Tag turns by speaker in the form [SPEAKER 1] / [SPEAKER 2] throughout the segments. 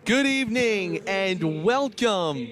[SPEAKER 1] Good evening and welcome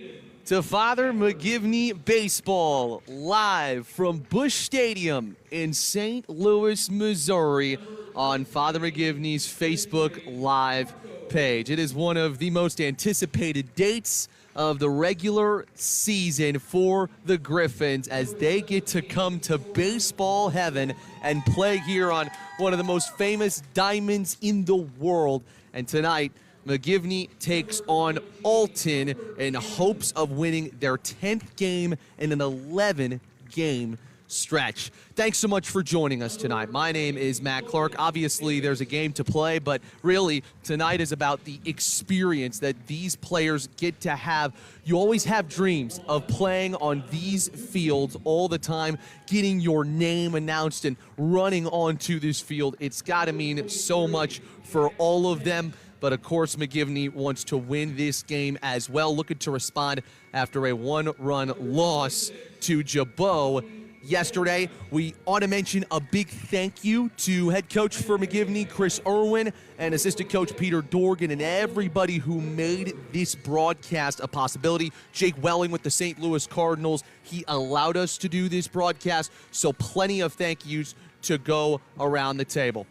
[SPEAKER 1] to Father McGivney Baseball, live from Busch Stadium in St. Louis, Missouri, on Father McGivney's Facebook Live page. It is one of the most anticipated dates of the regular season for the Griffins as they get to come to baseball heaven and play here on one of the most famous diamonds in the world. And tonight, McGivney takes on Alton in hopes of winning their 10th game in an 11-game stretch. Thanks so much for joining us tonight. My name is Matt Clark. Obviously, there's a game to play, but really, tonight is about the experience that these players get to have. You always have dreams of playing on these fields all the time, getting your name announced and running onto this field. It's got to mean so much for all of them. But, of course, McGivney wants to win this game as well, looking to respond after a one-run loss to Jabot yesterday. We ought to mention a big thank you to head coach for McGivney, Chris Irwin, and assistant coach Peter Dorgan, and everybody who made this broadcast a possibility. Jake Welling with the St. Louis Cardinals, he allowed us to do this broadcast, so plenty of thank yous to go around the table.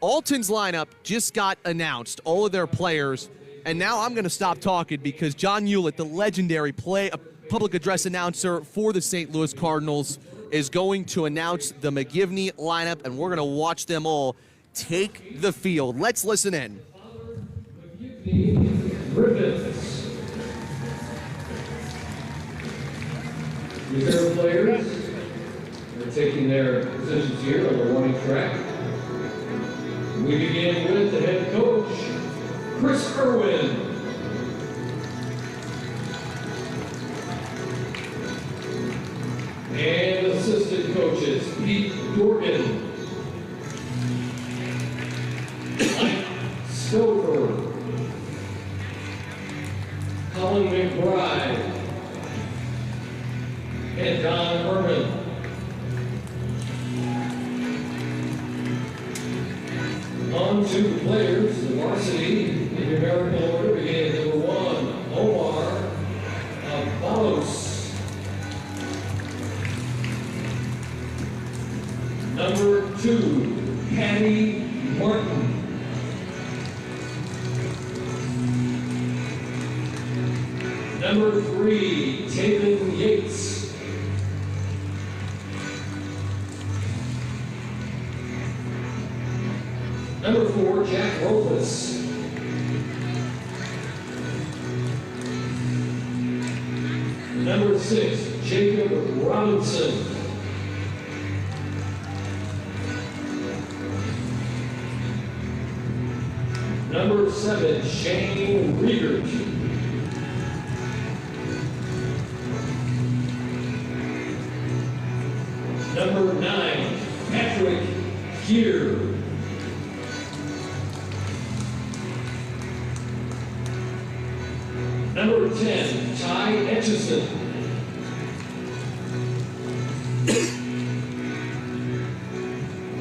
[SPEAKER 1] Alton's lineup just got announced, all of their players, and now I'm going to stop talking because John Hewlett, the legendary public address announcer for the St. Louis Cardinals, is going to announce the McGivney lineup, and we're going to watch them all take the field. Let's listen in.
[SPEAKER 2] Griffins. Reserve players are taking their positions here on the warning track. We begin with the head coach, Chris Irwin. And assistant coaches, Pete Dorgan, Mike Stover, Colin McBride, and Don Herman. On to the players, the varsity, in numerical order, beginning at number 1, Omar Avalos. Number 2, Patty Martin. Number 3, Taven Yates. Number 4, Jack Robles. Number 6, Jacob Robinson. Number 7, Shane Riegert. Number 9, Patrick Gear. Number 10, Ty Etchison.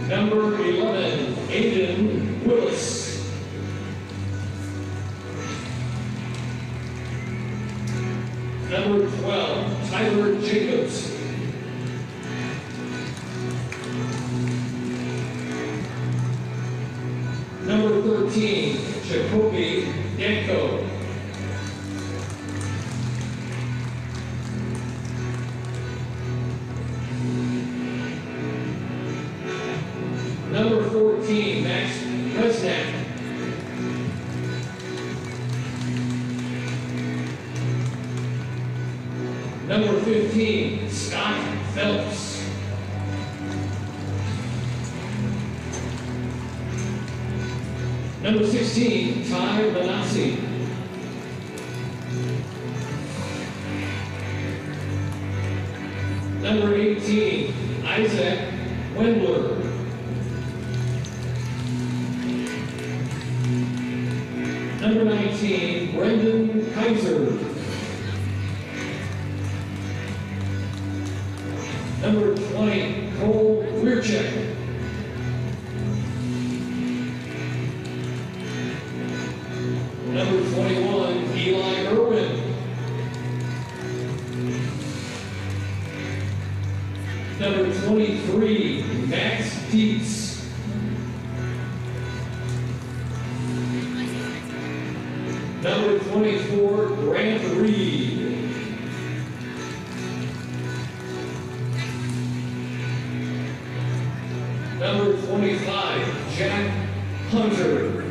[SPEAKER 2] Number 11, Aiden Willis. Number 12, Tyler Jacobs. Number 13, Jacoby Danko. Number 14, Max Resnack. Number 15, Scott Phelps. Number 16, Ty Benassi. Number 18, Isaac Wendler. Number 19, Brendan Kaiser. Number 20, Cole Weircheck. Number 21, Dietz. Number 24, Grant Reed. Number 25, Jack Hunter.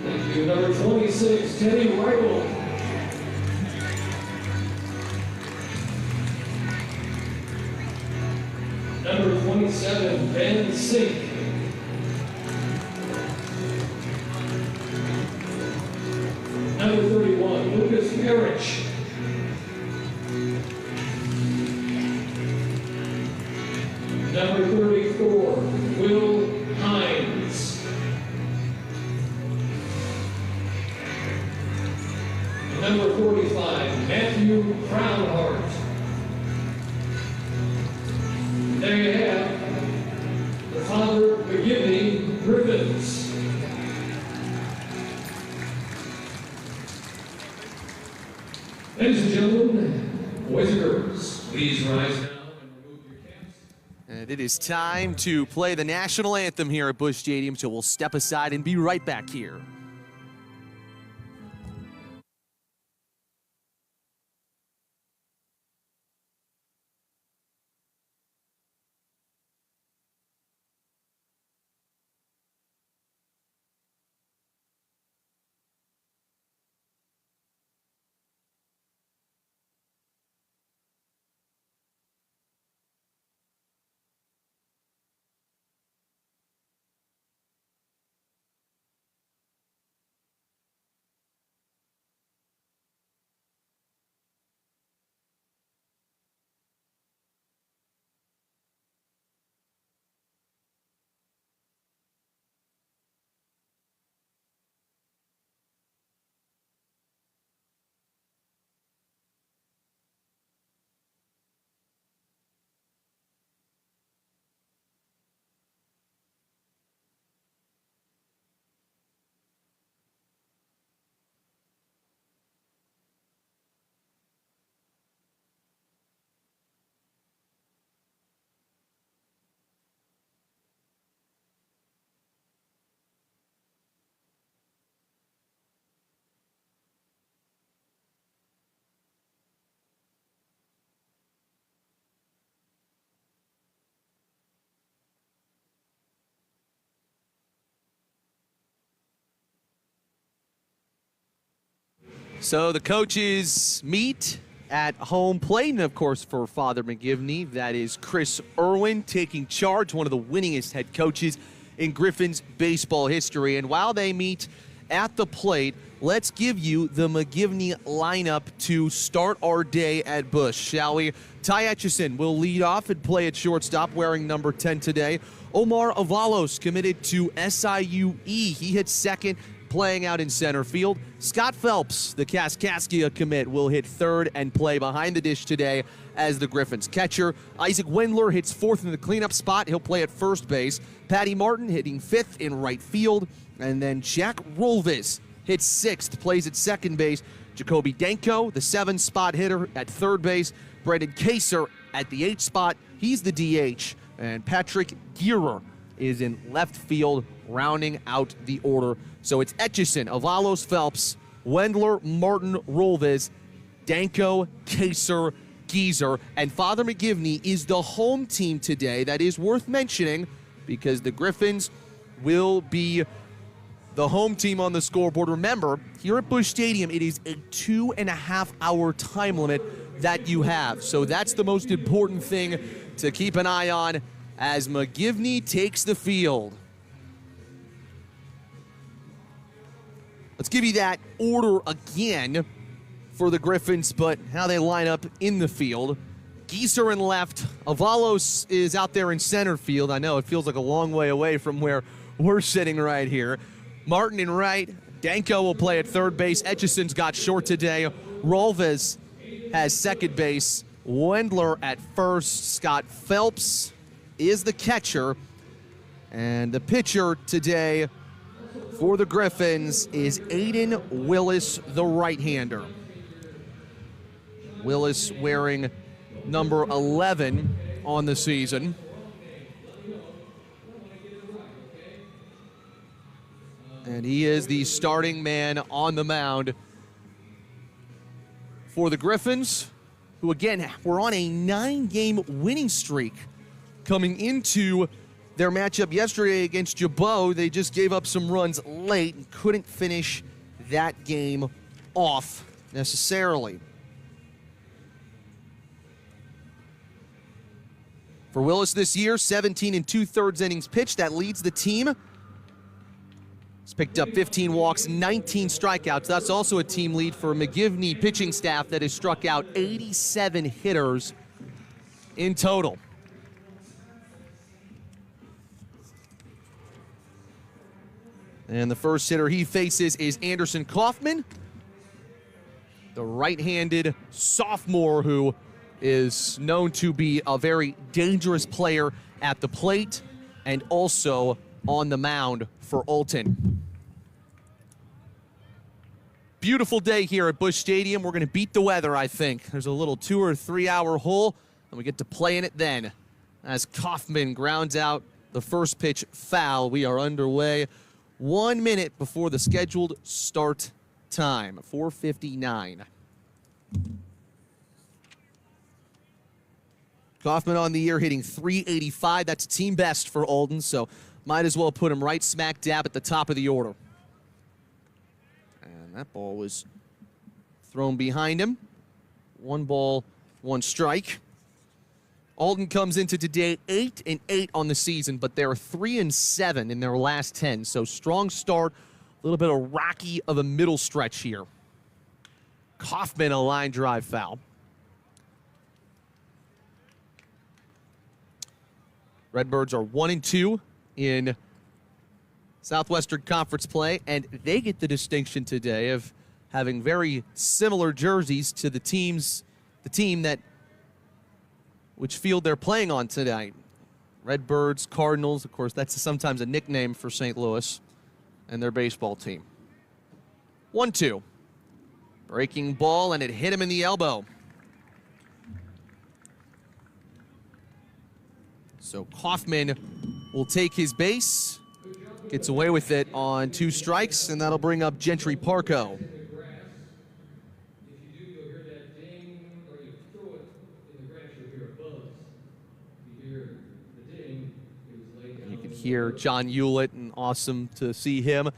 [SPEAKER 2] Thank you. Number 26, Teddy Riegel. Number 27, Ben Sink. Number 31, Lucas Parrish. Number 34, Will Hines. Number 45, Matthew Crownhart. There you have the Father McGivney Griffins. Ladies and gentlemen, boys and girls, please rise now and remove your caps.
[SPEAKER 1] And it is time to play the national anthem here at Busch Stadium, so we'll step aside and be right back here. So the coaches meet at home plate, and of course for Father McGivney, that is Chris Irwin taking charge, one of the winningest head coaches in Griffins baseball history. And while they meet at the plate, let's give you the McGivney lineup to start our day at Busch, shall we? Ty Etchison will lead off and play at shortstop, wearing number 10 today. Omar Avalos committed to SIUE. He hits second, playing out in center field. Scott Phelps, the Kaskaskia commit, will hit third and play behind the dish today as the Griffins catcher. Isaac Wendler hits fourth in the cleanup spot. He'll play at first base. Patty Martin hitting fifth in right field. And then Jack Rolvis hits sixth, plays at second base. Jacoby Danko, the 7-spot hitter, at third base. Brendan Kaser at the 8 spot. He's the DH. And Patrick Gearer is in left field, rounding out the order. So it's Etchison, Avalos, Phelps, Wendler, Martin, Rolvis, Danko, Kaser, Geezer, and Father McGivney is the home team today. That is worth mentioning because the Griffins will be the home team on the scoreboard. Remember, here at Busch Stadium, it is a 2.5-hour time limit that you have. So that's the most important thing to keep an eye on as McGivney takes the field. Let's give you that order again for the Griffins, but how they line up in the field. Geezer in left. Avalos is out there in center field. I know it feels like a long way away from where we're sitting right here. Martin in right. Danko will play at third base. Etchison's got short today. Rolves has second base. Wendler at first. Scott Phelps is the catcher. And the pitcher today for the Griffins is Aiden Willis, the right-hander. Willis wearing number 11 on the season. And he is the starting man on the mound for the Griffins, who again were on a 9-game winning streak coming into their matchup yesterday against Jabot. They just gave up some runs late and couldn't finish that game off necessarily. For Willis this year, 17 2/3 innings pitched. That leads the team. He's picked up 15 walks, 19 strikeouts. That's also a team lead for McGivney pitching staff that has struck out 87 hitters in total. And the first hitter he faces is Anderson Kaufman, the right-handed sophomore who is known to be a very dangerous player at the plate and also on the mound for Alton. Beautiful day here at Busch Stadium. We're going to beat the weather, I think. There's a little 2 or 3 hour hole, and we get to play in it then. As Kaufman grounds out the first pitch foul, we are underway 1 minute before the scheduled start time, 4:59. Kaufman on the year hitting .385. That's team best for Alton, so might as well put him right smack dab at the top of the order. And that ball was thrown behind him. 1 ball, 1 strike. Alton comes into today 8-8 on the season, but they're 3-7 in their last 10. So strong start, a little bit of rocky of a middle stretch here. Kaufman, a line drive foul. Redbirds are 1-2 in Southwestern Conference play, and they get the distinction today of having very similar jerseys to the team that which field they're playing on tonight. Redbirds, Cardinals, of course, that's sometimes a nickname for St. Louis and their baseball team. 1-2. Breaking ball, and it hit him in the elbow. So Kaufman will take his base, gets away with it on 2 strikes, and that'll bring up Gentry Parco. You can hear John Hewlett, and awesome to see him.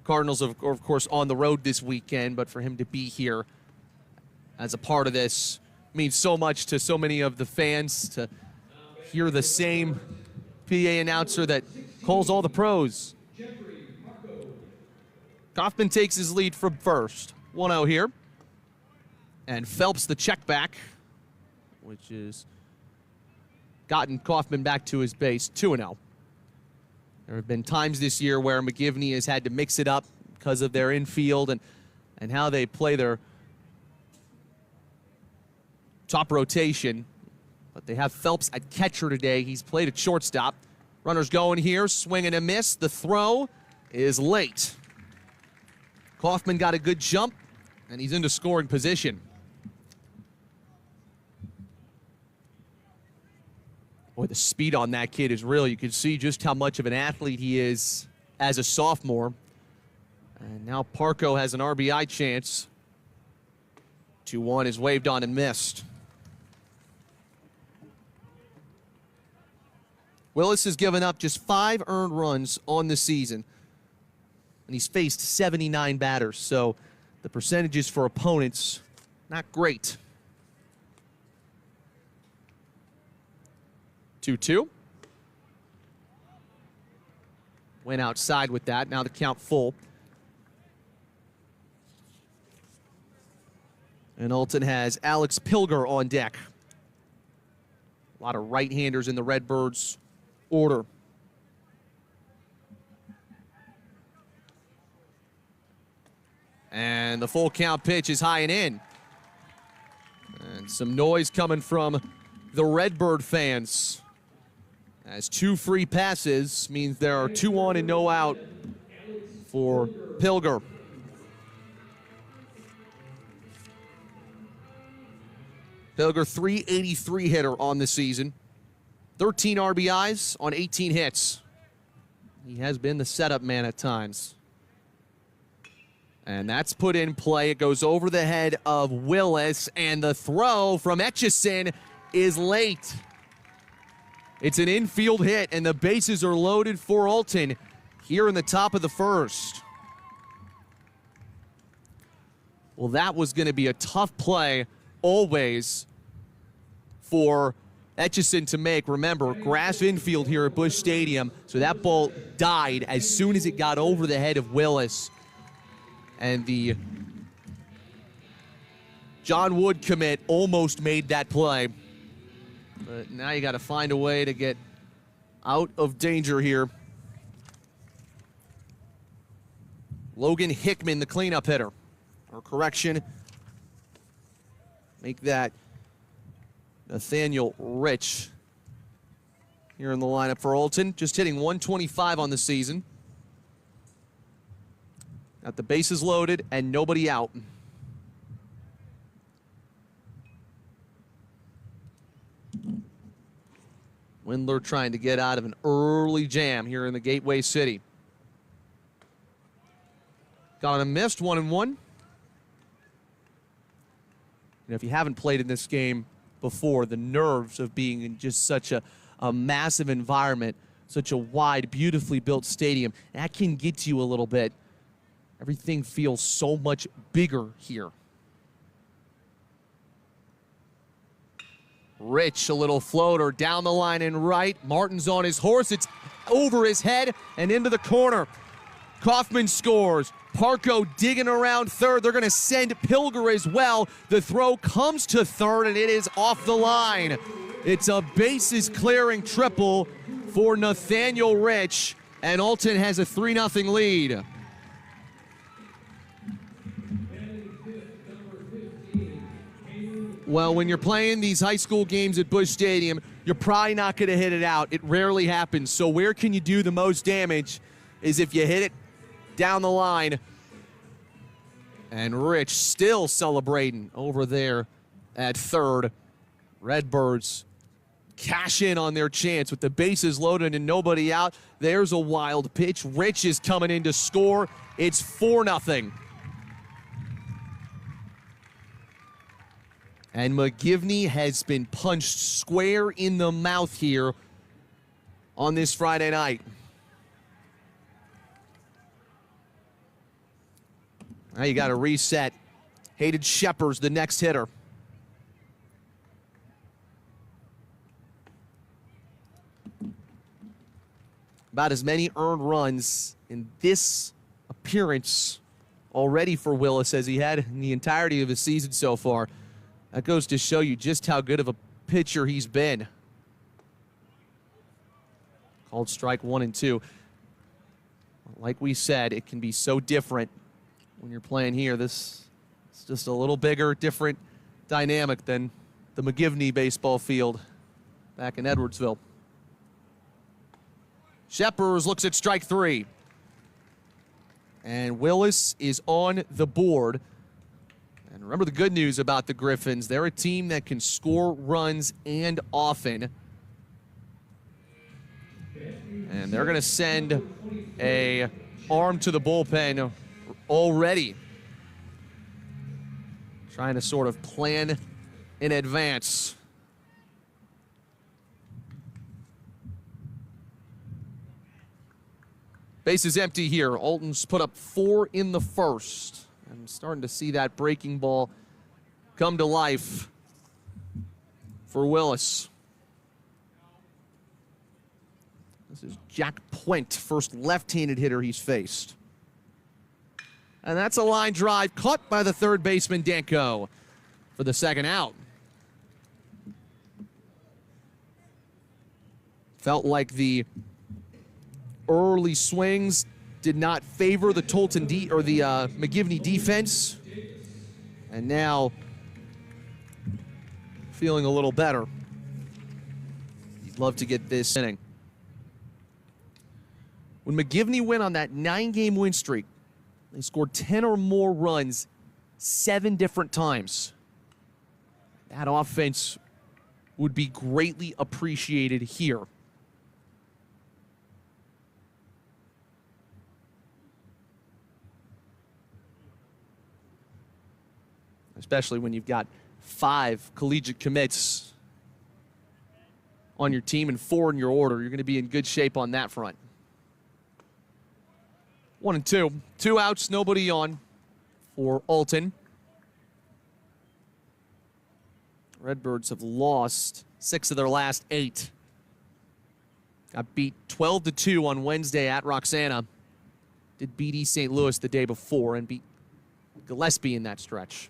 [SPEAKER 1] Cardinals, of course, on the road this weekend, but for him to be here as a part of this means so much to so many of the fans to hear the same PA announcer that calls all the pros. Kaufman takes his lead from first. 1-0 here. And Phelps the check back, which has gotten Kaufman back to his base. 2-0. There have been times this year where McGivney has had to mix it up because of their infield and how they play their top rotation. But they have Phelps at catcher today. He's played at shortstop. Runners going here, swing and a miss. The throw is late. Kaufman got a good jump, and he's into scoring position. Boy, the speed on that kid is real. You can see just how much of an athlete he is as a sophomore. And now Parco has an RBI chance. 2-1 is waved on and missed. Willis has given up just 5 earned runs on the season, and he's faced 79 batters, so the percentages for opponents, not great. 2-2. Went outside with that. Now the count full. And Alton has Alex Pilger on deck. A lot of right-handers in the Redbirds order. And the full count pitch is high and in. And some noise coming from the Redbird fans, as 2 free passes means there are 2 on and no out for Pilger. Pilger, 383 hitter on the season. 13 RBIs on 18 hits. He has been the setup man at times. And that's put in play. It goes over the head of Willis, and the throw from Etchison is late. It's an infield hit, and the bases are loaded for Alton here in the top of the first. Well, that was going to be a tough play always for Etchison to make. Remember, grass infield here at Busch Stadium, so that ball died as soon as it got over the head of Willis. And the John Wood commit almost made that play. But now you got to find a way to get out of danger here. Logan Hickman, the cleanup hitter. Or correction, make that Nathaniel Rich here in the lineup for Alton. Just hitting 125 on the season. Got the bases loaded and nobody out. Windler trying to get out of an early jam here in the Gateway City. Got on a missed, 1-1. If you haven't played in this game before, the nerves of being in just such a massive environment, such a wide, beautifully built stadium, that can get to you a little bit. Everything feels so much bigger here. Rich, a little floater down the line and right. Martin's on his horse. It's over his head and into the corner. Kaufman scores. Parco digging around third. They're going to send Pilger as well. The throw comes to third, and it is off the line. It's a bases-clearing triple for Nathaniel Rich, and Alton has a 3-0 lead. Well, when you're playing these high school games at Busch Stadium, you're probably not going to hit it out. It rarely happens. So where can you do the most damage is if you hit it down the line. And Rich still celebrating over there at third. Redbirds cash in on their chance with the bases loaded and nobody out. There's a wild pitch. Rich is coming in to score. It's 4-0. And McGivney has been punched square in the mouth here on this Friday night. Now you got to reset. Hayden Shepard's the next hitter. About as many earned runs in this appearance already for Willis as he had in the entirety of his season so far. That goes to show you just how good of a pitcher he's been. Called strike 1 and 2. Like we said, it can be so different when you're playing here. This is just a little bigger, different dynamic than the McGivney baseball field back in Edwardsville. Shepard looks at strike 3. And Willis is on the board. And remember the good news about the Griffins. They're a team that can score runs and often. And they're going to send a arm to the bullpen already. Trying to sort of plan in advance. Base is empty here. Alton's put up 4 in the first. I'm starting to see that breaking ball come to life for Willis. This is Jack Puente, first left-handed hitter he's faced. And that's a line drive caught by the third baseman, Danko, for the second out. Felt like the early swings did not favor the McGivney defense. And now feeling a little better. You'd love to get this inning. When McGivney went on that 9-game win streak, they scored 10 or more runs 7 different times. That offense would be greatly appreciated here. Especially when you've got 5 collegiate commits on your team and 4 in your order. You're going to be in good shape on that front. 1-2. 2 outs, nobody on for Alton. Redbirds have lost 6 of their last 8. Got beat 12-2 on Wednesday at Roxana. Did beat East St. Louis the day before and beat Gillespie in that stretch.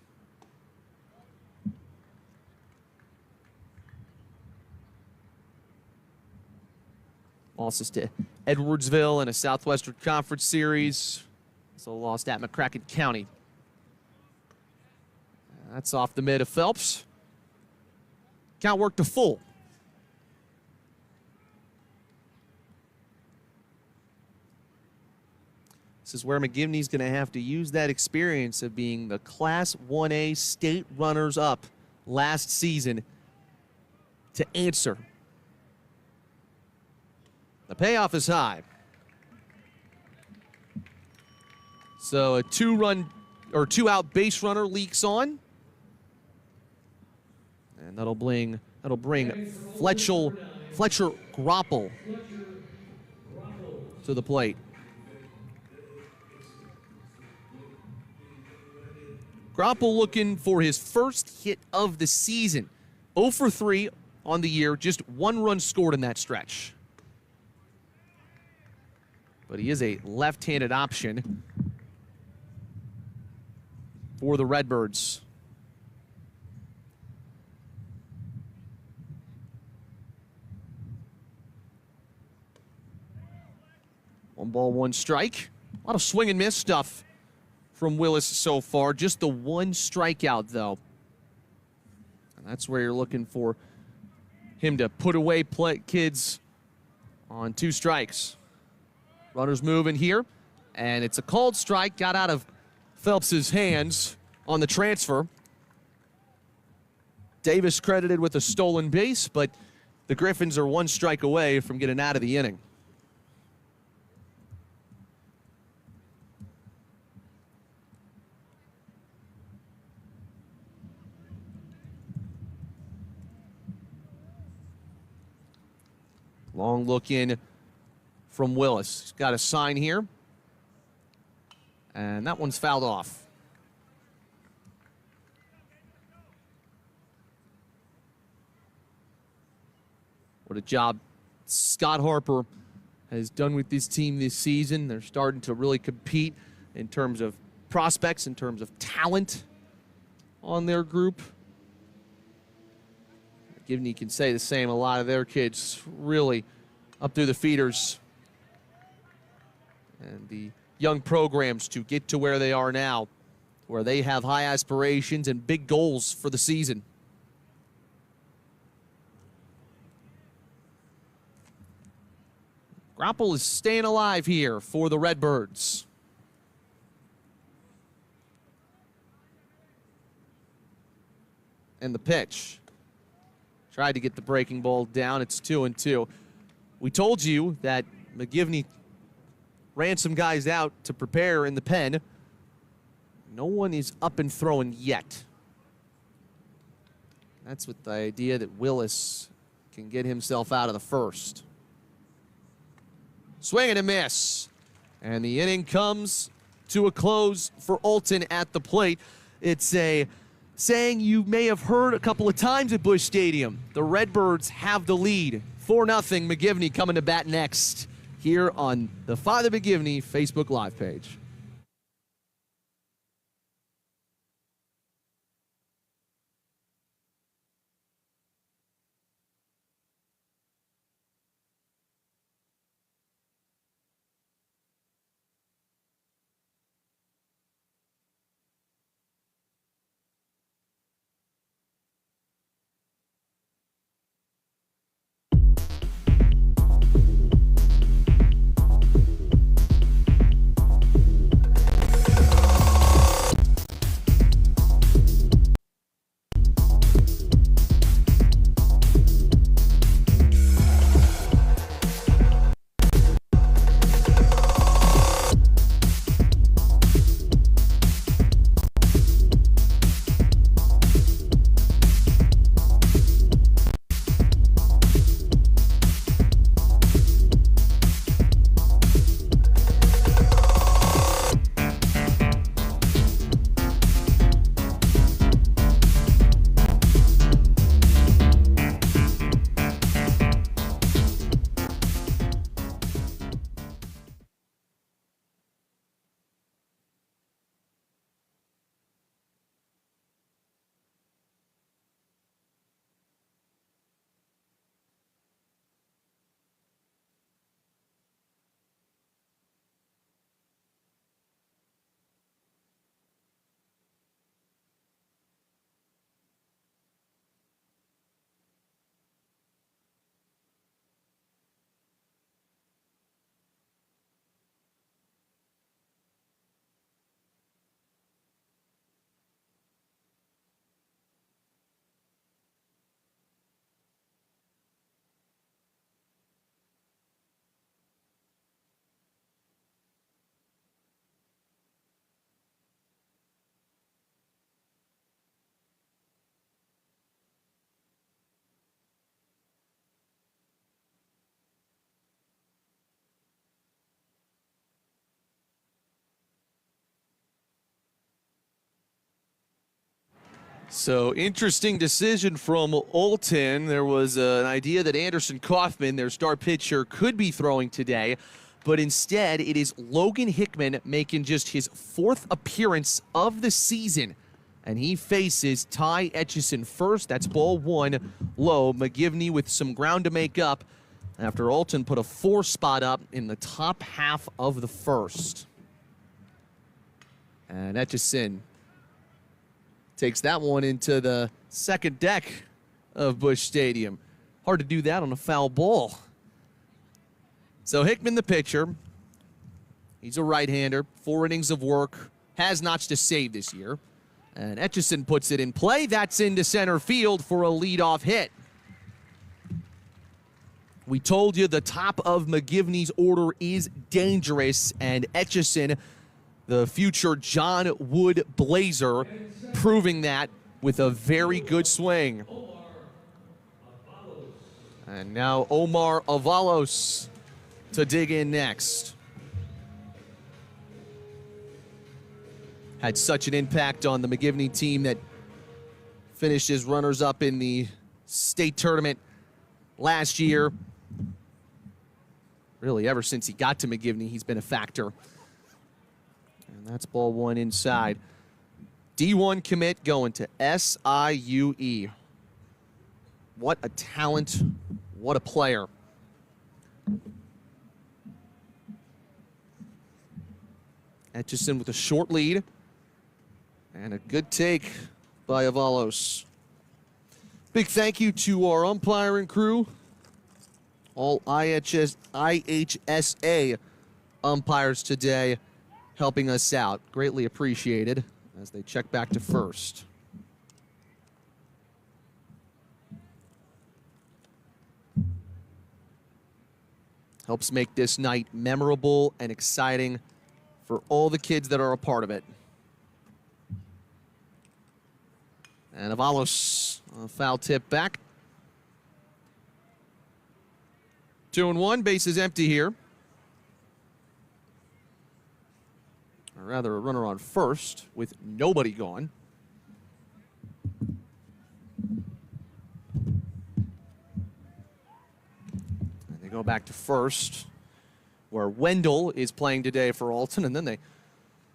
[SPEAKER 1] Losses to Edwardsville in a Southwestern Conference series. Also lost at McCracken County. That's off the mid of Phelps. Count worked to full. This is where McGivney's going to have to use that experience of being the Class 1A state runners-up last season to answer. The payoff is high. So a 2-out base runner leaks on. And that'll bring Fletcher Groppel to the plate. Groppel looking for his first hit of the season. 0 for 3 on the year, just 1 run scored in that stretch. But he is a left-handed option for the Redbirds. One ball, one strike. A lot of swing and miss stuff from Willis so far. Just the 1 strikeout, though. And that's where you're looking for him to put away kids on 2 strikes. Runners moving here, and it's a called strike. Got out of Phelps's hands on the transfer. Davis credited with a stolen base, but the Griffins are 1 strike away from getting out of the inning. Long look in from Willis. He's got a sign here. And that one's fouled off. What a job Scott Harper has done with this team this season. They're starting to really compete in terms of prospects, in terms of talent on their group. McGivney can say the same. A lot of their kids really up through the feeders. And the young programs to get to where they are now, where they have high aspirations and big goals for the season. Groppel is staying alive here for the Redbirds. And the pitch. Tried to get the breaking ball down. It's 2-2. We told you that McGivney ran some guys out to prepare in the pen. No one is up and throwing yet. That's with the idea that Willis can get himself out of the first. Swing and a miss. And the inning comes to a close for Alton at the plate. It's a saying you may have heard a couple of times at Busch Stadium. The Redbirds have the lead. 4-0, McGivney coming to bat next here on the Father McGivney Facebook Live page. So interesting decision from Alton. There was an idea that Anderson Kaufman, their star pitcher, could be throwing today, but instead it is Logan Hickman making just his 4th appearance of the season. And he faces Ty Etchison first. That's ball 1 low. McGivney with some ground to make up after Alton put a 4 spot up in the top half of the first. And Etchison takes that one into the second deck of Busch Stadium. Hard to do that on a foul ball. So Hickman, the pitcher, he's a right-hander, 4 innings of work, has notched a save this year. And Etchison puts it in play. That's into center field for a leadoff hit. We told you the top of McGivney's order is dangerous, and Etchison, the future John Wood Blazer, proving that with a very good swing. And now Omar Avalos to dig in next. Had such an impact on the McGivney team that finished as runners-up in the state tournament last year. Really, ever since he got to McGivney, he's been a factor. And that's ball 1 inside. D1 commit going to SIUE. What a talent. What a player. Etchison with a short lead. And a good take by Avalos. Big thank you to our umpiring crew. All IHSA umpires today helping us out. Greatly appreciated as they check back to first. Helps make this night memorable and exciting for all the kids that are a part of it. And Avalos, a foul tip back. 2-1, base is empty here. Or rather, a runner on first with nobody gone. And they go back to first, where Wendell is playing today for Alton, and then they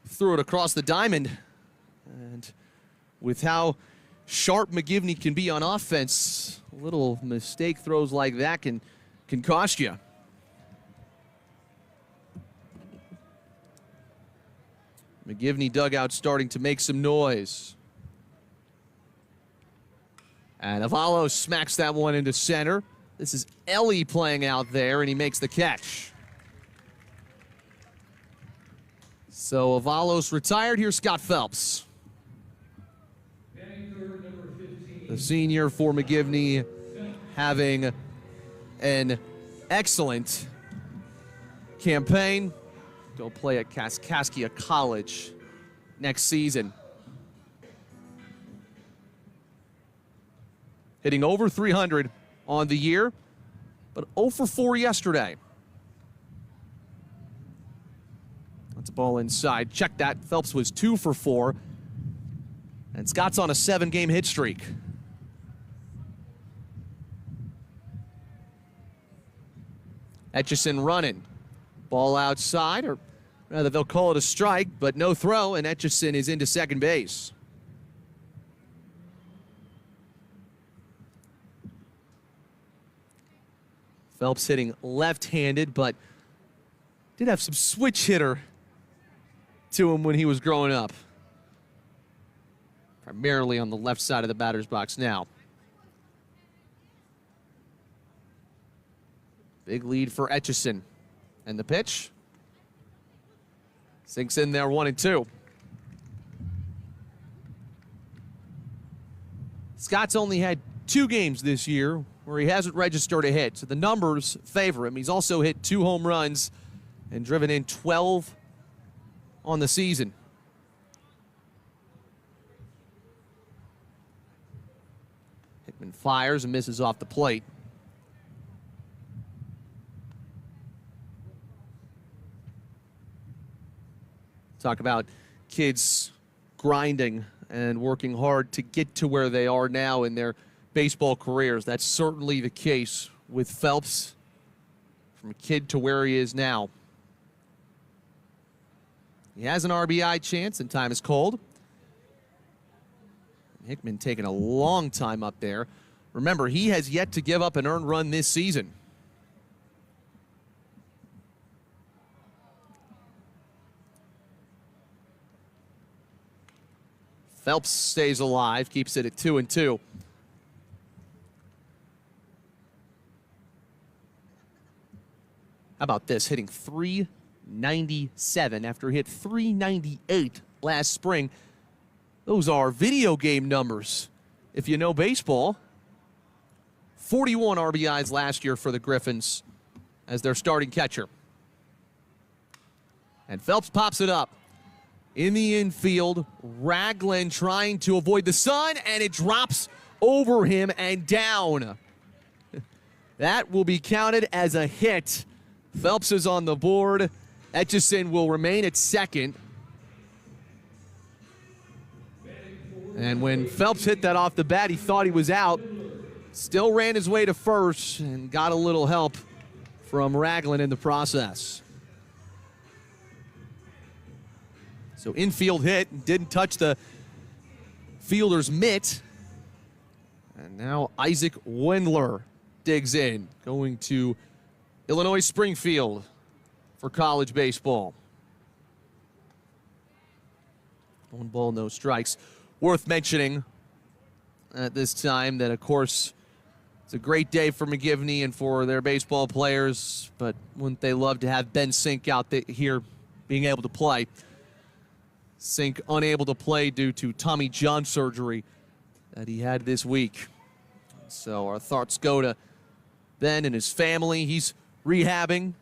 [SPEAKER 1] threw it across the diamond. And with how sharp McGivney can be on offense, little mistake throws like that can cost you. McGivney dugout starting to make some noise. And Avalos smacks that one into center. This is Ellie playing out there, and he makes the catch. So Avalos retired. Here's Scott Phelps. The senior for McGivney having an excellent campaign. Go play at Kaskaskia College next season. Hitting over 300 on the year, but 0 for 4 yesterday. That's a ball inside. Check that. Phelps was 2 for 4. And Scott's on a 7-game hit streak. Etchison running. Ball outside, or rather they'll call it a strike, but no throw, and Etchison is into second base. Phelps hitting left-handed, but did have some switch hitter to him when he was growing up. Primarily on the left side of the batter's box now. Big lead for Etchison. And the pitch sinks in there, 1-2. Scott's only had 2 games this year where he hasn't registered a hit, so the numbers favor him. He's also hit 2 home runs and driven in 12 on the season. Hickman fires and misses off the plate. Talk about kids grinding and working hard to get to where they are now in their baseball careers. That's certainly the case with Phelps, from a kid to where he is now. He has an RBI chance, and time is called. Hickman taking a long time up there. Remember, he has yet to give up an earned run this season. Phelps stays alive, keeps it at 2-2. How about this, hitting .397 after he hit .398 last spring. Those are video game numbers, if you know baseball. 41 RBIs last year for the Griffins as their starting catcher. And Phelps pops it up. In the infield, Ragland trying to avoid the sun, and it drops over him and down. That will be counted as a hit. Phelps is on the board. Etchison will remain at second. And when Phelps hit that off the bat, he thought he was out. Still ran his way to first and got a little help from Ragland in the process. So infield hit, didn't touch the fielder's mitt. And now Isaac Wendler digs in, going to Illinois Springfield for college baseball. 1 ball, no strikes. Worth mentioning at this time that, of course, it's a great day for McGivney and for their baseball players, but wouldn't they love to have Ben Sink out here being able to play? Sink unable to play due to Tommy John surgery that he had this week. So our thoughts go to Ben and his family. He's rehabbing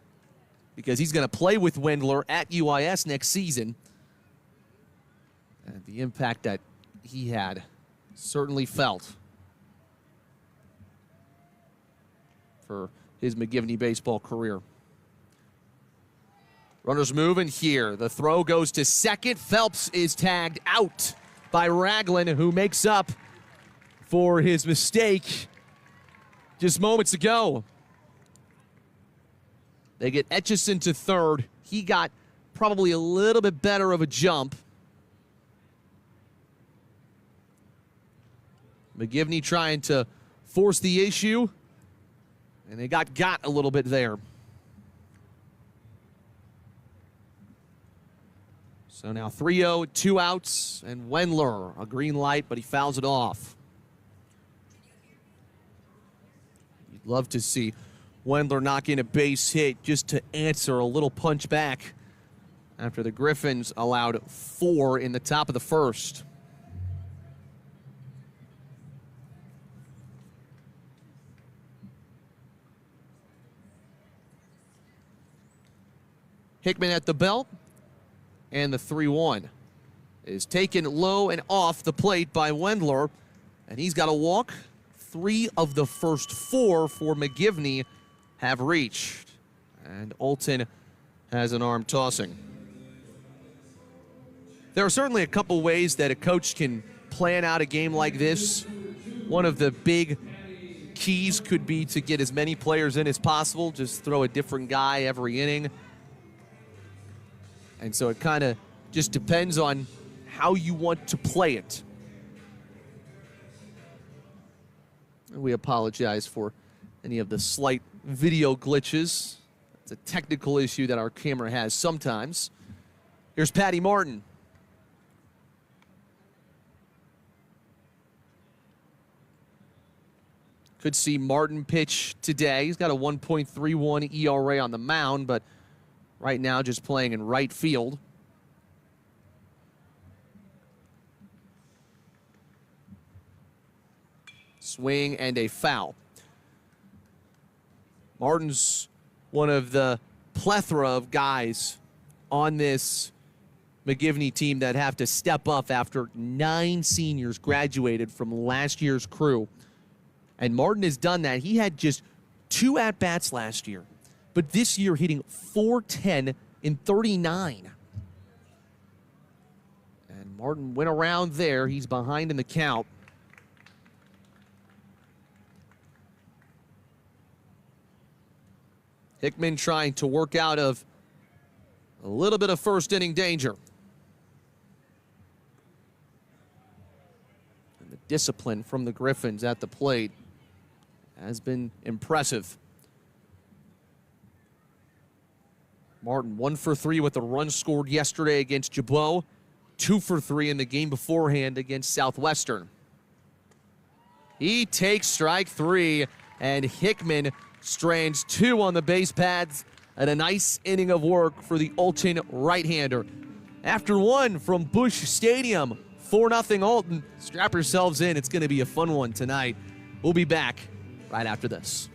[SPEAKER 1] because he's going to play with Wendler at UIS next season. And the impact that he had certainly felt for his McGivney baseball career. Runners moving here. The throw goes to second. Phelps is tagged out by Ragland, who makes up for his mistake just moments ago. They get Etchison to third. He got probably a little bit better of a jump. McGivney trying to force the issue, and they got a little bit there. So now 3-0, 2 outs, and Wendler, a green light, but he fouls it off. You'd love to see Wendler knock in a base hit just to answer a little punch back after the Griffins allowed 4 in the top of the first. Hickman at the belt. And the 3-1 is taken low and off the plate by Wendler. And he's got a walk. 3 of the first 4 for McGivney have reached. And Alton has an arm tossing. There are certainly a couple ways that a coach can plan out a game like this. One of the big keys could be to get as many players in as possible. Just throw a different guy every inning. And so it kind of just depends on how you want to play it. And we apologize for any of the slight video glitches. It's a technical issue that our camera has sometimes. Here's Patty Martin. Could see Martin pitch today. He's got a 1.31 ERA on the mound, but right now just playing in right field. Swing and a foul. Martin's one of the plethora of guys on this McGivney team that have to step up after 9 seniors graduated from last year's crew. And Martin has done that. He had just 2 at-bats last year, but this year hitting .410 in 39. And Martin went around there. He's behind in the count. Hickman trying to work out of a little bit of first inning danger. And the discipline from the Griffins at the plate has been impressive. Martin 1 for 3 with a run scored yesterday against Jabot, 2 for 3 in the game beforehand against Southwestern. He takes strike 3, and Hickman strands 2 on the base paths, and a nice inning of work for the Alton right-hander. After 1 from Busch Stadium, 4-0 Alton. Strap yourselves in. It's going to be a fun one tonight. We'll be back right after this.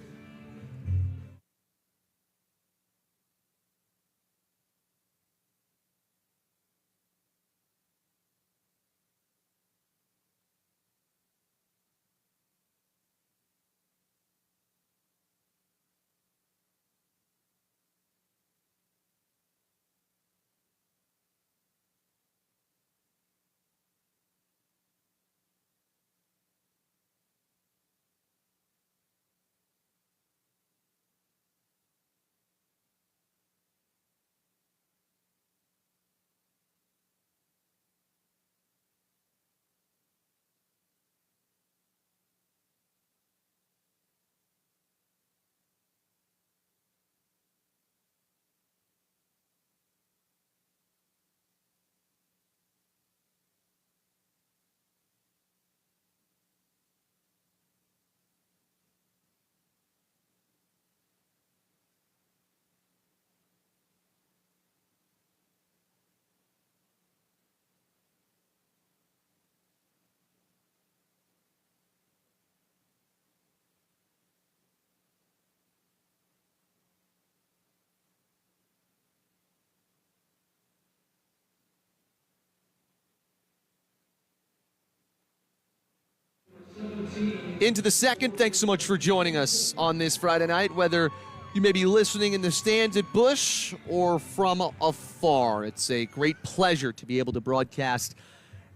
[SPEAKER 1] Into the second. Thanks so much for joining us on this Friday night, whether you may be listening in the stands at Busch or from afar. It's a great pleasure to be able to broadcast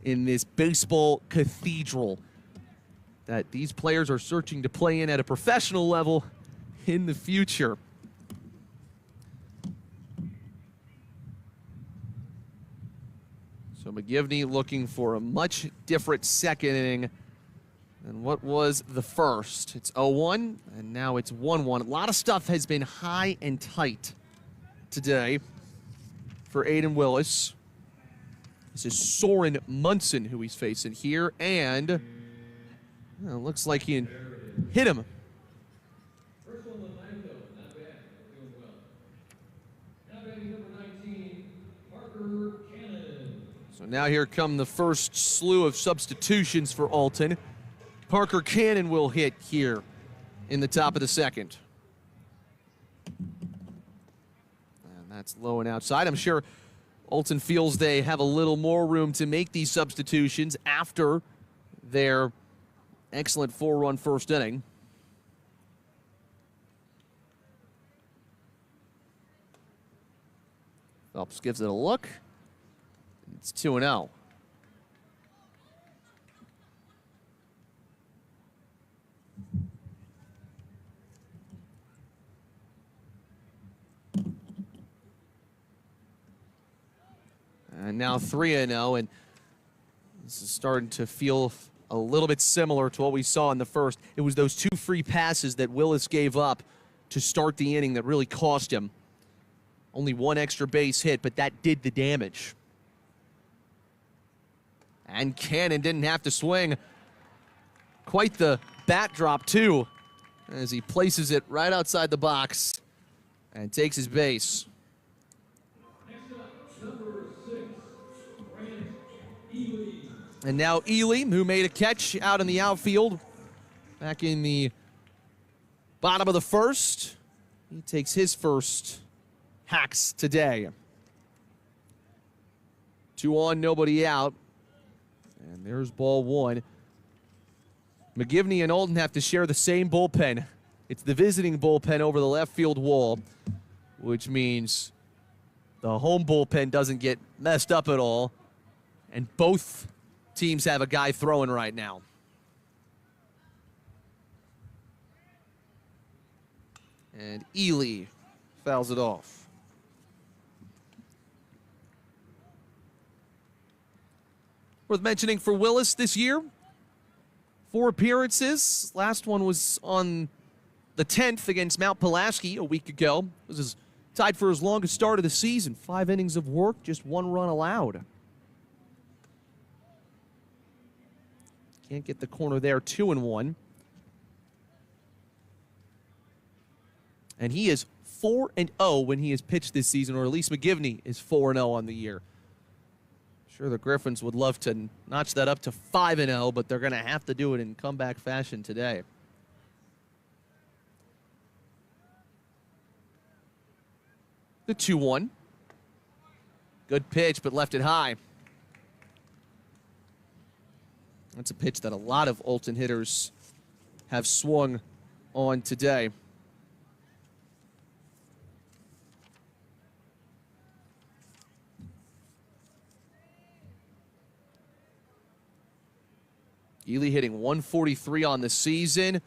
[SPEAKER 1] in this baseball cathedral that these players are searching to play in at a professional level in the future. So McGivney looking for a much different second inning than what was the first. It's 0-1, and now it's 1-1. A lot of stuff has been high and tight today for Aiden Willis. This is Soren Munson who he's facing here, and well, looks like he hit him.
[SPEAKER 2] First one with Lando, not bad, doing well. Now batting number 19, Parker Cannon.
[SPEAKER 1] So now here come the first slew of substitutions for Alton. Parker Cannon will hit here in the top of the second. And that's low and outside. I'm sure Alton feels they have a little more room to make these substitutions after their excellent 4-run first inning. Phelps gives it a look. It's 2-0. And now 3-0, and this is starting to feel a little bit similar to what we saw in the first. It was those 2 free passes that Willis gave up to start the inning that really cost him. Only 1 extra base hit, but that did the damage. And Cannon didn't have to swing. Quite the bat drop, too, as he places it right outside the box and takes his base. And now Ely, who made a catch out in the outfield back in the bottom of the first. He takes his first hacks today. 2 on, nobody out. And there's ball 1. McGivney and Alton have to share the same bullpen. It's the visiting bullpen over the left field wall, which means the home bullpen doesn't get messed up at all. And both teams have a guy throwing right now. And Ely fouls it off. Worth mentioning for Willis this year, 4 appearances. Last one was on the 10th against Mount Pulaski a week ago. This is tied for his longest start of the season. 5 innings of work, just 1 run allowed. Can't get the corner there, 2-1. And he is 4-0 when he has pitched this season, or at least McGivney is 4-0 on the year. Sure, the Griffins would love to notch that up to 5-0, but they're going to have to do it in comeback fashion today. The 2-1. Good pitch, but left it high. That's a pitch that a lot of Alton hitters have swung on today. Ely hitting 143 on the season,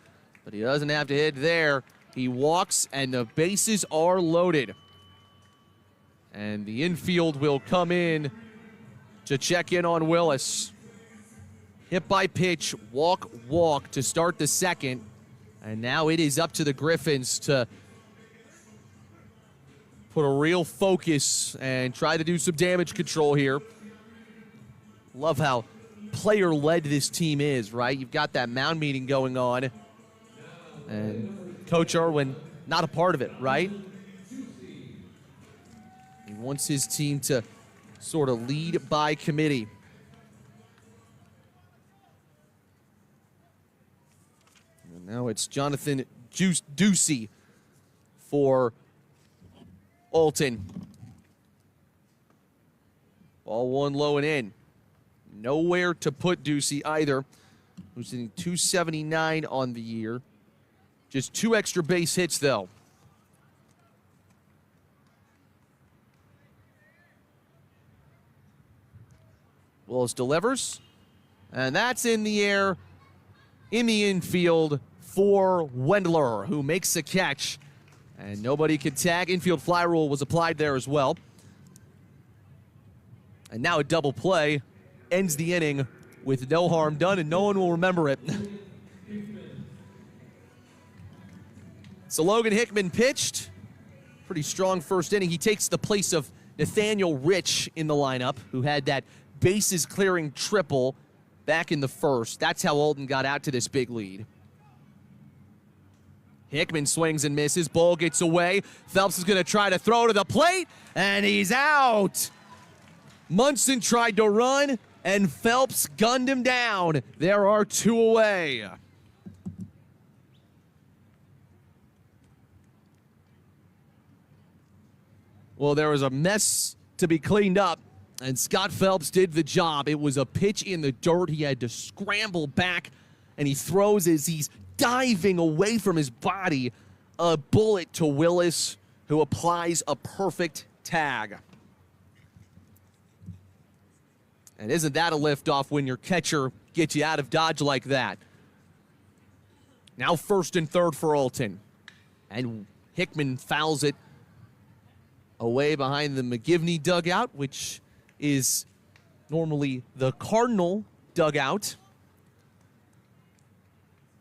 [SPEAKER 1] but he doesn't have to hit there. He walks, and the bases are loaded. And the infield will come in to check in on Willis. Hit by pitch, walk to start the second. And now it is up to the Griffins to put a real focus and try to do some damage control here. Love how player-led this team is, right? You've got that mound meeting going on. And Coach Irwin, not a part of it, right? He wants his team to sort of lead by committee. And now it's Jonathan Ducey for Alton. Ball 1 low and in. Nowhere to put Ducey either, who's hitting 279 on the year. Just 2 extra base hits, though. Willis delivers, and that's in the air, in the infield for Wendler, who makes a catch. And nobody can tag. Infield fly rule was applied there as well. And now a double play ends the inning with no harm done, and no one will remember it. So Logan Hickman pitched. Pretty strong first inning. He takes the place of Nathaniel Rich in the lineup, who had that bases-clearing triple back in the first. That's how Alton got out to this big lead. Hickman swings and misses. Ball gets away. Phelps is going to try to throw to the plate, and he's out. Munson tried to run, and Phelps gunned him down. There are 2 away. Well, there was a mess to be cleaned up, and Scott Phelps did the job. It was a pitch in the dirt. He had to scramble back, and he throws as he's diving away from his body a bullet to Willis, who applies a perfect tag. And isn't that a liftoff when your catcher gets you out of dodge like that? Now 1st and 3rd for Alton. And Hickman fouls it away behind the McGivney dugout, which is normally the Cardinal dugout.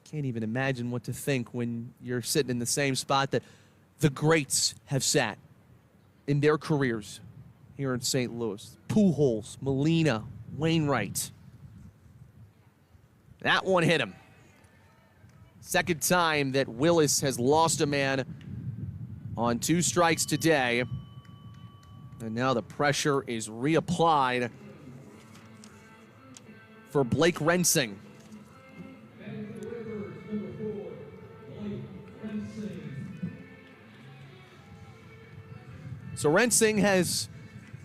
[SPEAKER 1] Can't even imagine what to think when you're sitting in the same spot that the greats have sat in their careers here in St. Louis. Pujols, Molina, Wainwright. That one hit him. Second time that Willis has lost a man on 2 strikes today. And now the pressure is reapplied for Blake Rensing. So Rensing has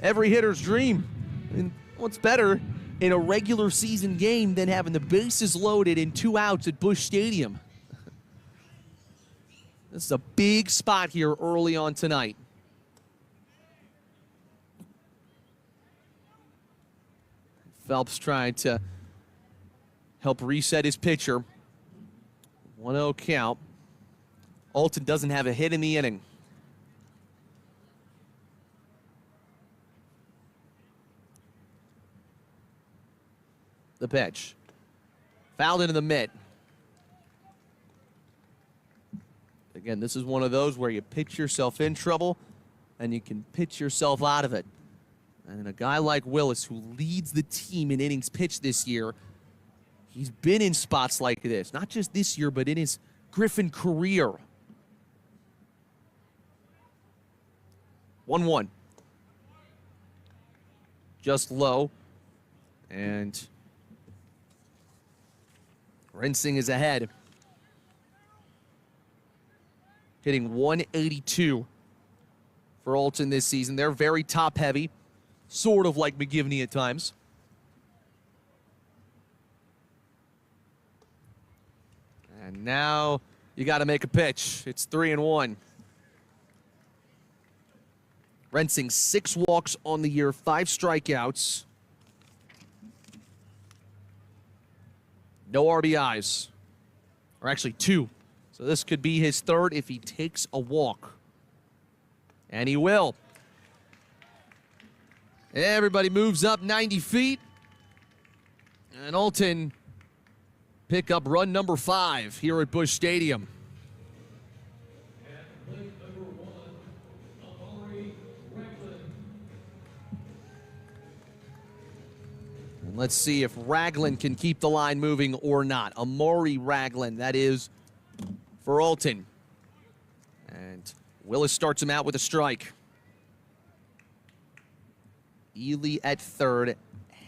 [SPEAKER 1] every hitter's dream. And what's better in a regular season game than having the bases loaded and 2 outs at Busch Stadium? This is a big spot here early on tonight. Phelps trying to help reset his pitcher. 1-0 count. Alton doesn't have a hit in the inning. The pitch. Fouled into the mitt. Again, this is one of those where you pitch yourself in trouble and you can pitch yourself out of it. And a guy like Willis, who leads the team in innings pitched this year, he's been in spots like this. Not just this year, but in his Griffin career. 1-1. Just low. And Rensing is ahead. Hitting 182 for Alton this season. They're very top-heavy, sort of like McGivney at times. And now you got to make a pitch. It's 3-1. Rensing 6 walks on the year, 5 strikeouts. No RBIs, or actually 2. So this could be his 3rd if he takes a walk. And he will. Everybody moves up 90 feet. And Alton pick up run number 5 here at Busch Stadium. And let's see if Ragland can keep the line moving or not. Amari Ragland, that is for Alton. And Willis starts him out with a strike. Ely at 3rd,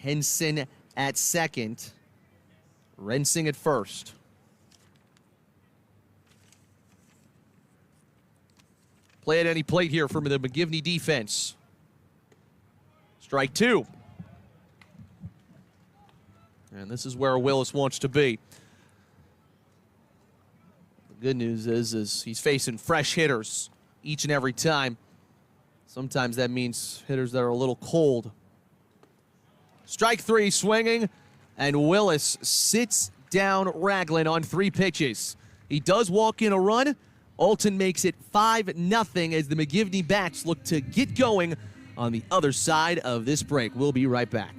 [SPEAKER 1] Henson at 2nd, Rensing at 1st. Play at any plate here from the McGivney defense. Strike 2. And this is where Willis wants to be. The good news is he's facing fresh hitters each and every time. Sometimes that means hitters that are a little cold. Strike 3 swinging, and Willis sits down Ragland on 3 pitches. He does walk in a run. Alton makes it 5-0 as the McGivney bats look to get going on the other side of this break. We'll be right back.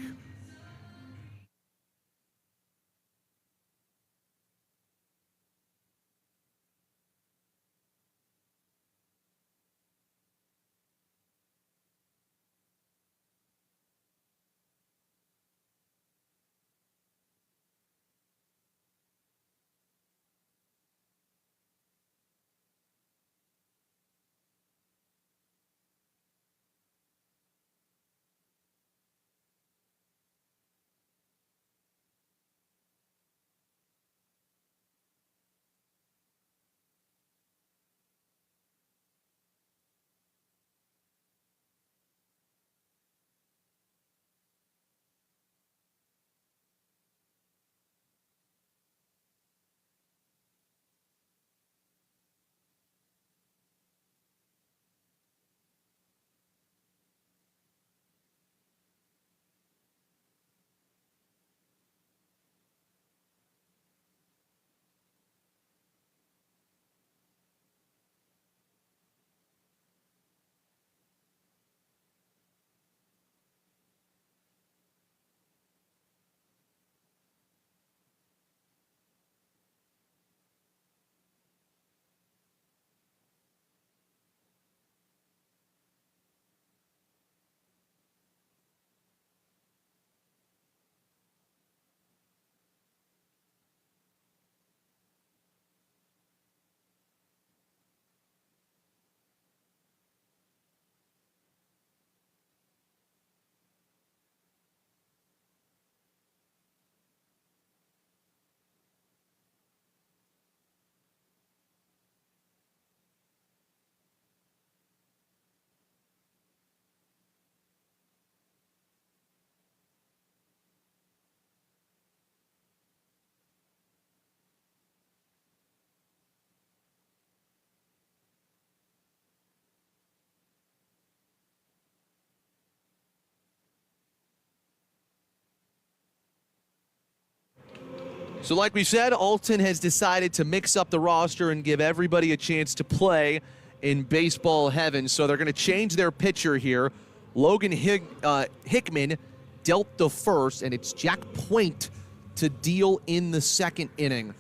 [SPEAKER 1] So like we said, Alton has decided to mix up the roster and give everybody a chance to play in baseball heaven. So they're going to change their pitcher here. Logan Hickman dealt the first, and it's Jack Point to deal in the second inning.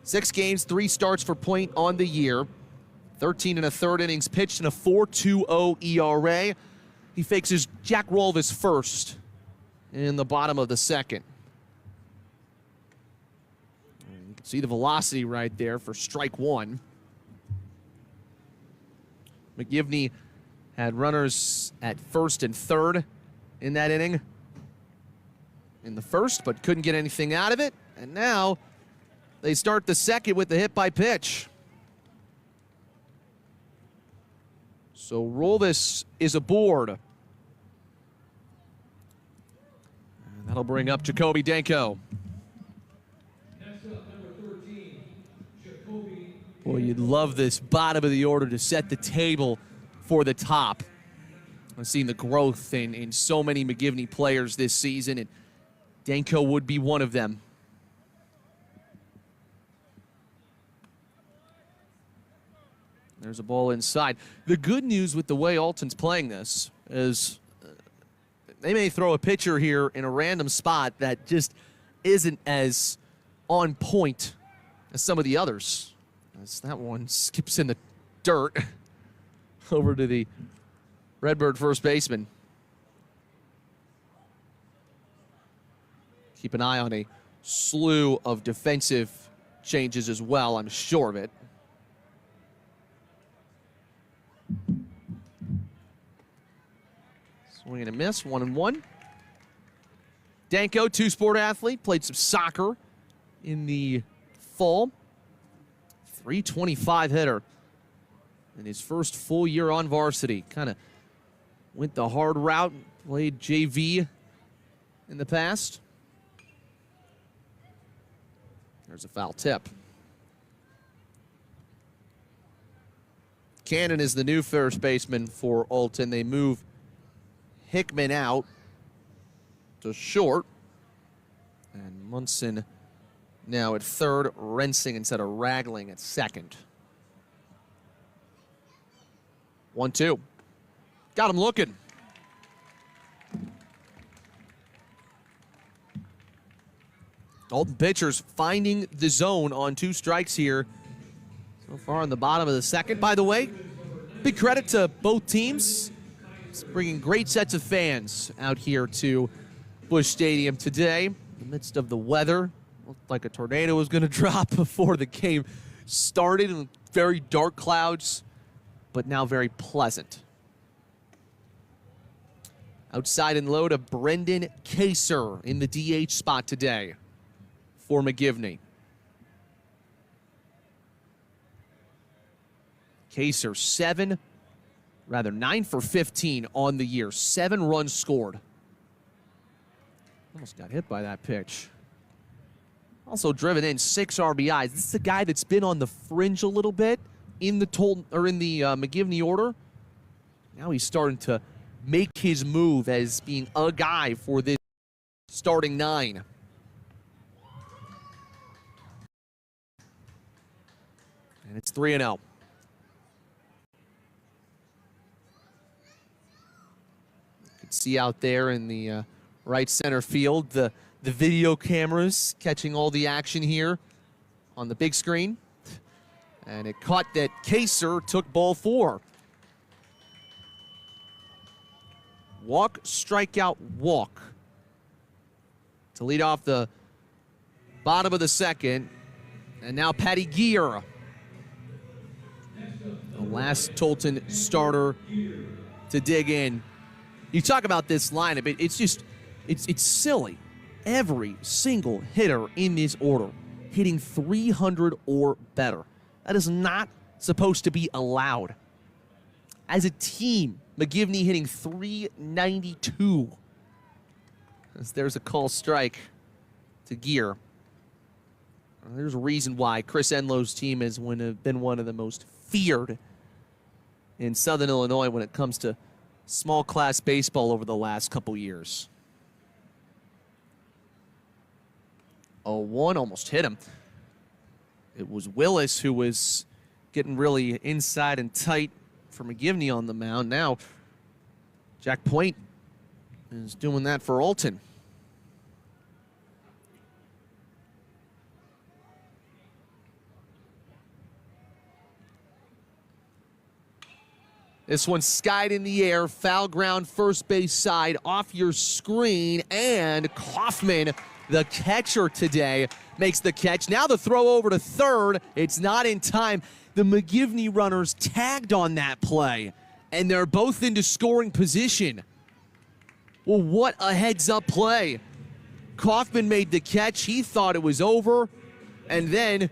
[SPEAKER 1] 6 games, 3 starts for Point on the year. 13 1/3 innings pitched and a 4.20 ERA. He faces Jack Rolvis first in the bottom of the second. And you can see the velocity right there for strike 1. McGivney had runners at first and third in that inning in the first, but couldn't get anything out of it. And now they start the second with the hit by pitch. So Rolvis is aboard. And that'll bring up Jacoby Danko.
[SPEAKER 2] Next up, number 13, Jacoby.
[SPEAKER 1] Boy, you'd love this bottom of the order to set the table for the top. I've seen the growth in so many McGivney players this season, and Danko would be one of them. There's a ball inside. The good news with the way Alton's playing this is they may throw a pitcher here in a random spot that just isn't as on point as some of the others. As that one skips in the dirt over to the Redbird first baseman. Keep an eye on a slew of defensive changes as well, I'm sure of it. Swing and a miss, 1-1. Danko, 2-sport athlete, played some soccer in the fall. 325 hitter in his first full year on varsity. Kind of went the hard route, played JV in the past. There's a foul tip. Cannon is the new first baseman for Alton. They move Hickman out to short. And Munson now at third, Rensing instead of Ragling at second. 1-2. Got him looking. Alton pitchers finding the zone on 2 strikes here so far on the bottom of the second. By the way, big credit to both teams. It's bringing great sets of fans out here to Busch Stadium today. In the midst of the weather, looked like a tornado was going to drop before the game started, and very dark clouds, but now very pleasant. Outside and low to Brendan Kaser in the DH spot today for McGivney. Kaser 9 for 15 on the year. 7 runs scored. Almost got hit by that pitch. Also driven in 6 RBIs. This is a guy that's been on the fringe a little bit in the McGivney order. Now he's starting to make his move as being a guy for this starting 9. And it's 3-0. You can see out there in the right center field the video cameras catching all the action here on the big screen. And it caught that Kaser took ball 4. Walk, strikeout, walk. To lead off the bottom of the second. And now Patty Gear, the last Tolton starter to dig in. You talk about this lineup, it's silly. Every single hitter in this order hitting 300 or better. That is not supposed to be allowed. As a team, McGivney hitting 392. As there's a call strike to Gear. There's a reason why Chris Enlow's team has been one of the most feared in Southern Illinois when it comes to small class baseball over the last couple years. 0-1, almost hit him. It was Willis who was getting really inside and tight for McGivney on the mound. Now, Jack Point is doing that for Alton. This one skied in the air, foul ground, first base side, off your screen, and Kaufman, the catcher today, makes the catch. Now the throw over to third. It's not in time. The McGivney runners tagged on that play, and they're both into scoring position. Well, what a heads-up play. Kaufman made the catch. He thought it was over, and then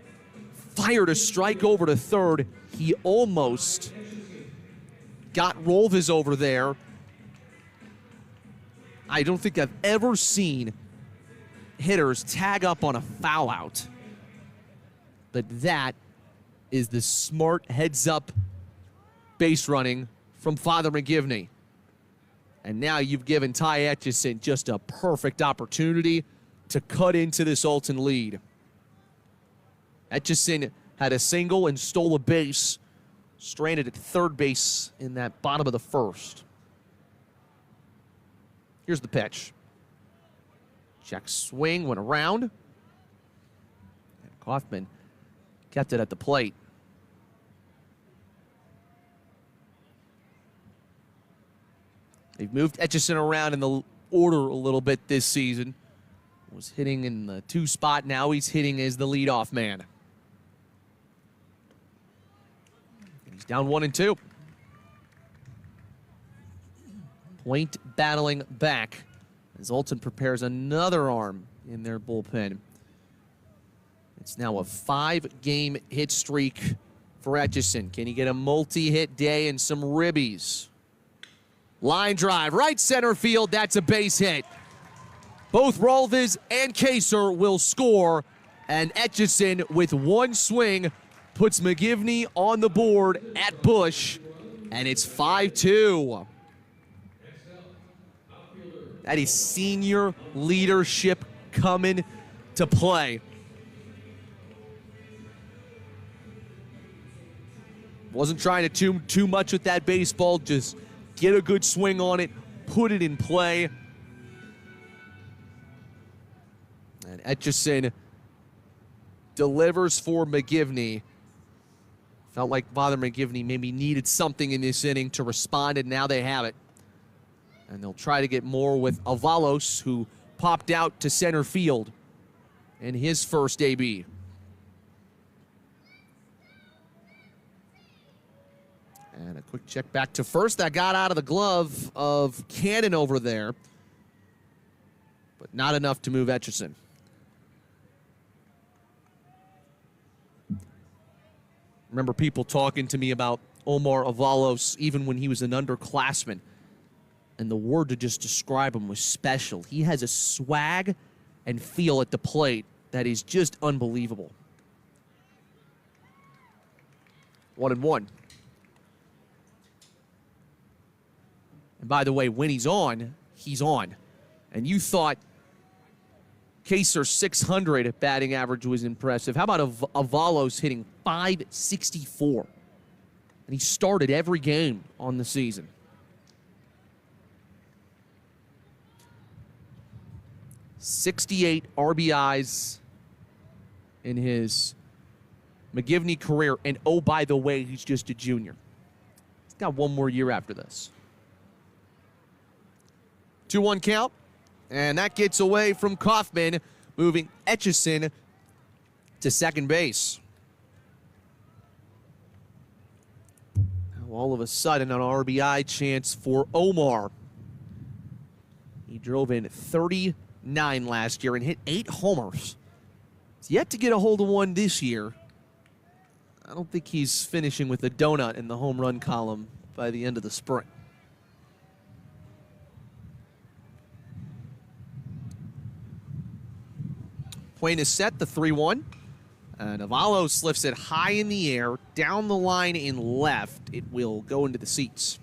[SPEAKER 1] fired a strike over to third. He almost got Rolvez over there. I don't think I've ever seen hitters tag up on a foul out. But that is the smart heads-up base running from Father McGivney. And now you've given Ty Etchison just a perfect opportunity to cut into this Alton lead. Etchison had a single and stole a base, stranded at third base in that bottom of the first. Here's the pitch. Check swing, went around. And Kaufman kept it at the plate. They've moved Etchison around in the order a little bit this season. Was hitting in the 2 spot. Now he's hitting as the leadoff man. He's down 1-2. Point battling back as Alton prepares another arm in their bullpen. It's now a 5-game hit streak for Etchison. Can he get a multi-hit day and some ribbies? Line drive, right center field. That's a base hit. Both Rolvez and Kaser will score, and Etchison, with one swing, puts McGivney on the board at Busch, and it's 5-2. That is senior leadership coming to play. Wasn't trying to too much with that baseball, just get a good swing on it, put it in play. And Etchison delivers for McGivney. Felt like Father McGivney maybe needed something in this inning to respond, and now they have it. And they'll try to get more with Avalos, who popped out to center field in his first AB. And a quick check back to first. That got out of the glove of Cannon over there, but not enough to move Etchison. Remember people talking to me about Omar Avalos even when he was an underclassman, and the word to just describe him was special. He has a swag and feel at the plate that is just unbelievable. 1-1. And by the way, when he's on, he's on. And you thought Kaser's 600 batting average was impressive. How about Avalos hitting .564? And he started every game on the season. .68 RBIs in his McGivney career. And oh, by the way, he's just a junior. He's got one more year after this. 2-1 count, and that gets away from Kaufman, moving Etchison to second base. Now all of a sudden, an RBI chance for Omar. He drove in 39 last year and hit 8 homers. He's yet to get a hold of one this year. I don't think he's finishing with a donut in the home run column by the end of the spring. Point is set, the 3-1. And Avalos lifts it high in the air, down the line in left. It will go into the seats.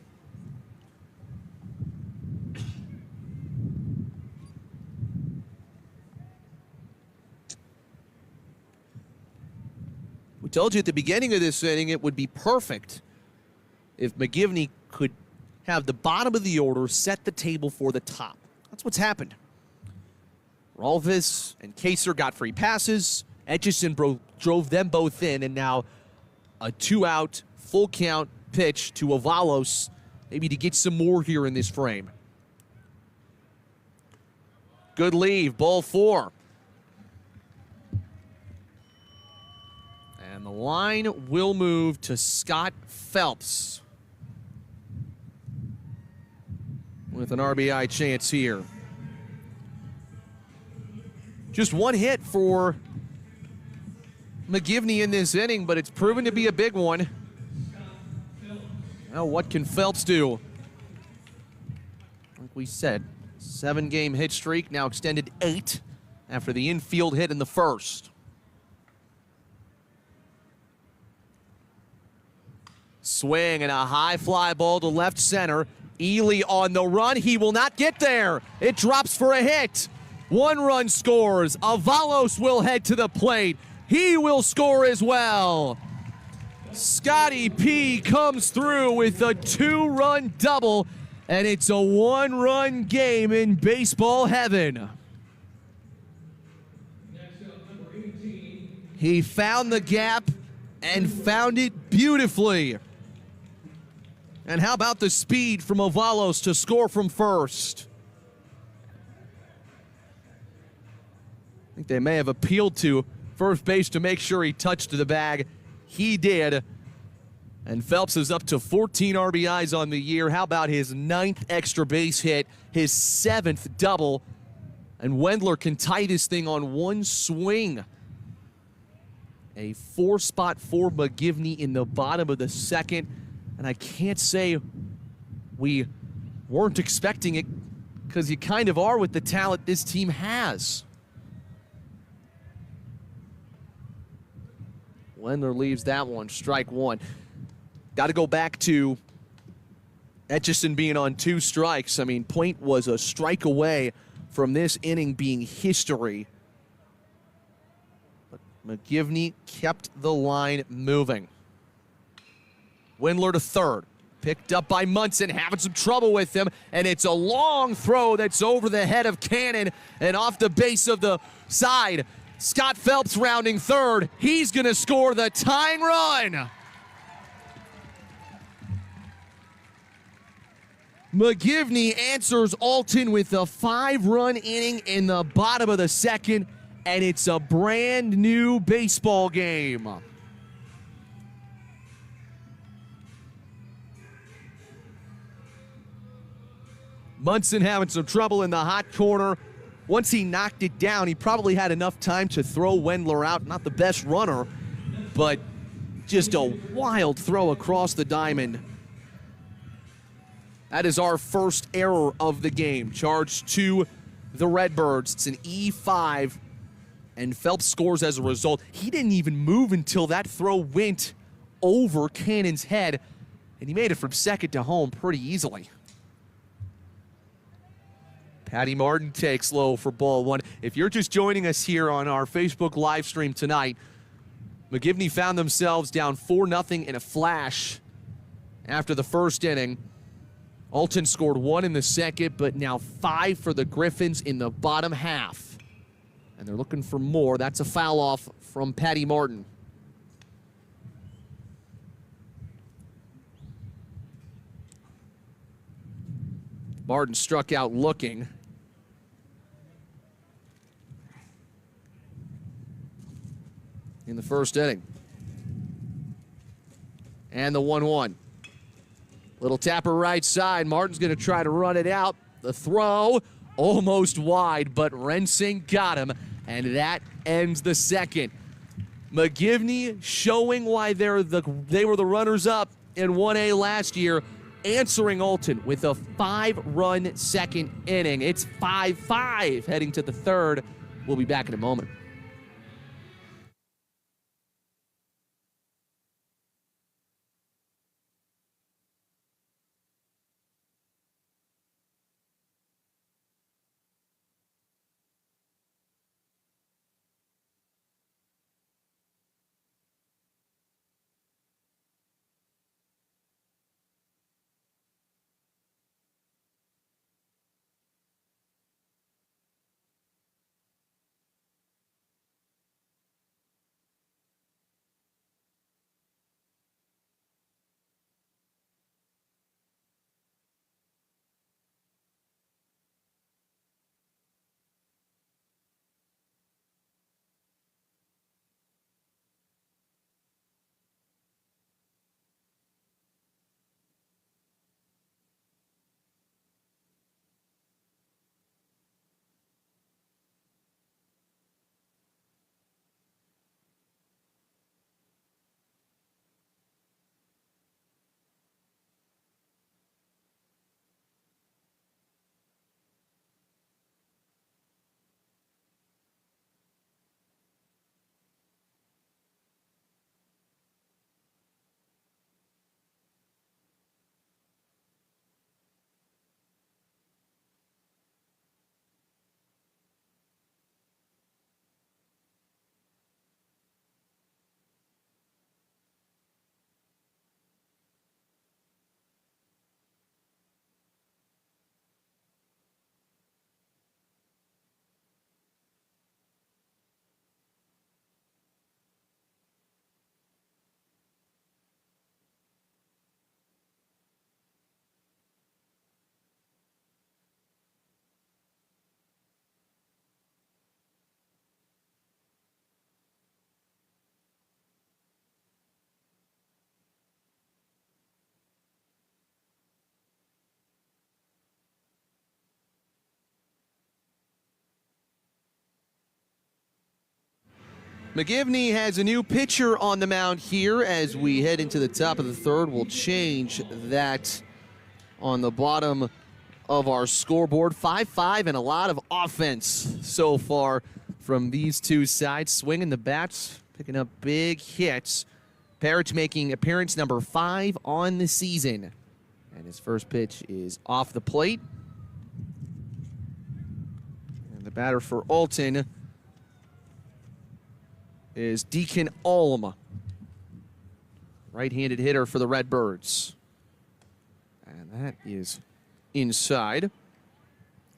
[SPEAKER 1] We told you at the beginning of this inning it would be perfect if McGivney could have the bottom of the order set the table for the top. That's what's happened. Rolfes and Kaser got free passes. Etchison drove them both in, and now a 2-out, full count pitch to Avalos, maybe to get some more here in this frame. Good leave, ball 4. And the line will move to Scott Phelps with an RBI chance here. Just one hit for McGivney in this inning, but it's proven to be a big one. Now, what can Phelps do? Like we said, 7-game hit streak, now extended 8 after the infield hit in the first. Swing and a high fly ball to left center. Ely on the run. He will not get there. It drops for a hit. 1 run scores. Avalos will head to the plate. He will score as well. Scotty P comes through with a 2-run double, and it's a 1-run game in baseball heaven. He found the gap and found it beautifully. And how about the speed from Avalos to score from first? I think they may have appealed to first base to make sure he touched the bag. He did. And Phelps is up to 14 RBIs on the year. How about his 9th extra base hit, his 7th double? And Wendler can tie this thing on one swing. A 4-spot for McGivney in the bottom of the second. And I can't say we weren't expecting it, because you kind of are with the talent this team has. Wendler leaves that one, strike 1. Got to go back to Etchison being on 2 strikes. I mean, Point was a strike away from this inning being history. But McGivney kept the line moving. Wendler to third. Picked up by Munson, having some trouble with him, and it's a long throw that's over the head of Cannon and off the base of the side. Scott Phelps rounding third. He's going to score the tying run. McGivney answers Alton with a 5-run inning in the bottom of the second, and it's a brand new baseball game. Munson having some trouble in the hot corner. Once he knocked it down, he probably had enough time to throw Wendler out. Not the best runner, but just a wild throw across the diamond. That is our first error of the game. Charged to the Redbirds. It's an E5, and Phelps scores as a result. He didn't even move until that throw went over Cannon's head, and he made it from second to home pretty easily. Patty Martin takes low for ball 1. If you're just joining us here on our Facebook live stream tonight, McGivney found themselves down 4-0 in a flash after the first inning. Alton scored 1 in the second, but now 5 for the Griffins in the bottom half. And they're looking for more. That's a foul off from Patty Martin. Martin struck out looking. In the first inning. And the 1-1. Little tapper right side. Martin's going to try to run it out. The throw almost wide, but Rensing got him, and that ends the second. McGivney showing why they were the runners-up in 1A last year, answering Alton with a 5-run second inning. It's 5-5 heading to the third. We'll be back in a moment. McGivney has a new pitcher on the mound here as we head into the top of the third. We'll change that on the bottom of our scoreboard. 5-5 and a lot of offense so far from these two sides. Swinging the bats, picking up big hits. Parrish making appearance number 5 on the season. And his first pitch is off the plate. And the batter for Alton is Deacon Alm, right-handed hitter for the Redbirds. And that is inside.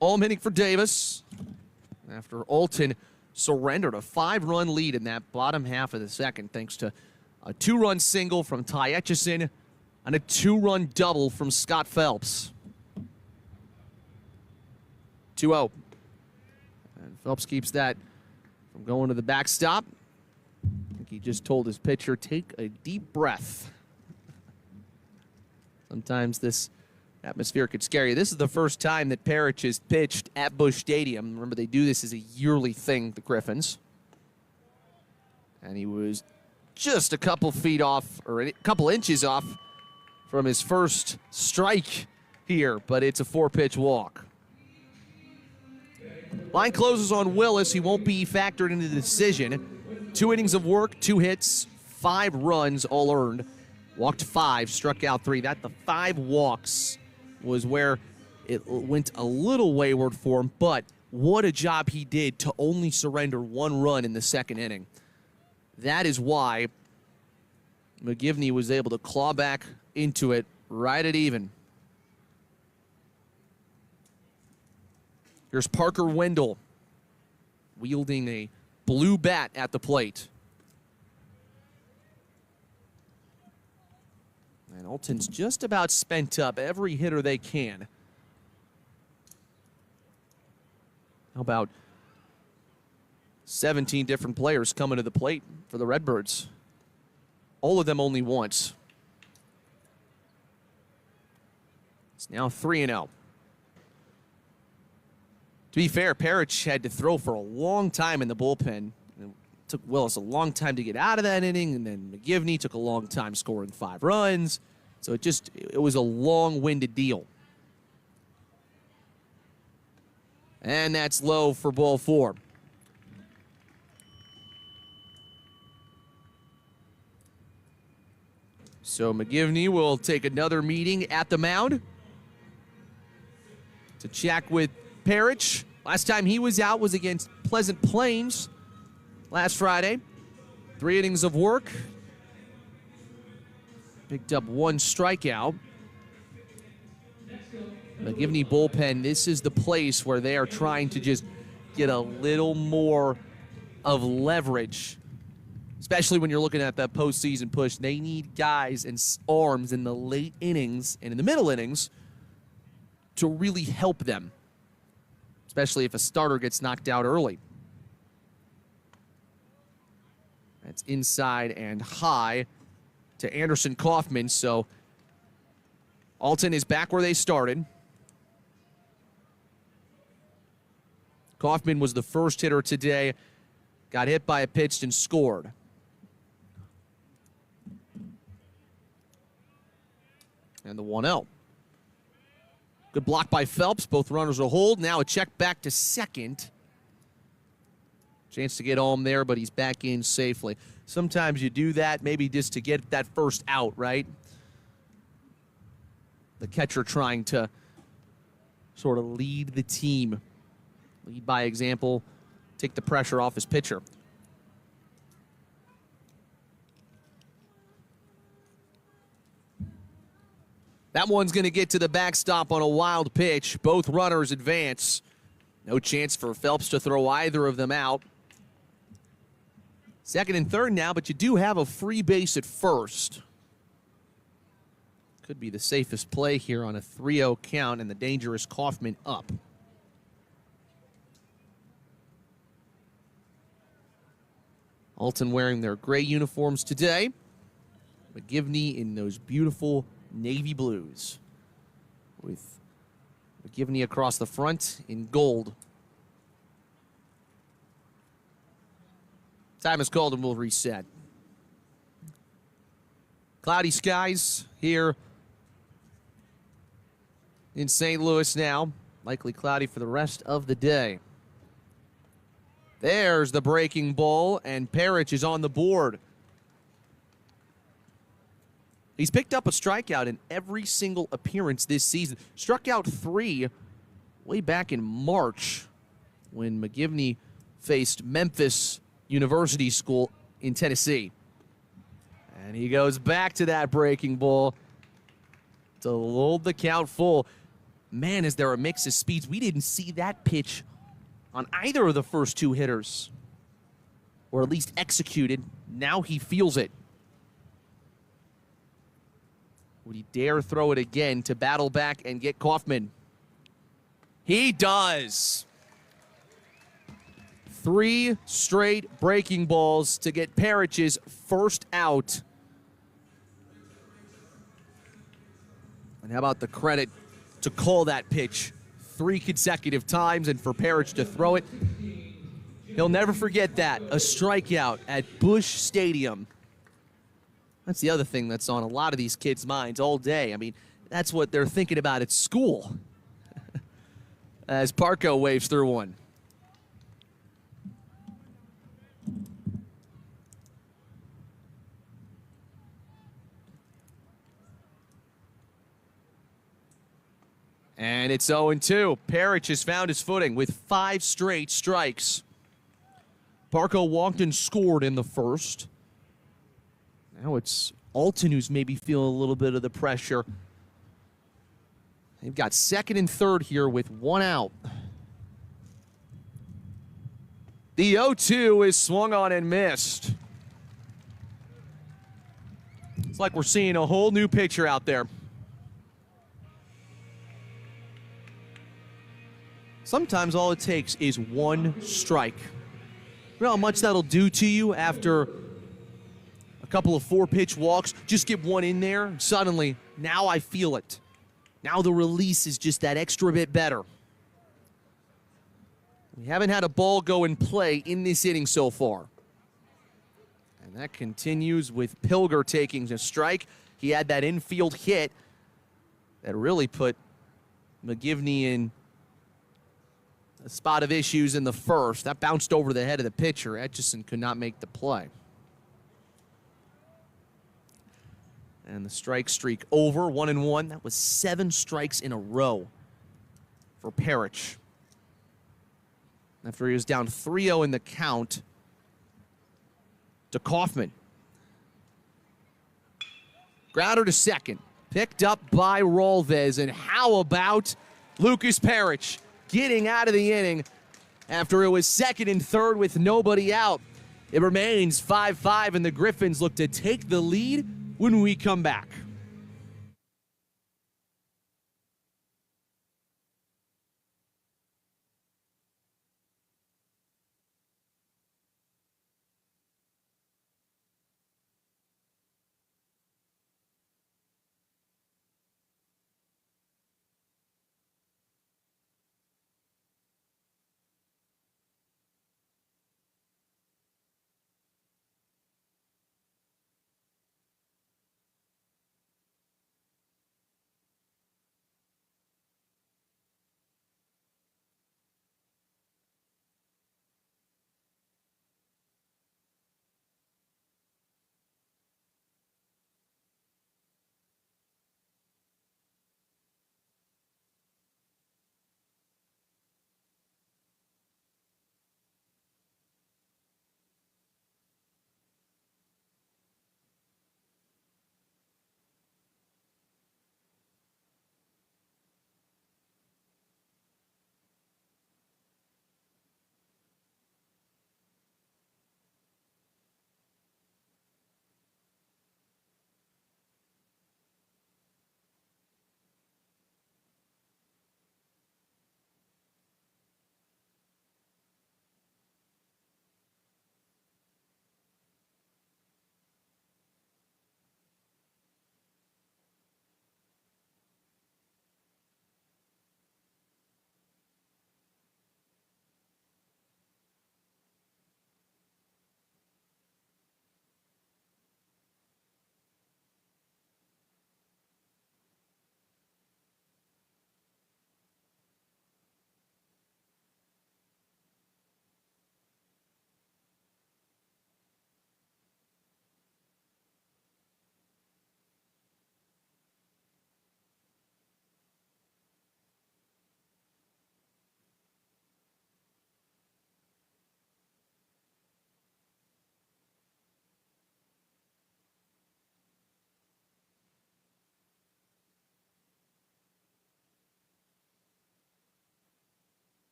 [SPEAKER 1] Alm hitting for Davis after Alton surrendered a 5-run lead in that bottom half of the second thanks to a 2-run single from Ty Etchison and a 2-run double from Scott Phelps. 2-0. And Phelps keeps that from going to the backstop. I think he just told his pitcher, take a deep breath. Sometimes this atmosphere could scare you. This is the first time that Parrish has pitched at Busch Stadium. Remember, they do this as a yearly thing, the Griffins. And he was just a couple feet off, or a couple inches off from his first strike here, but it's a 4-pitch walk. Line closes on Willis. He won't be factored into the decision. 2 innings of work, 2 hits, 5 runs, all earned. Walked 5, struck out 3. The 5 walks was where it went a little wayward for him, but what a job he did to only surrender 1 run in the second inning. That is why McGivney was able to claw back into it right at even. Here's Parker Wendell wielding a blue bat at the plate. And Alton's just about spent up every hitter they can. How about 17 different players coming to the plate for the Redbirds? All of them only once. It's now 3-0. To be fair, Parrish had to throw for a long time in the bullpen. It took Willis a long time to get out of that inning, and then McGivney took a long time scoring 5 runs. So it was a long-winded deal. And that's low for ball 4. So McGivney will take another meeting at the mound to check with Parrish. Last time he was out was against Pleasant Plains last Friday. 3 innings of work. Picked up 1 strikeout. McGivney bullpen, this is the place where they are trying to just get a little more of leverage, especially when you're looking at that postseason push. They need guys and arms in the late innings and in the middle innings to really help them, especially if a starter gets knocked out early. That's inside and high to Anderson Kaufman, so Alton is back where they started. Kaufman was the first hitter today, got hit by a pitch and scored. And the 1-0. Good block by Phelps. Both runners will hold. Now a check back to second. Chance to get home there, but he's back in safely. Sometimes you do that maybe just to get that first out, right? The catcher trying to sort of lead the team. Lead by example. Take the pressure off his pitcher. That one's going to get to the backstop on a wild pitch. Both runners advance. No chance for Phelps to throw either of them out. Second and third now, but you do have a free base at first. Could be the safest play here on a 3-0 count, and the dangerous Kaufman up. Alton wearing their gray uniforms today. McGivney in those beautiful navy blues, with McGivney across the front in gold. Time is called and we'll reset. Cloudy skies here in St. Louis now. Likely cloudy for the rest of the day. There's the breaking ball, and Parrish is on the board. He's picked up a strikeout in every single appearance this season. Struck out 3 way back in March when McGivney faced Memphis University School in Tennessee. And he goes back to that breaking ball to hold the count full. Man, is there a mix of speeds. We didn't see that pitch on either of the first 2 hitters, or at least executed. Now he feels it. Would he dare throw it again to battle back and get Kaufman? He does. 3 straight breaking balls to get Parrish's first out. And how about the credit to call that pitch 3 consecutive times and for Parrish to throw it? He'll never forget that. A strikeout at Busch Stadium. That's the other thing that's on a lot of these kids' minds all day. I mean, that's what they're thinking about at school. As Parco waves through one. And it's 0-2. Parrish has found his footing with 5 straight strikes. Parco walked and scored in the first. Now it's Alton who's maybe feeling a little bit of the pressure. They've got second and third here with 1 out. The 0-2 is swung on and missed. It's like we're seeing a whole new pitcher out there. Sometimes all it takes is 1 strike. You know how much that'll do to you after a couple of 4-pitch walks? Just get 1 in there, suddenly, now I feel it. Now the release is just that extra bit better. We haven't had a ball go in play in this inning so far. And that continues with Pilger taking a strike. He had that infield hit that really put McGivney in a spot of issues in the first. That bounced over the head of the pitcher. Etchison could not make the play. And the strike streak over, 1-1. That was 7 strikes in a row for Parrish. After he was down 3-0 in the count to Kaufman. Grounder to second. Picked up by Rolvez. And how about Lucas Parrish getting out of the inning after it was second and third with nobody out? It remains 5-5, and the Griffins look to take the lead when we come back.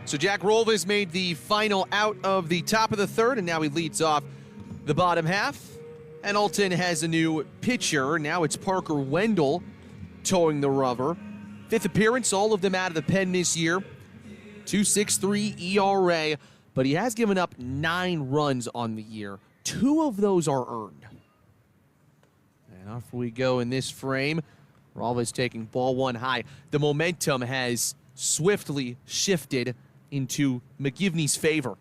[SPEAKER 1] So Jack Rolves made the final out of the top of the third, and now he leads off the bottom half. And Alton has a new pitcher. Now it's Parker Wendell towing the rubber. 5th appearance, all of them out of the pen this year. 2.63 ERA, but he has given up 9 runs on the year. 2 of those are earned. And off we go in this frame. Rolves taking ball 1 high. The momentum has swiftly shifted into McGivney's favor.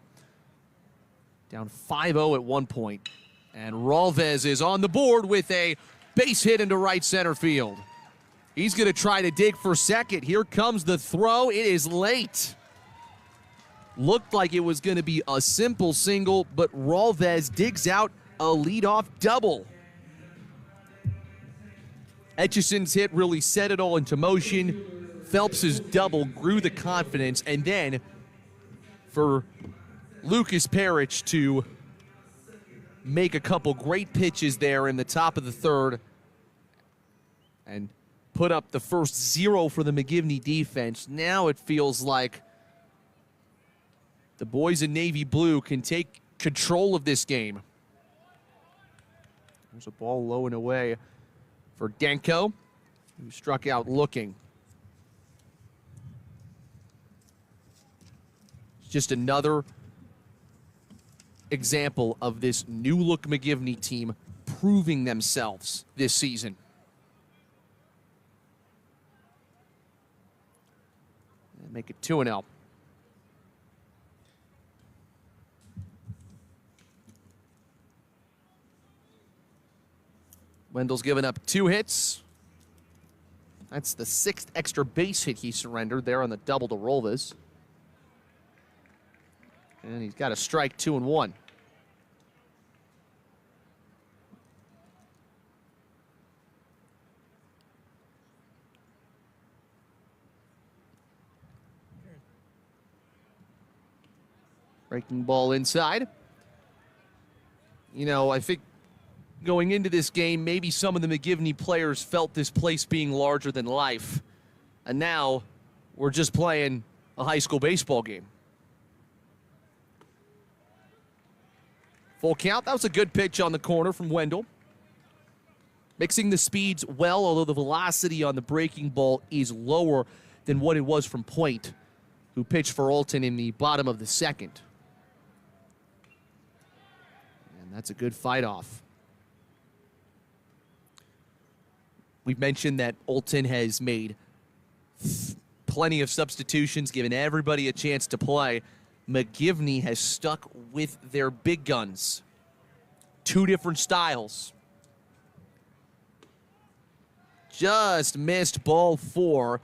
[SPEAKER 1] Down 5-0 at one point. And Rolves is on the board with a base hit into right center field. He's going to try to dig for second. Here comes the throw. It is late. Looked like it was going to be a simple single, but Rolves digs out a leadoff double. Etchison's hit really set it all into motion. Phelps's double grew the confidence, and then for Lucas Parrish to make a couple great pitches there in the top of the third and put up the first 0 for the McGivney defense. Now it feels like the boys in navy blue can take control of this game. There's a ball low and away for Danko, who struck out looking. It's just another example of this new-look McGivney team proving themselves this season. And make it 2-0. Wendell's given up 2 hits. That's the 6th extra base hit he surrendered there on the double to Rolves. And he's got a strike, 2-1. Breaking ball inside. You know, I think going into this game, maybe some of the McGivney players felt this place being larger than life. And now we're just playing a high school baseball game. Full count. That was a good pitch on the corner from Wendell. Mixing the speeds well, although the velocity on the breaking ball is lower than what it was from Point, who pitched for Alton in the bottom of the second. And that's a good fight off. We've mentioned that Alton has made plenty of substitutions, given everybody a chance to play. McGivney has stuck with their big guns. 2 different styles. Just missed ball 4.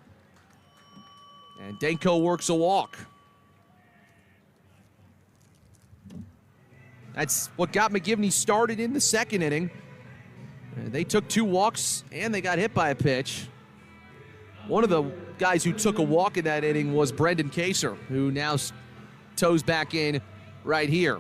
[SPEAKER 1] And Danko works a walk. That's what got McGivney started in the second inning. They took 2 walks, and they got hit by a pitch. One of the guys who took a walk in that inning was Brendan Kaser, who now toes back in right here.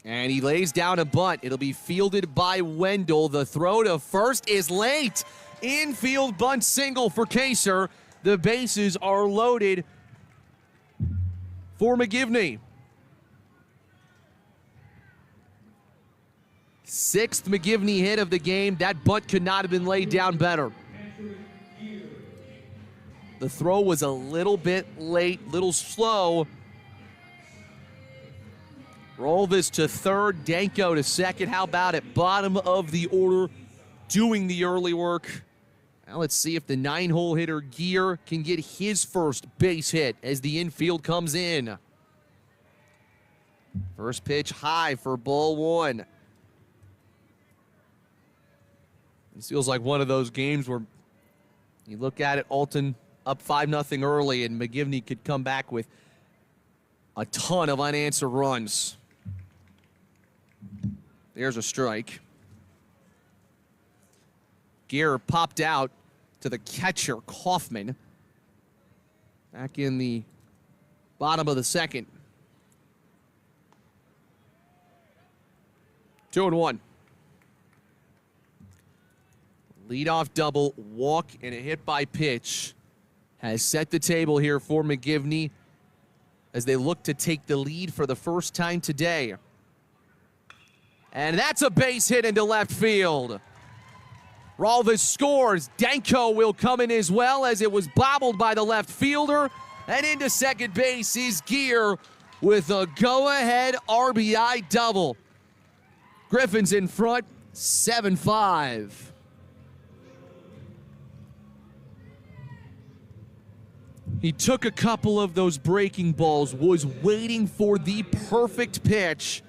[SPEAKER 1] And he lays down a bunt. It'll be fielded by Wendell. The throw to first is late. Infield bunt single for Kaser. The bases are loaded for McGivney. 6th McGivney hit of the game. That bunt could not have been laid down better. The throw was a little bit late, little slow. Rolves to third, Danko to second. How about it? Bottom of the order, doing the early work. Now let's see if the 9-hole hitter Gear can get his first base hit as the infield comes in. First pitch high for ball 1. This feels like one of those games where you look at it, Alton up 5-0 early, and McGivney could come back with a ton of unanswered runs. There's a strike. Gear popped out to the catcher, Kaufman. Back in the bottom of the second. 2-1. Leadoff double, walk, and a hit by pitch has set the table here for McGivney as they look to take the lead for the first time today. And that's a base hit into left field. Ralvis scores. Danko will come in as well as it was bobbled by the left fielder. And into second base is Gear with a go-ahead RBI double. Griffins in front, 7-5. He took a couple of those breaking balls, was waiting for the perfect pitch.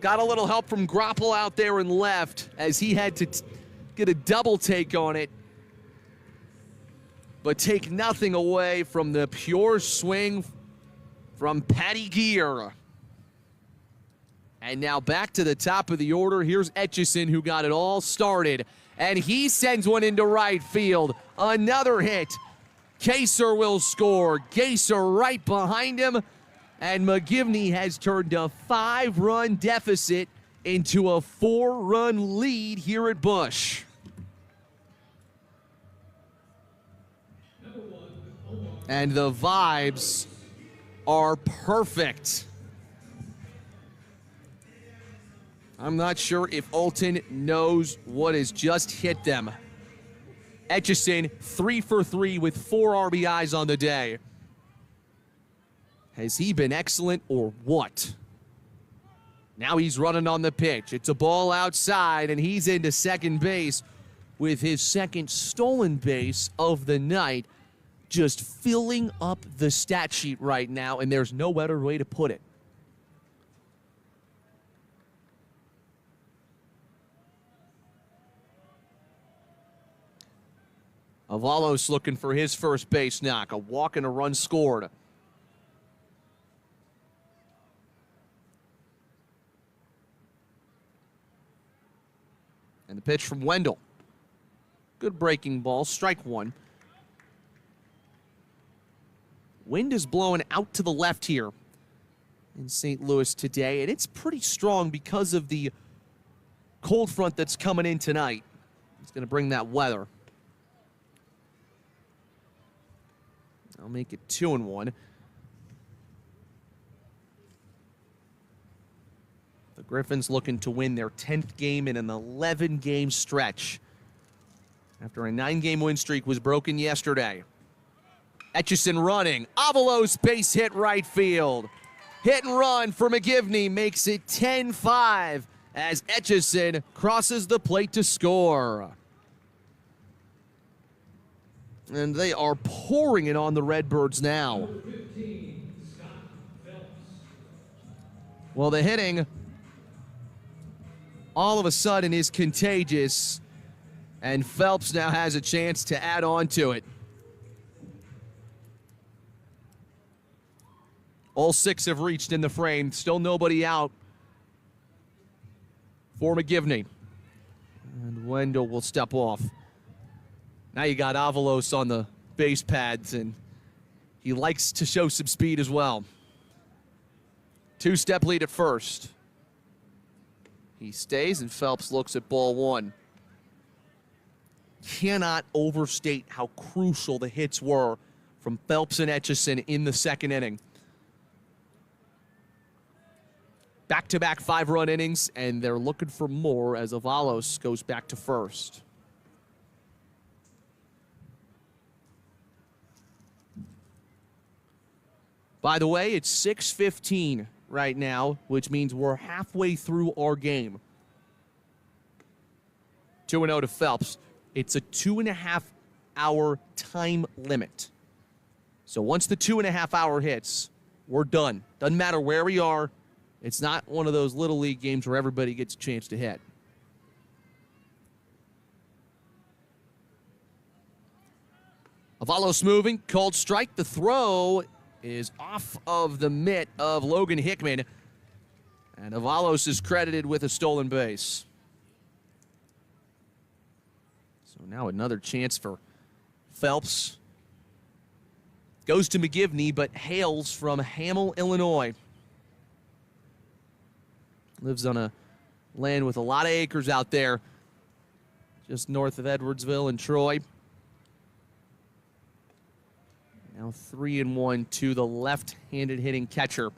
[SPEAKER 1] Got a little help from Grapple out there in left as he had to get a double take on it. But take nothing away from the pure swing from Patty Gear. And now back to the top of the order. Here's Etchison, who got it all started. And he sends one into right field. Another hit. Kaser will score. Gaser right behind him. And McGivney has turned a 5-run deficit into a 4-run lead here at Busch. And the vibes are perfect. I'm not sure if Alton knows what has just hit them. Etchison, 3 for 3 with 4 RBIs on the day. Has he been excellent or what? Now he's running on the pitch. It's a ball outside, and he's into second base with his second stolen base of the night. Just filling up the stat sheet right now, and there's no better way to put it. Avalos looking for his first base knock. A walk and a run scored. And the pitch from Wendell. Good breaking ball, strike one. Wind is blowing out to the left here in St. Louis today, and it's pretty strong because of the cold front that's coming in tonight. It's going to bring that weather. I'll make it 2-1. The Griffins looking to win their 10th game in an 11-game stretch after a 9-game win streak was broken yesterday. Etchison running. Avalos base hit right field. Hit and run for McGivney makes it 10-5 as Etchison crosses the plate to score. And they are pouring it on the Redbirds now. Well, the hitting all of a sudden is contagious, and Phelps now has a chance to add on to it. All 6 have reached in the frame. Still nobody out for McGivney. And Wendell will step off. Now you got Avalos on the base pads, and he likes to show some speed as well. 2-step lead at first. He stays, and Phelps looks at ball one. Cannot overstate how crucial the hits were from Phelps and Etchison in the second inning. Back-to-back 5-run innings, and they're looking for more as Avalos goes back to first. By the way, it's 6:15 right now, which means we're halfway through our game. 2-0 to Phelps. It's a 2.5-hour time limit. So once the 2.5-hour hits, we're done. Doesn't matter where we are. It's not one of those little league games where everybody gets a chance to hit. Avalos moving, called strike. The throw is off of the mitt of Logan Hickman. And Avalos is credited with a stolen base. So now another chance for Phelps. Goes to McGivney, but hails from Hamel, Illinois. Lives on a land with a lot of acres out there. just north of Edwardsville and Troy. Now 3-1 to the left-handed hitting catcher.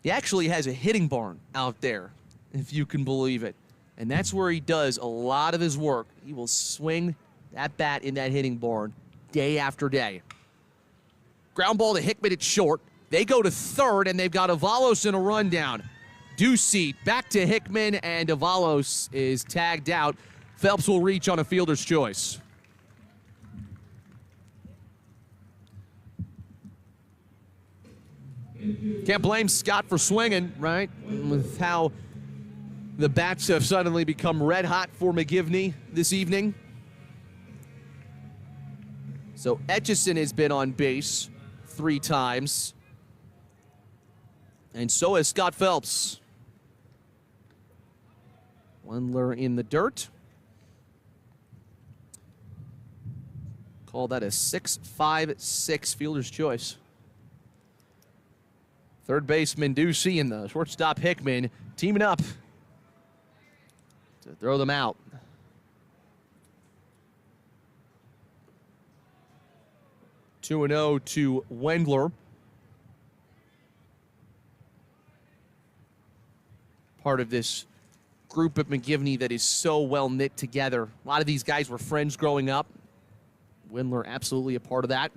[SPEAKER 1] He actually has a hitting barn out there, if you can believe it. And that's where he does a lot of his work. He will swing that bat in that hitting barn day after day. Ground ball to Hickman at short. They go to third, and they've got Avalos in a rundown. Ducey back to Hickman, and Avalos is tagged out. Phelps will reach on a fielder's choice. Can't blame Scott for swinging, right? With how the bats have suddenly become red hot for McGivney this evening. So Etchison has been on base 3 times. And so has Scott Phelps. Wendler in the dirt. Call that a 6-5-6 fielder's choice. Third baseman Ducey and the shortstop Hickman teaming up to throw them out. 2-0 to Wendler. Part of this group at McGivney that is so well knit together. A lot of these guys were friends growing up. Wendler absolutely a part of that.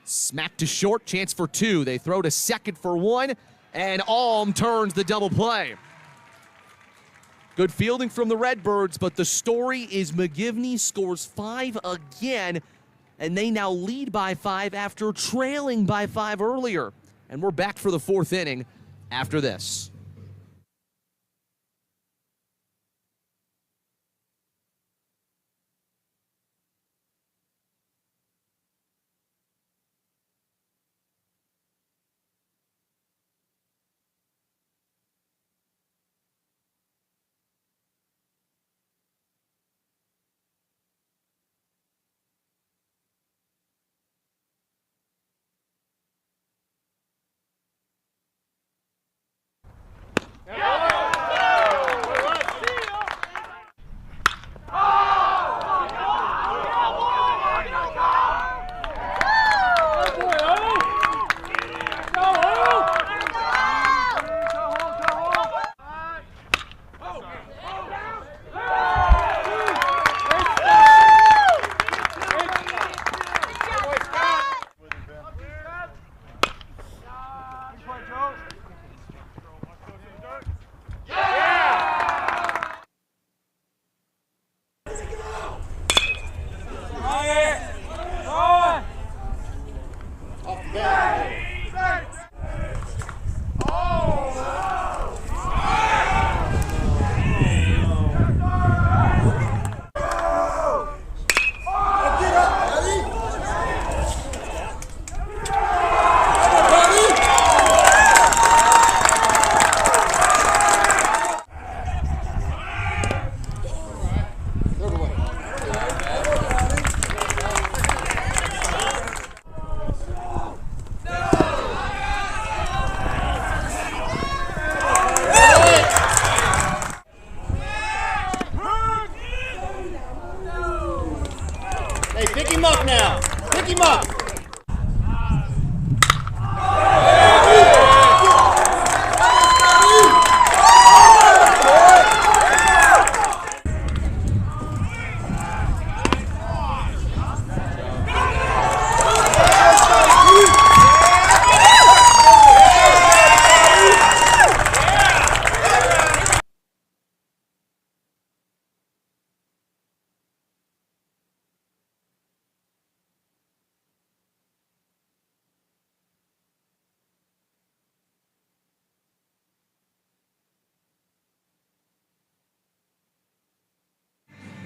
[SPEAKER 1] Smack to short, chance for 2. They throw to second for 1, and Alm turns the double play. Good fielding from the Redbirds, but the story is McGivney scores 5 again, and they now lead by 5 after trailing by 5 earlier. And we're back for the 4th inning after this.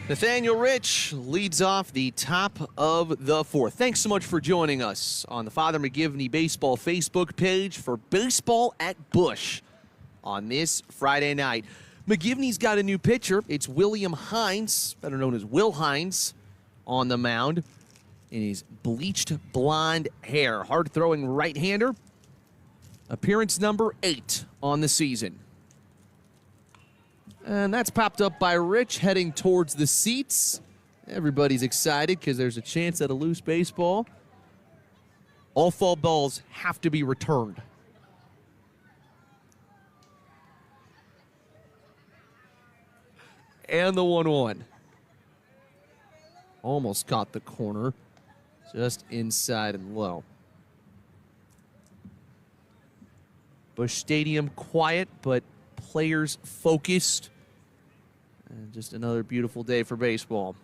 [SPEAKER 1] Nathaniel Rich leads off the top of the 4th. Thanks so much for joining us on the Father McGivney Baseball Facebook page for Baseball at Busch on this Friday night. McGivney's got a new pitcher. It's William Hines, better known as Will Hines, on the mound in his bleached blonde hair. Hard-throwing right-hander. Appearance number 8 on the season. And that's popped up by Rich heading towards the seats. Everybody's excited because there's a chance at a loose baseball. All fall balls have to be returned. And the 1-1. Almost caught the corner. Just inside and low. Busch Stadium quiet, but players focused. And just another beautiful day for baseball.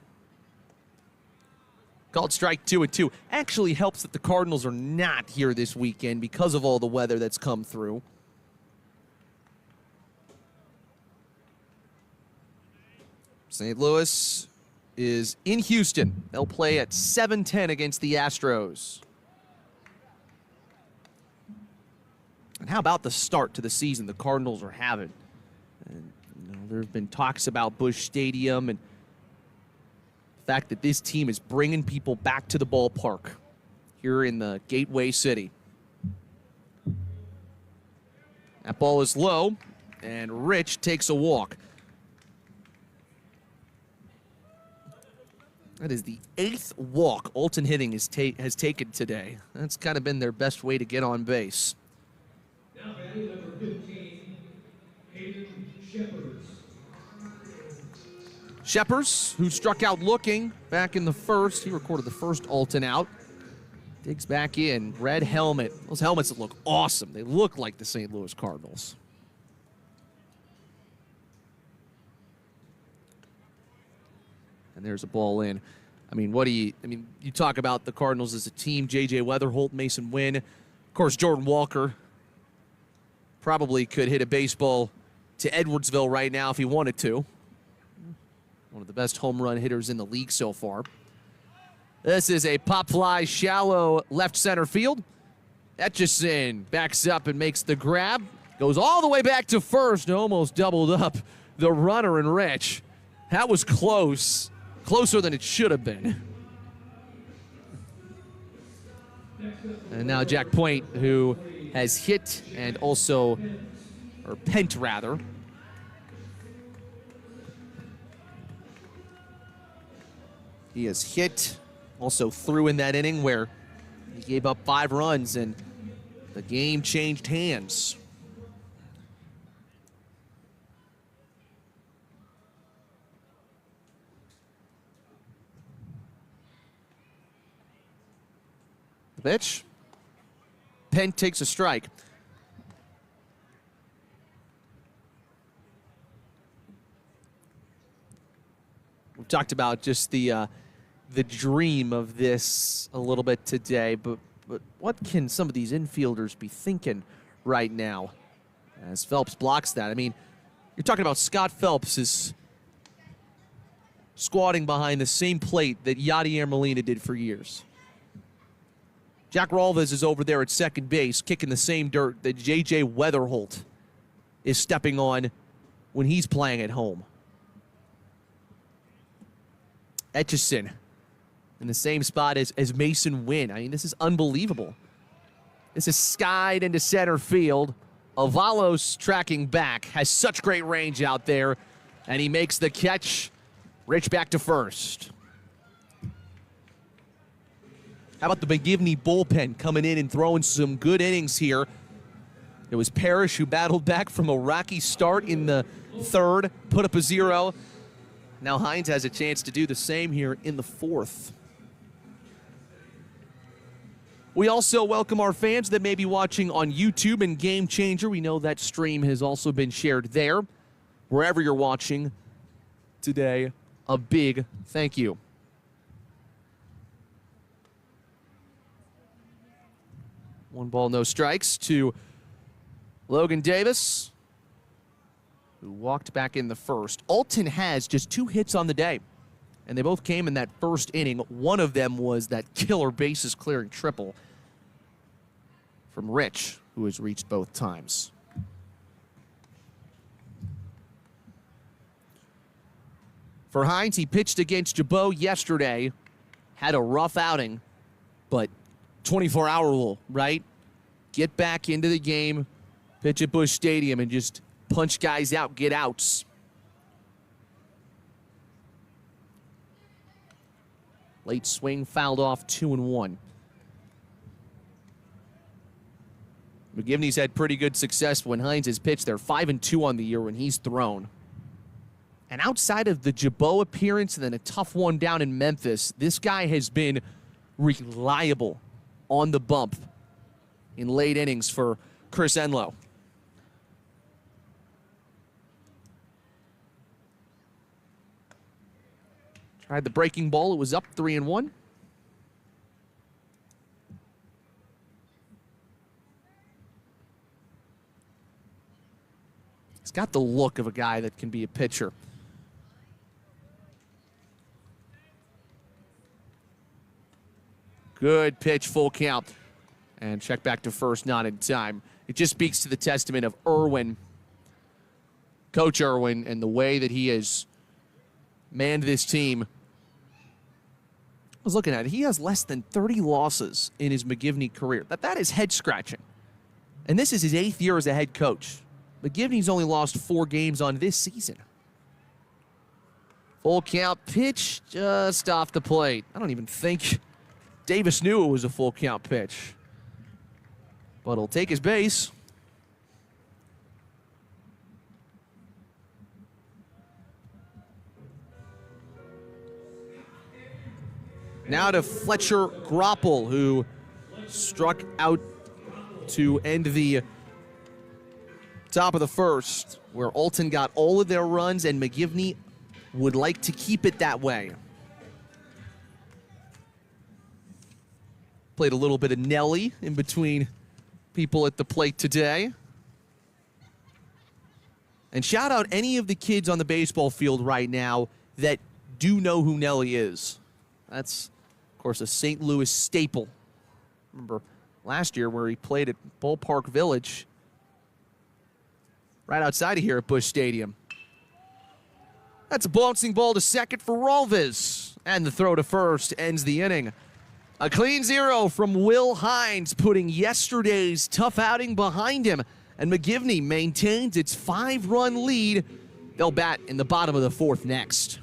[SPEAKER 1] Called strike 2-2. Actually helps that the Cardinals are not here this weekend because of all the weather that's come through. St. Louis is in Houston. They'll play at 7:10 against the Astros. And how about the start to the season the Cardinals are having? And, there have been talks about Busch Stadium and the fact that this team is bringing people back to the ballpark here in the Gateway City. That ball is low, and Rich takes a walk. That is the 8th walk Alton hitting has taken today. That's kind of been their best way to get on base.
[SPEAKER 2] Now batting number 15, Hayden Shepherds.
[SPEAKER 1] Shepherds, who struck out looking back in the first. He recorded the first Alton out. Digs back in. Red helmet. Those helmets that look awesome. They look like the St. Louis Cardinals. And there's a ball in. You talk about the Cardinals as a team. J.J. Weatherholt, Mason Wynn. Of course, Jordan Walker probably could hit a baseball to Edwardsville right now if he wanted to. One of the best home run hitters in the league so far. This is a pop fly, shallow left center field. Etchison backs up and makes the grab. Goes all the way back to first and almost doubled up the runner and Rich. That was close. Closer than it should have been. And now Jack Point, who has hit and also, or pent rather. He has hit, also threw in that inning where he gave up 5 runs and the game changed hands. Pitch. Penn takes a strike. We've talked about just the dream of this a little bit today, but what can some of these infielders be thinking right now as Phelps blocks that? I mean, you're talking about Scott Phelps is squatting behind the same plate that Yadier Molina did for years. Jack Rolvez is over there at second base, kicking the same dirt that J.J. Weatherholt is stepping on when he's playing at home. Etchison in the same spot as Mason Wynn. I mean, this is unbelievable. This is skied into center field. Avalos tracking back, has such great range out there, and he makes the catch. Rich back to first. How about the McGivney bullpen coming in and throwing some good innings here? It was Parrish who battled back from a rocky start in the third, put up a 0. Now Hines has a chance to do the same here in the fourth. We also welcome our fans that may be watching on YouTube and Game Changer. We know that stream has also been shared there. Wherever you're watching today, a big thank you. One ball, no strikes to Logan Davis, who walked back in the first. Alton has just 2 hits on the day, and they both came in that first inning. One of them was that killer bases clearing triple from Rich, who has reached both times. For Hines, he pitched against Jabot yesterday, had a rough outing, but 24-hour rule, right? Get back into the game, pitch at Busch Stadium, and just punch guys out, get outs. Late swing fouled off 2-1. McGivney's had pretty good success when Hines has pitched. They're 5-2 on the year when he's thrown. And outside of the Jabot appearance and then a tough one down in Memphis, this guy has been reliable on the bump in late innings for Chris Enlow. Tried the breaking ball. It was up 3-1. He's got the look of a guy that can be a pitcher. Good pitch, full count. And check back to first, not in time. It just speaks to the testament of Irwin, Coach Irwin, and the way that he has manned this team. I was looking at it. He has less than 30 losses in his McGivney career. That is head-scratching. And this is his 8th year as a head coach. McGivney's only lost 4 games on this season. Full count pitch just off the plate. I don't even think Davis knew it was a full count pitch. But he'll take his base. Now to Fletcher Groppel, who struck out to end the top of the first, where Alton got all of their runs and McGivney would like to keep it that way. Played a little bit of Nelly in between people at the plate today. And shout out any of the kids on the baseball field right now that do know who Nelly is. That's, of course, a St. Louis staple. Remember last year where he played at Ballpark Village, right outside of here at Busch Stadium. That's a bouncing ball to second for Rolvis. And the throw to first ends the inning. A clean 0 from Will Hines, putting yesterday's tough outing behind him. And McGivney maintains its 5-run lead. They'll bat in the bottom of the 4th next.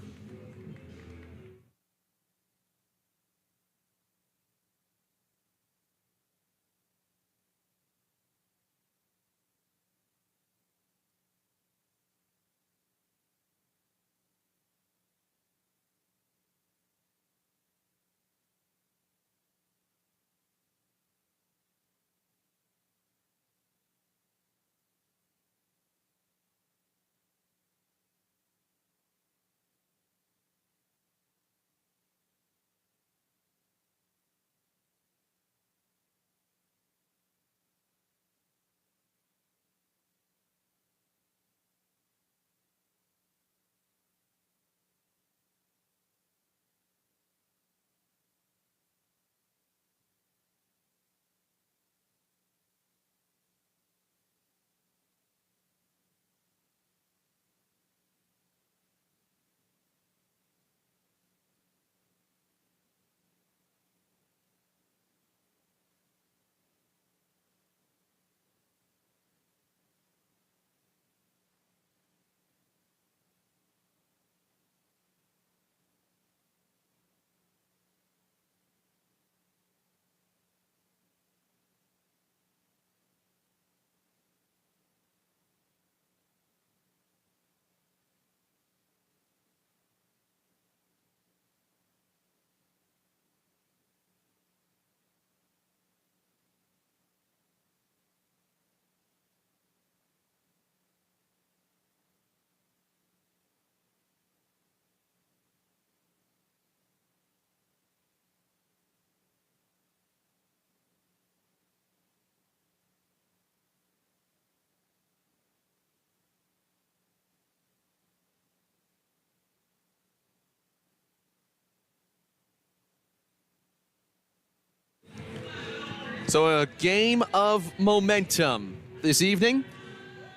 [SPEAKER 1] So a game of momentum this evening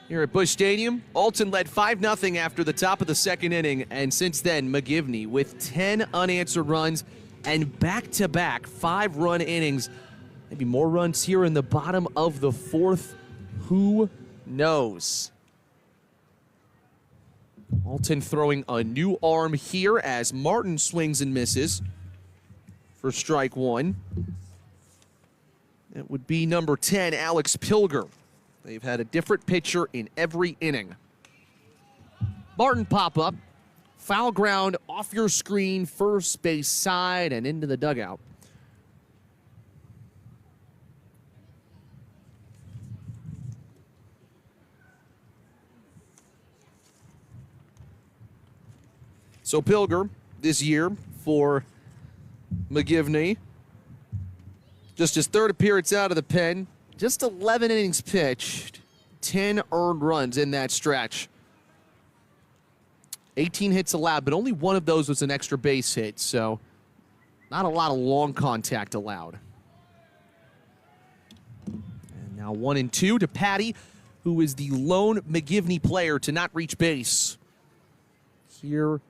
[SPEAKER 1] here at Busch Stadium. Alton led 5-0 after the top of the 2nd inning, and since then, McGivney with 10 unanswered runs and back-to-back 5-run innings. Maybe more runs here in the bottom of the 4th. Who knows? Alton throwing a new arm here as Martin swings and misses. for strike one. It would be number 10, Alex Pilger. They've had a different pitcher in every inning. Martin pop-up. Foul ground off your screen, first base side, and into the dugout. So Pilger this year for McGivney. Just his third appearance out of the pen. Just 11 innings pitched. 10 earned runs in that stretch. 18 hits allowed, but only one of those was an extra base hit, so not a lot of long contact allowed. And now 1-2 to Patty, who is the lone McGivney player to not reach base here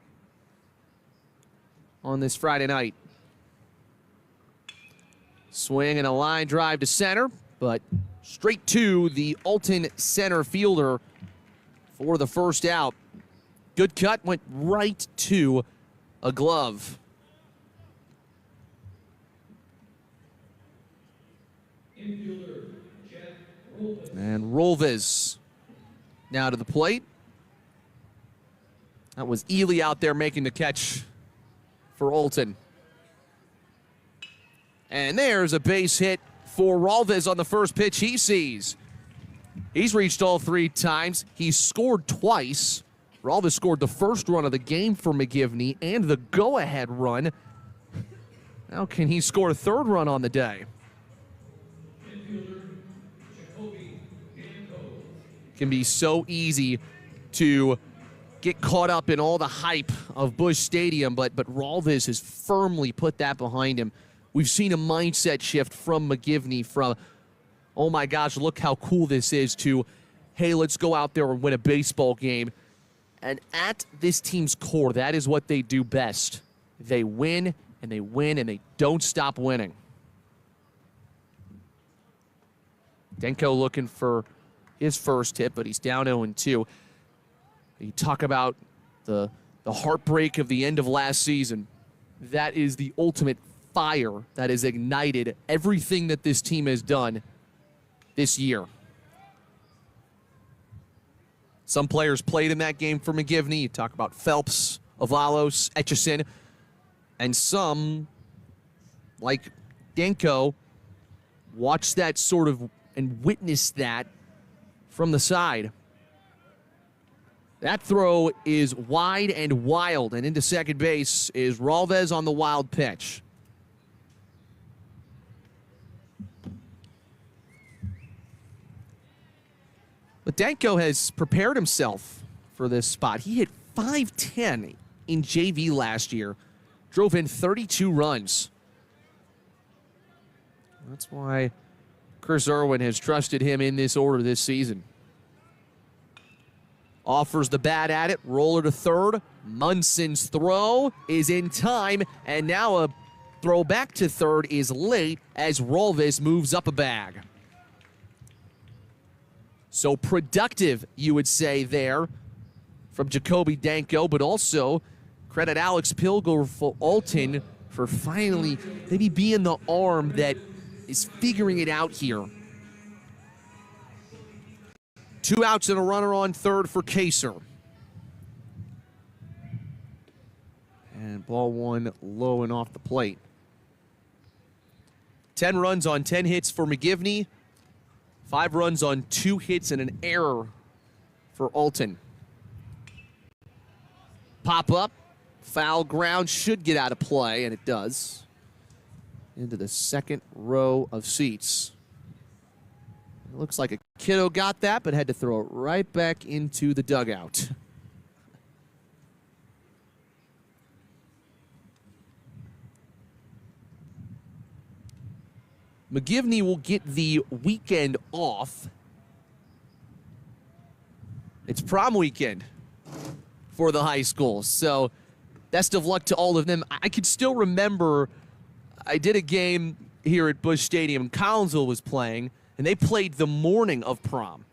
[SPEAKER 1] on this Friday night. Swing and a line drive to center, but straight to the Alton center fielder for the first out. Good cut, went right to a glove. And Rolves now to the plate. That was Ely out there making the catch for Alton. And there's a base hit for Rolves on the first pitch he sees. He's reached all 3 times. He's scored twice. Rolves scored the first run of the game for McGivney and the go-ahead run. Now can he score a third run on the day? It can be so easy to get caught up in all the hype of Busch Stadium, but Rolves has firmly put that behind him. We've seen a mindset shift from McGivney from, oh my gosh, look how cool this is, to, hey, let's go out there and win a baseball game. And at this team's core, that is what they do best. They win, and they don't stop winning. Denko looking for his first hit, but he's down 0-2. You talk about the heartbreak of the end of last season. That is the ultimate fire that has ignited everything that this team has done this year. Some players played in that game for McGivney. You talk about Phelps, Avalos, Etchison, and some, like Denko, watched that sort of and witnessed that from the side. That throw is wide and wild, and into second base is Rolves on the wild pitch. But Denko has prepared himself for this spot. He hit .510 in JV last year, drove in 32 runs. That's why Chris Irwin has trusted him in this order this season. Offers the bat at it, roller to third. Munson's throw is in time, and now a throw back to third is late as Rolves moves up a bag. So productive, you would say there, from Jacoby Denko, but also credit Alex Pilger for Alton for finally maybe being the arm that is figuring it out here. 2 outs and a runner on third for Kaser. And ball one low and off the plate. 10 runs on 10 hits for McGivney. 5 runs on 2 hits and an error for Alton. Pop up, foul ground, should get out of play, and it does. Into the second row of seats. It looks like a kiddo got that, but had to throw it right back into the dugout. McGivney will get the weekend off. It's prom weekend for the high school, so best of luck to all of them. I could still remember I did a game here at Busch Stadium. Collinsville was playing, and they played the morning of prom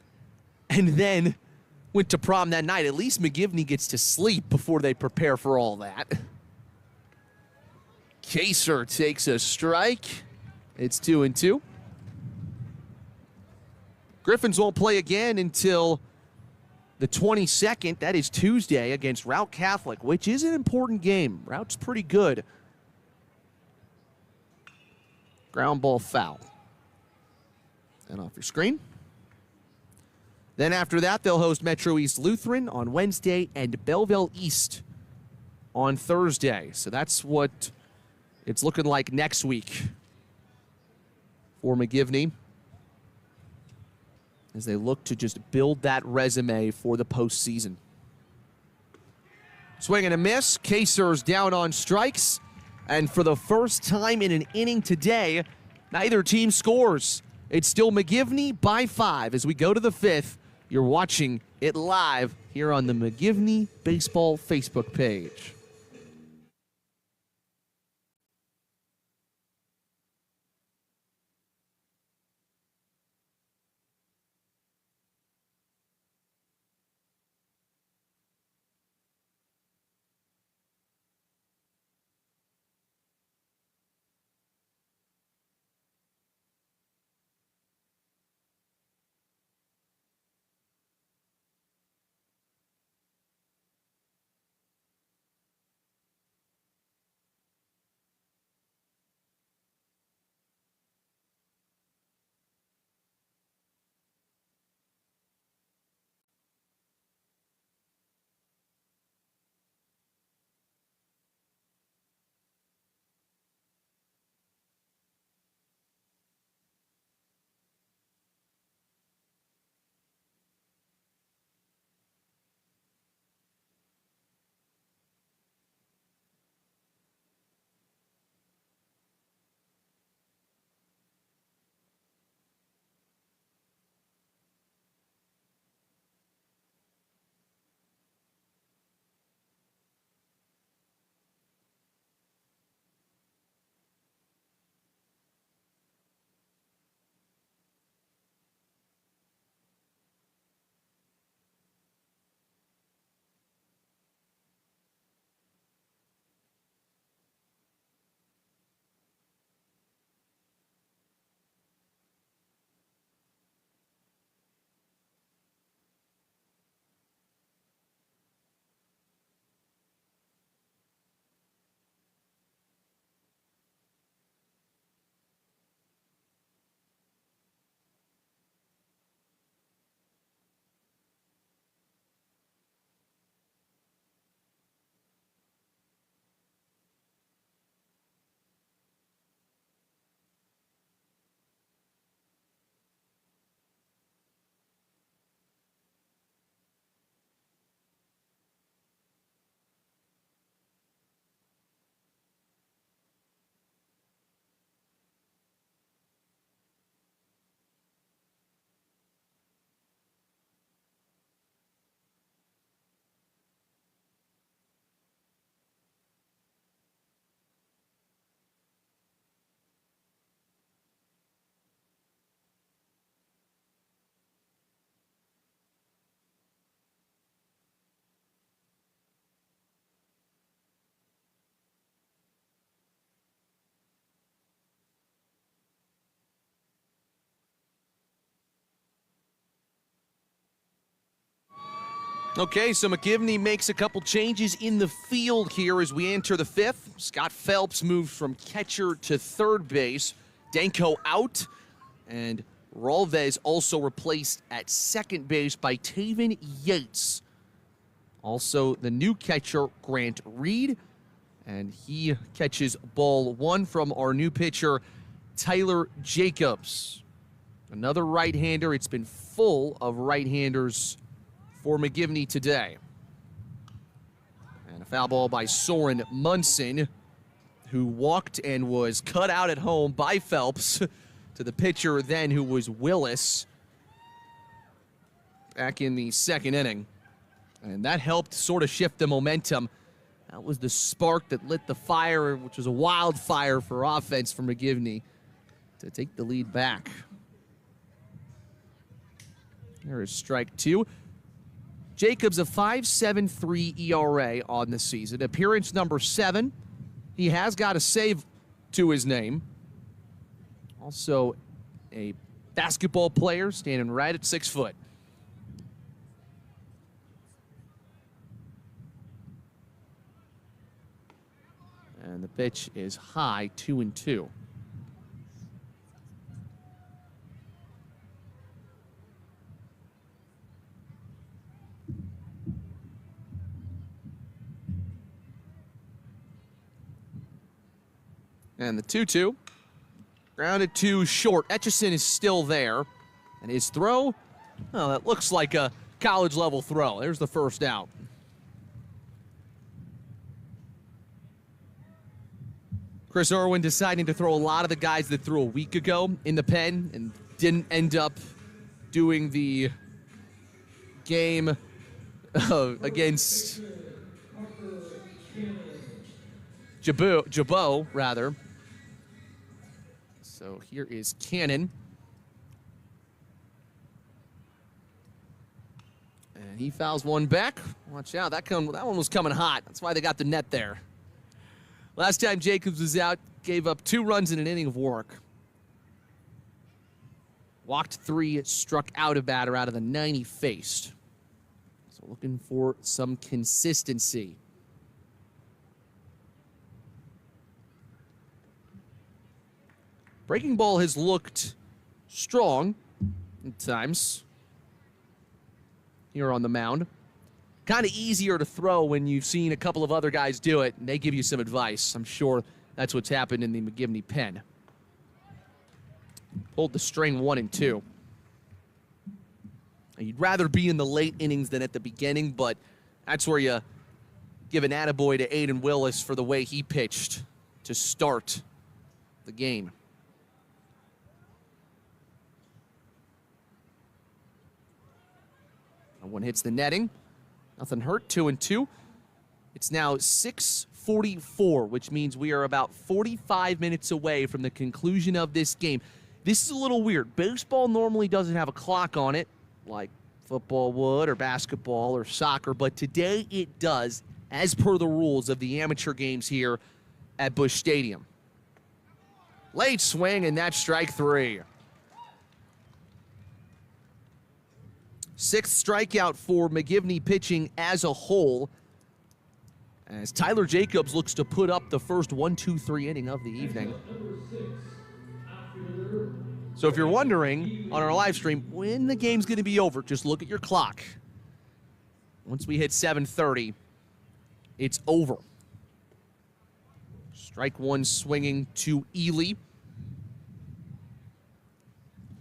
[SPEAKER 1] and then went to prom that night. At least McGivney gets to sleep before they prepare for all that. Kaser takes a strike. It's 2-2. Griffins won't play again until the 22nd. That is Tuesday against Route Catholic, which is an important game. Route's pretty good. Ground ball foul. And off your screen. Then after that, they'll host Metro East Lutheran on Wednesday and Belleville East on Thursday. So that's what it's looking like next week for McGivney as they look to just build that resume for the postseason. Swing and a miss. Kaser's down on strikes. And for the first time in an inning today, neither team scores. It's still McGivney by 5 as we go to the 5th. You're watching it live here on the McGivney Baseball Facebook page. Okay, so McGivney makes a couple changes in the field here as we enter the 5th. Scott Phelps moves from catcher to third base. Danko out. And Rolvez also replaced at second base by Taven Yates. Also, the new catcher, Grant Reed. And he catches ball 1 from our new pitcher, Tyler Jacobs. Another right-hander. It's been full of right-handers for McGivney today. And a foul ball by Soren Munson, who walked and was cut out at home by Phelps to the pitcher then, who was Willis, back in the 2nd inning. And that helped sort of shift the momentum. That was the spark that lit the fire, which was a wildfire for offense for McGivney to take the lead back. There is strike 2. Jacobs, a 5.73 ERA on the season. Appearance number 7 He has got a save to his name. Also a basketball player standing right at 6 foot. And the pitch is high, 2-2. And the 2-2. Grounded to short. Etchison is still there. And his throw, well, that looks like a college-level throw. There's the first out. Chris Irwin deciding to throw a lot of the guys that threw a week ago in the pen and didn't end up doing the game against Jabot, rather. So here is Cannon. And he fouls one back. Watch out, that one was coming hot. That's why they got the net there. Last time Jacobs was out, gave up 2 runs in an inning of work. Walked 3, struck out a batter out of the 9 he faced. So looking for some consistency. Breaking ball has looked strong at times here on the mound. Kind of easier to throw when you've seen a couple of other guys do it, and they give you some advice. I'm sure that's what's happened in the McGivney pen. Pulled the string 1 and 2. You'd rather be in the late innings than at the beginning, but that's where you give an attaboy to Aiden Willis for the way he pitched to start the game. One hits the netting. Nothing hurt, 2 and 2. It's now 6:44, which means we are about 45 minutes away from the conclusion of this game. This is a little weird. Baseball normally doesn't have a clock on it, like football would or basketball or soccer, but today it does, as per the rules of the amateur games here at Busch Stadium. Late swing, and that's strike 3. 6th strikeout for McGivney pitching as a whole, as Tyler Jacobs looks to put up the first 1-2-3 inning of the evening. So if you're wondering on our live stream when the game's going to be over, just look at your clock. Once we hit 7:30, it's over. Strike 1 swinging to Ely,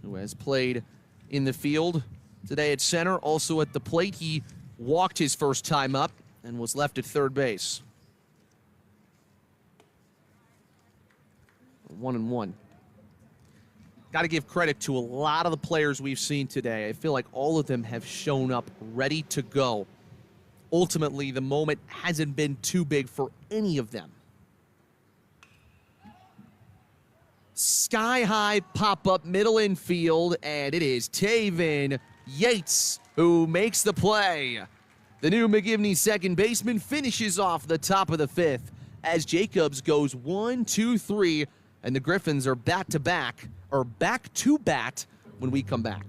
[SPEAKER 1] who has played in the field today at center. Also at the plate, he walked his first time up and was left at third base. 1-1. Got to give credit to a lot of the players we've seen today. I feel like all of them have shown up ready to go. Ultimately, the moment hasn't been too big for any of them. Sky-high pop-up middle infield, and it is Taven Yates who makes the play. The new McGivney second baseman finishes off the top of the 5th as Jacobs goes 1-2-3, and the Griffins are back to bat when we come back.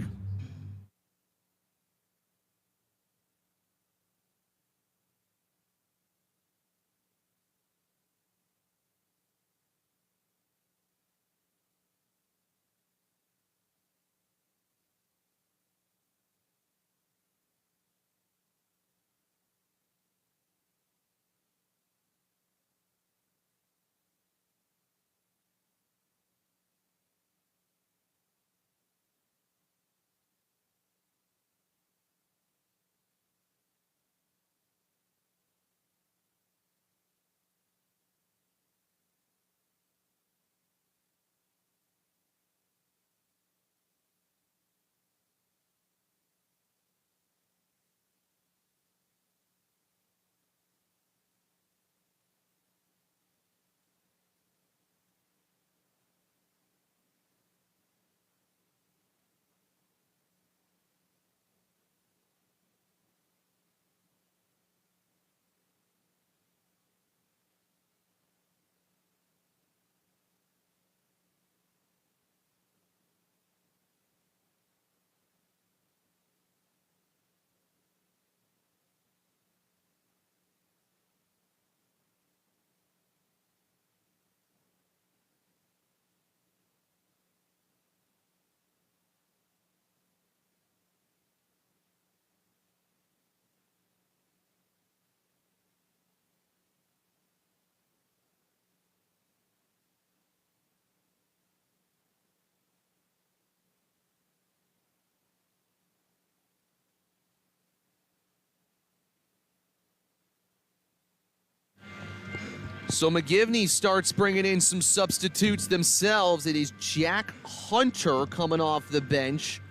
[SPEAKER 1] So McGivney starts bringing in some substitutes themselves. It is Jack Hunter coming off the bench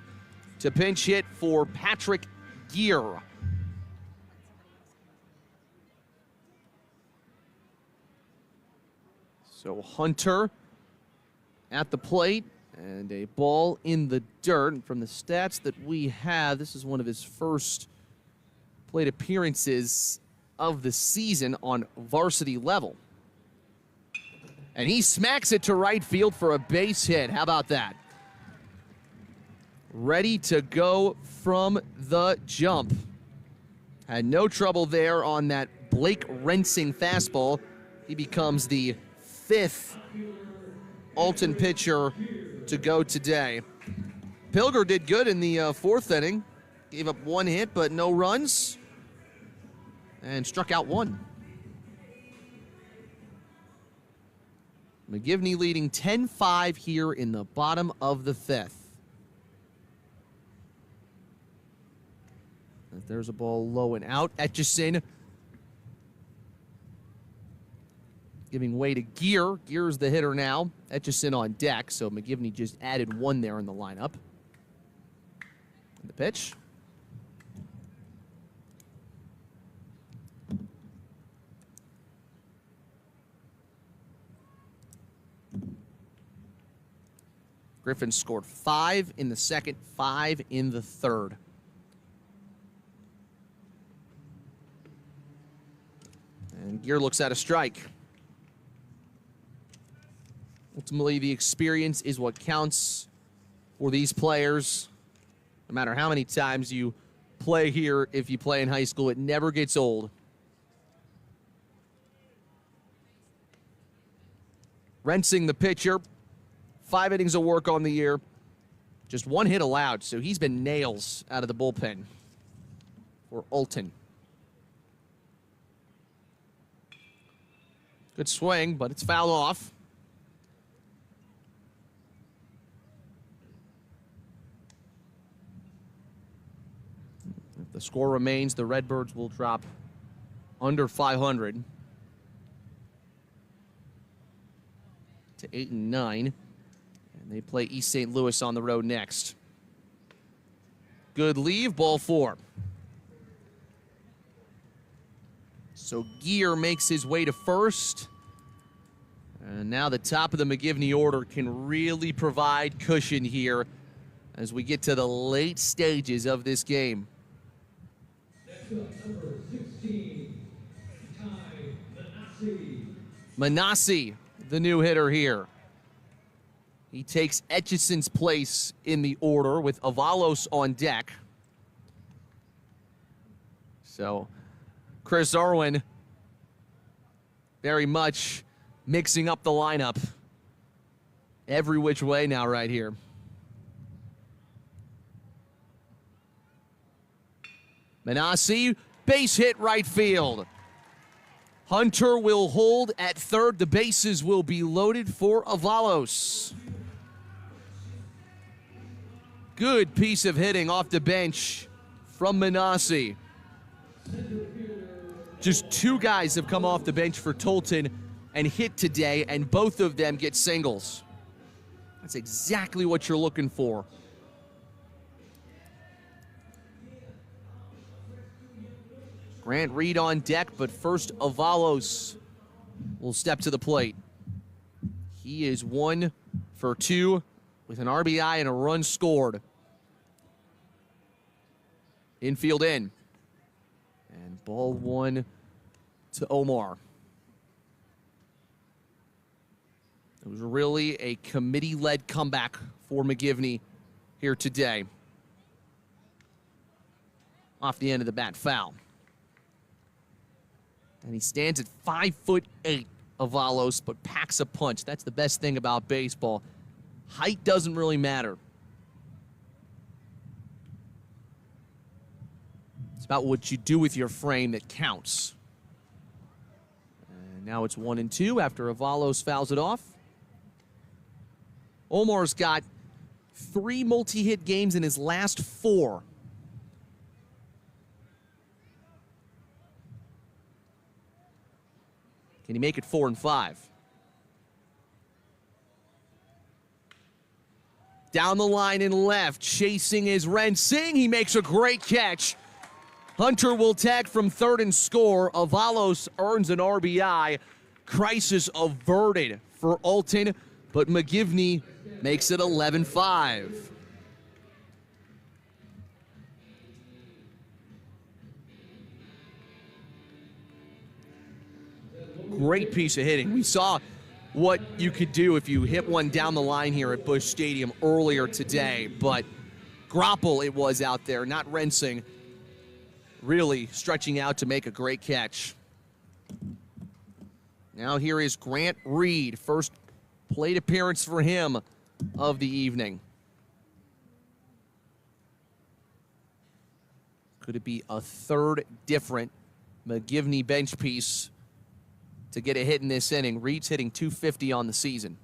[SPEAKER 1] to pinch hit for Patrick Gear. So Hunter at the plate, and a ball in the dirt. And from the stats that we have, this is one of his first plate appearances of the season on varsity level. And he smacks it to right field for a base hit. How about that? Ready to go from the jump. Had no trouble there on that Blake Rensing fastball. He becomes the 5th Alton pitcher to go today. Pilger did good in the 4th inning. Gave up 1 hit, but no runs. And struck out 1. McGivney leading 10-5 here in the bottom of the 5th. There's a ball low and out. Etchison giving way to Gear. Gear's the hitter now. Etchison on deck, so McGivney just added 1 there in the lineup. And the pitch. Griffins scored 5 in the 2nd, 5 in the 3rd. And Gear looks at a strike. Ultimately, the experience is what counts for these players. No matter how many times you play here, if you play in high school, it never gets old. Rensing the pitcher. 5 innings of work on the year. Just 1 hit allowed, so he's been nails out of the bullpen for Alton. Good swing, but it's fouled off. If the score remains, the Redbirds will drop under 500 to 8-9. And they play East St. Louis on the road next. Good leave, ball 4. So Gear makes his way to first. And now the top of the McGivney order can really provide cushion here as we get to the late stages of this game.
[SPEAKER 2] Next up, number 16, Ty Manassi.
[SPEAKER 1] Manassi, the new hitter here. He takes Etchison's place in the order with Avalos on deck. So Chris Irwin very much mixing up the lineup every which way now right here. Manassi, base hit right field. Hunter will hold at third. The bases will be loaded for Avalos. Good piece of hitting off the bench from Manassi. Just 2 guys have come off the bench for Tolton and hit today, and both of them get singles. That's exactly what you're looking for. Grant Reed on deck, but first Avalos will step to the plate. He is 1 for 2 with an RBI and a run scored. Infield in. And ball 1 to Omar. It was really a committee-led comeback for McGivney here today. Off the end of the bat, foul. And he stands at 5'8", Avalos, but packs a punch. That's the best thing about baseball. Height doesn't really matter. It's about what you do with your frame that counts. And now it's 1-2 after Avalos fouls it off. Omar's got 3 multi-hit games in his last 4. Can he make it 4 and 5? Down the line and left, chasing is Rensing. He makes a great catch. Hunter will tag from third and score. Avalos earns an RBI. Crisis averted for Alton, but McGivney makes it 11-5. Great piece of hitting. We saw what you could do if you hit one down the line here at Busch Stadium earlier today, but Grapple it was out there, not Rensing, really stretching out to make a great catch. Now here is Grant Reed, first plate appearance for him of the evening. Could it be a third different McGivney bench piece to get a hit in this inning? Reed's hitting .250 on the season.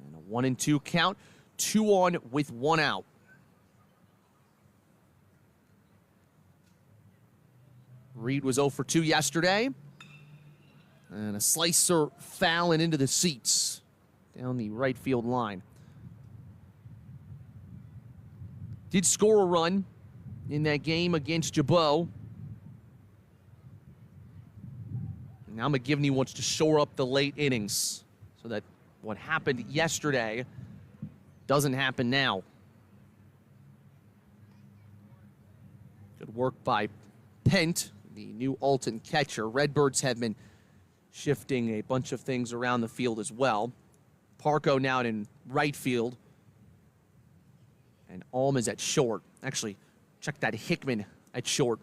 [SPEAKER 1] And a 1-2 count, 2 on with 1 out. Reed was 0 for 2 yesterday. And a slicer foul and into the seats down the right field line. Did score a run in that game against Jabot. Now McGivney wants to shore up the late innings so that what happened yesterday doesn't happen now. Good work by Pent, the new Alton catcher. Redbirds have been shifting a bunch of things around the field as well. Parco now in right field. And Alm is at short. Actually, check that Hickman at short.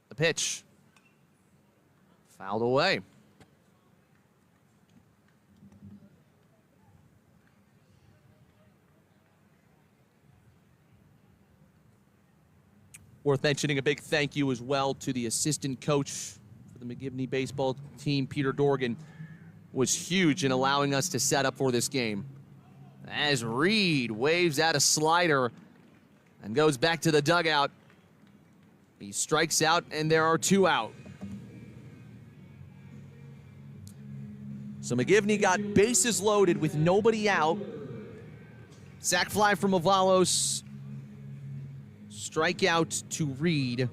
[SPEAKER 1] The pitch. Fouled away. Worth mentioning a big thank you as well to the assistant coach for the McGivney baseball team, Peter Dorgan, was huge in allowing us to set up for this game. As Reed waves out a slider and goes back to the dugout. He strikes out and there are 2 out. So McGivney got bases loaded with nobody out. Sac fly from Avalos. Strikeout to Reed.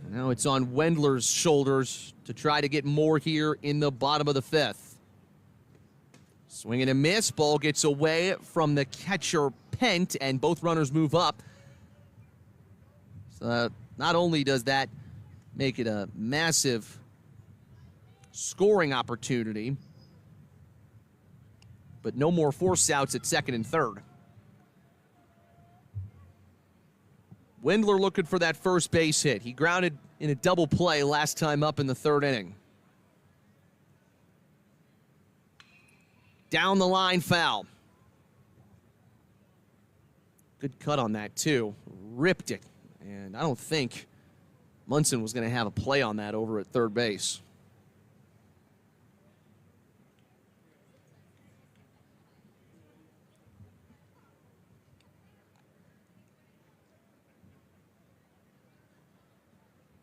[SPEAKER 1] And now it's on Wendler's shoulders to try to get more here in the bottom of the 5th. Swing and a miss. Ball gets away from the catcher, Pent, and both runners move up. So not only does that make it a massive scoring opportunity, but no more force outs at second and third. Wendler looking for that first base hit. He grounded in a double play last time up in the 3rd inning. Down the line foul. Good cut on that too. Ripped it. And I don't think Munson was going to have a play on that over at third base.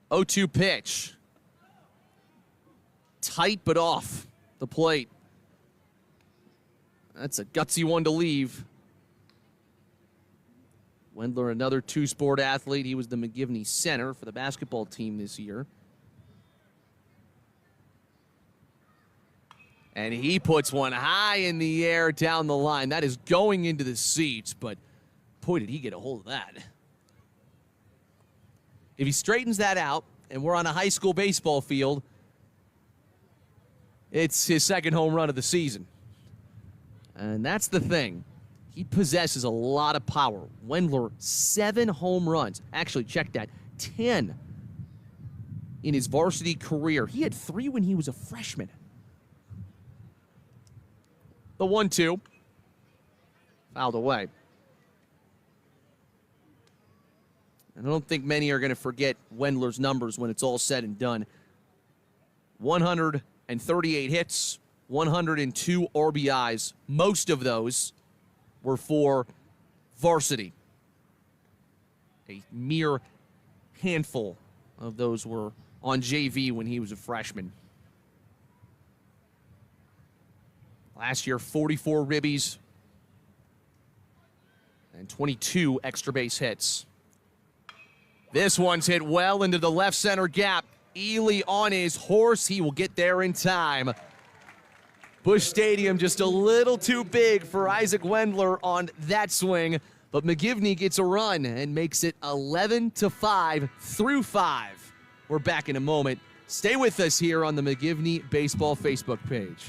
[SPEAKER 1] Oh-2 pitch. Tight but off the plate. That's a gutsy one to leave. Wendler, another 2-sport athlete. He was the McGivney center for the basketball team this year. And he puts one high in the air down the line. That is going into the seats, but boy, did he get a hold of that. If he straightens that out, and we're on a high school baseball field, it's his 2nd home run of the season. And that's the thing. He possesses a lot of power. Wendler, 7 home runs. Actually, check that, 10 in his varsity career. He had 3 when he was a freshman. The 1-2. Fouled away. I don't think many are going to forget Wendler's numbers when it's all said and done. 138 hits, 102 RBIs. Most of those were for Varsity. A mere handful of those were on JV when he was a freshman. Last year, 44 ribbies and 22 extra base hits. This one's hit well into the left center gap. Ely on his horse. He will get there in time. Busch Stadium just a little too big for Isaac Wendler on that swing, but McGivney gets a run and makes it 11-5 through 5. We're back in a moment. Stay with us here on the McGivney Baseball Facebook page.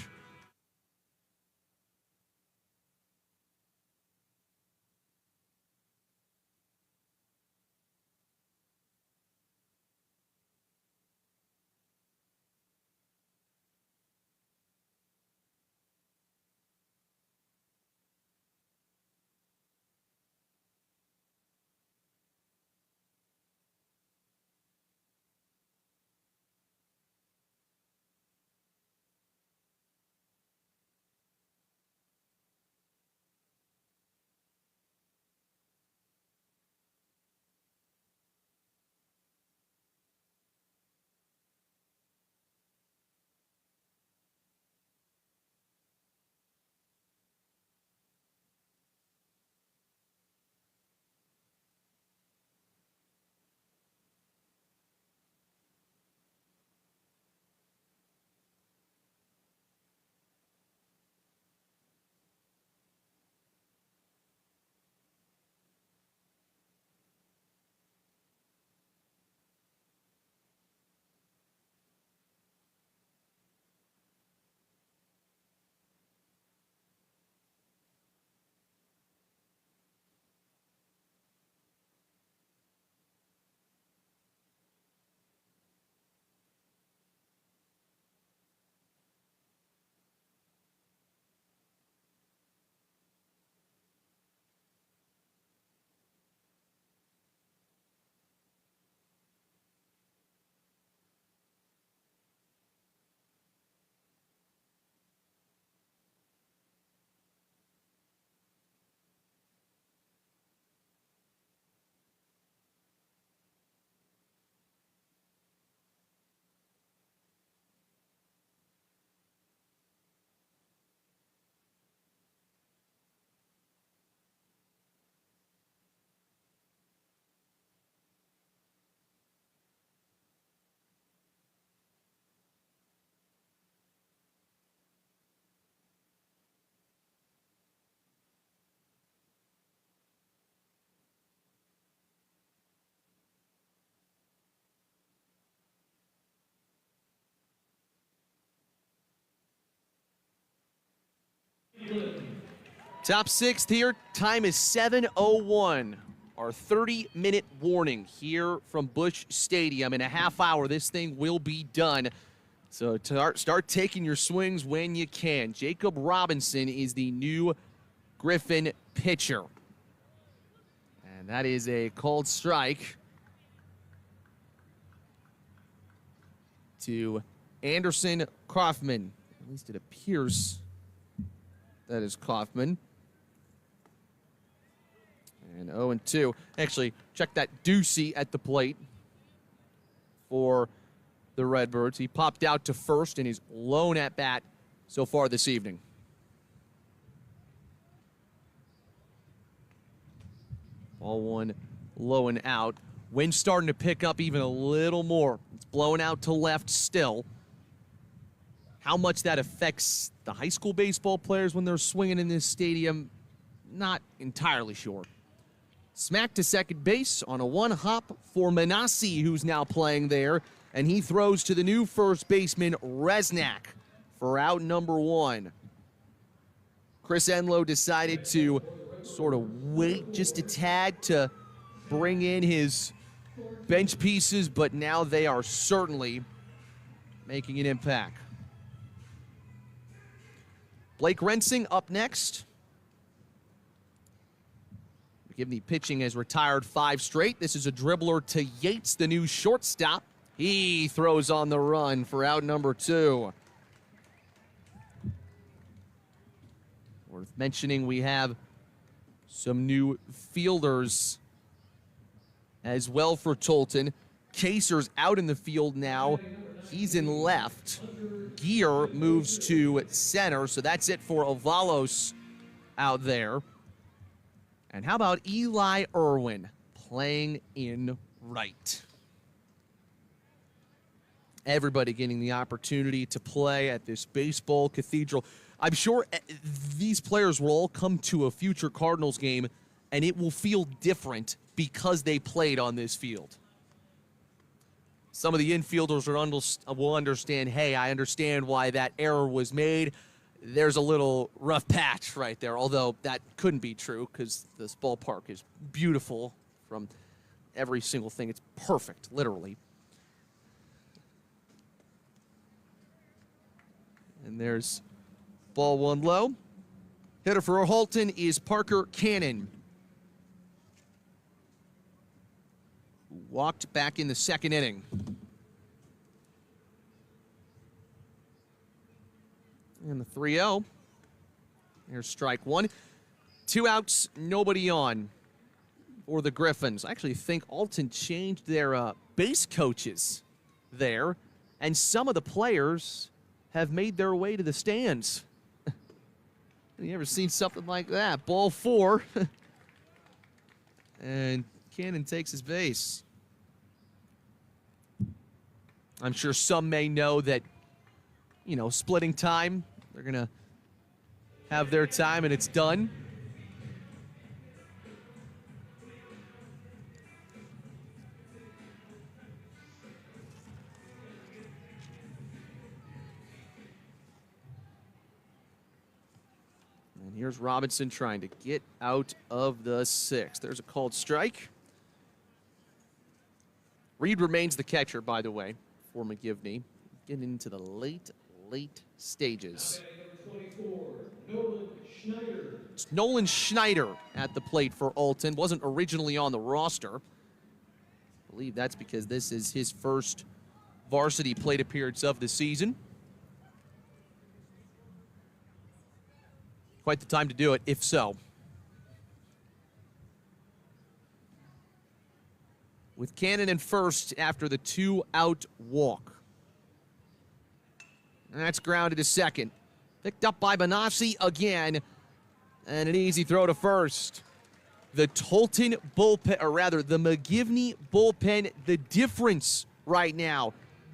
[SPEAKER 1] Top sixth here, time is 7:01. Our 30-minute warning here from Busch Stadium. In a half hour, this thing will be done. So start taking your swings when you can. Jacob Robinson is the new Griffin pitcher. And that is a called strike to Anderson Kaufman. At least it appears that is Kaufman. And 0-2. Actually, check that Ducey at the plate for the Redbirds. He popped out to first in his lone at bat so far this evening. Ball one low and out. Wind starting to pick up even a little more. It's blowing out to left still. How much that affects the high school baseball players when they're swinging in this stadium, not entirely sure. Smack to second base on a one-hop for Manassi, who's now playing there, and he throws to the new first baseman, Resnack, for out number one. Chris Enlow decided to sort of wait just a tad to bring in his bench pieces, but now they are certainly making an impact. Blake Rensing up next. McGivney pitching has retired 5 straight. This is a dribbler to Yates, the new shortstop. He throws on the run for out number 2. Worth mentioning, we have some new fielders as well for Tolton. Kaser's out in the field now. He's in left. Gear moves to center, so that's it for Avalos out there. And how about Eli Irwin playing in right? Everybody getting the opportunity to play at this baseball cathedral. I'm sure these players will all come to a future Cardinals game, and it will feel different because they played on this field. Some of the infielders will understand, hey, I understand why that error was made. There's a little rough patch right there, although that couldn't be true because this ballpark is beautiful from every single thing. It's perfect, literally. And there's ball one low. Hitter for Alton is Parker Cannon, who walked back in the second inning. And the 3-0. Here's strike one. 2 outs, nobody on for the Griffins. I actually think Alton changed their base coaches there, and some of the players have made their way to the stands. You ever seen something like that? Ball 4. And Cannon takes his base. I'm sure some may know that, you know, splitting time, they're going to have their time and it's done. And here's Robinson trying to get out of the 6th. There's a called strike. Reed remains the catcher, by the way, for McGivney. Getting into the late stages. It's Nolan Schneider at the plate for Alton. Wasn't originally on the roster. I believe that's because this is his first varsity plate appearance of the season. Quite the time to do it, if so. With Cannon in first after the 2-out walk. And that's grounded to second. Picked up by Benassi again. And an easy throw to first. The Tolton bullpen, or rather the McGivney bullpen, the difference right now.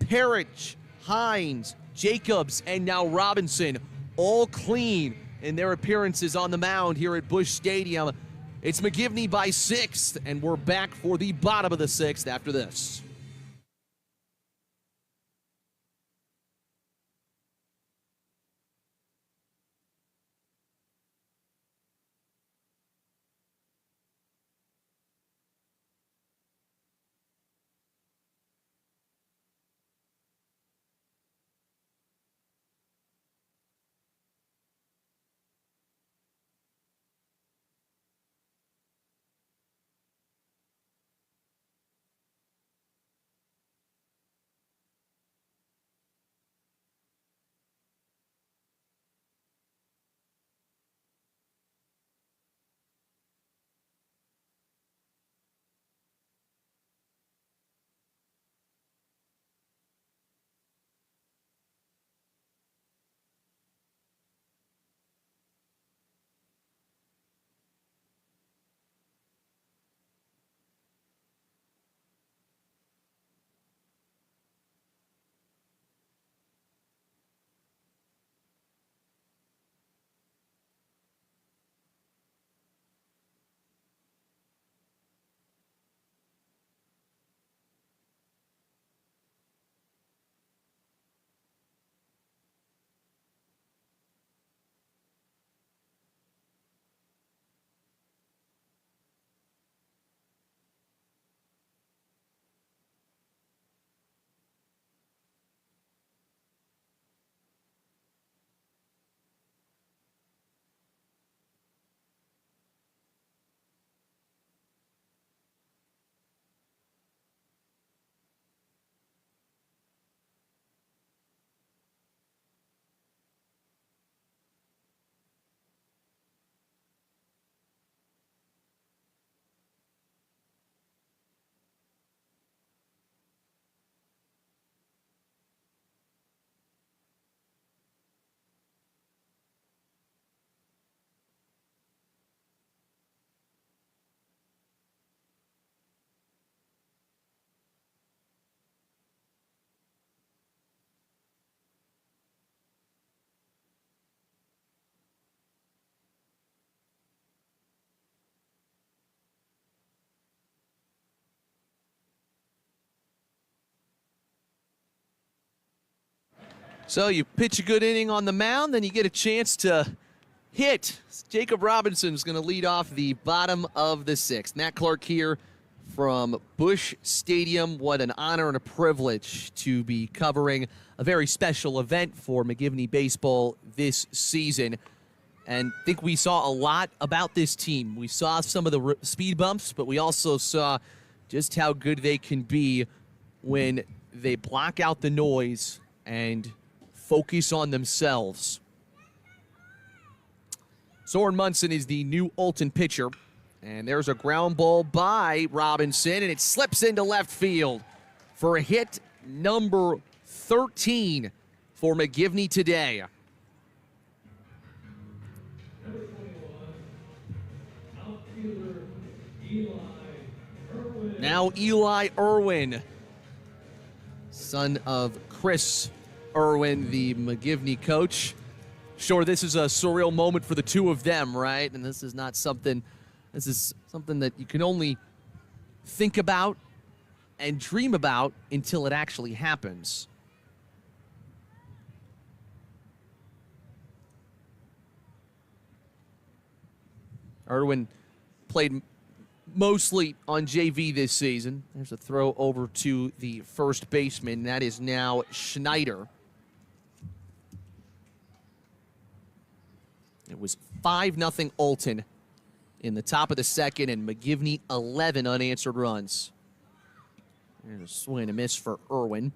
[SPEAKER 1] Parrish, Hines, Jacobs, and now Robinson, all clean in their appearances on the mound here at Busch Stadium. It's McGivney by 6th, and we're back for the bottom of the 6th after this. So you pitch a good inning on the mound, then you get a chance to hit. Jacob Robinson's going to lead off the bottom of the 6th. Matt Clark here from Busch Stadium. What an honor and a privilege to be covering a very special event for McGivney baseball this season. And I think we saw a lot about this team. We saw some of the speed bumps, but we also saw just how good they can be when they block out the noise and focus on themselves. Soren Munson is the new Alton pitcher. And there's a ground ball by Robinson, and it slips into left field for a hit number 13 for McGivney today.
[SPEAKER 2] Number 21, outfielder Eli Irwin.
[SPEAKER 1] Now Eli Irwin, son of Chris Irwin, the McGivney coach. Sure, this is a surreal moment for the two of them, right? And this is something that you can only think about and dream about until it actually happens. Irwin played mostly on JV this season. There's a throw over to the first baseman. That is now Schneider. It was 5-0 Alton in the top of the 2nd, and McGivney 11 unanswered runs. There's a swing and a miss for Irwin.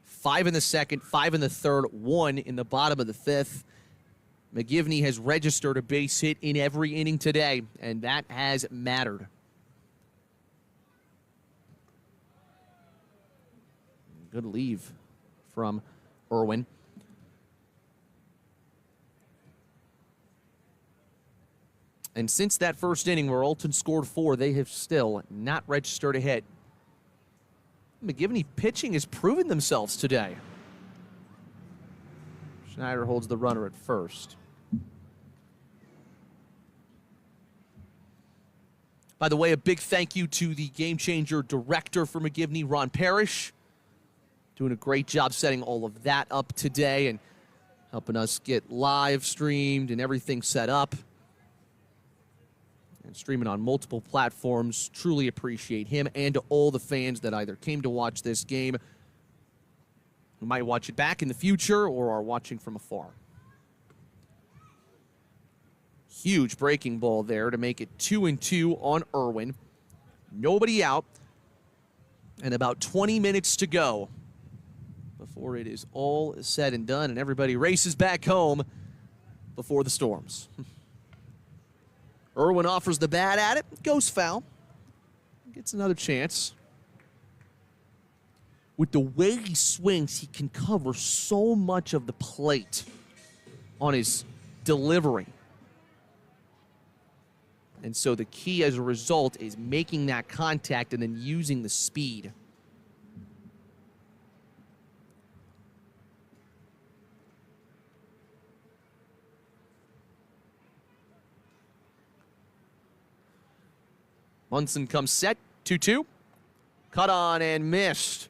[SPEAKER 1] 5 in the 2nd, 5 in the 3rd, 1 in the bottom of the 5th. McGivney has registered a base hit in every inning today, and that has mattered. Good leave from Irwin. And since that first inning where Alton scored 4, they have still not registered a hit. McGivney pitching has proven themselves today. Schneider holds the runner at first. By the way, a big thank you to the Game Changer director for McGivney, Ron Parrish. Doing a great job setting all of that up today and helping us get live streamed and everything set up. And streaming on multiple platforms. Truly appreciate him and all the fans that either came to watch this game, who might watch it back in the future, or are watching from afar. Huge breaking ball there to make it 2-2 on Irwin. Nobody out. And about 20 minutes to go before it is all said and done and everybody races back home before the Storms. Irwin offers the bat at it, goes foul, gets another chance. With the way he swings, he can cover so much of the plate on his delivery. And so the key as a result is making that contact and then using the speed. Munson comes set, 2-2. Cut on and missed.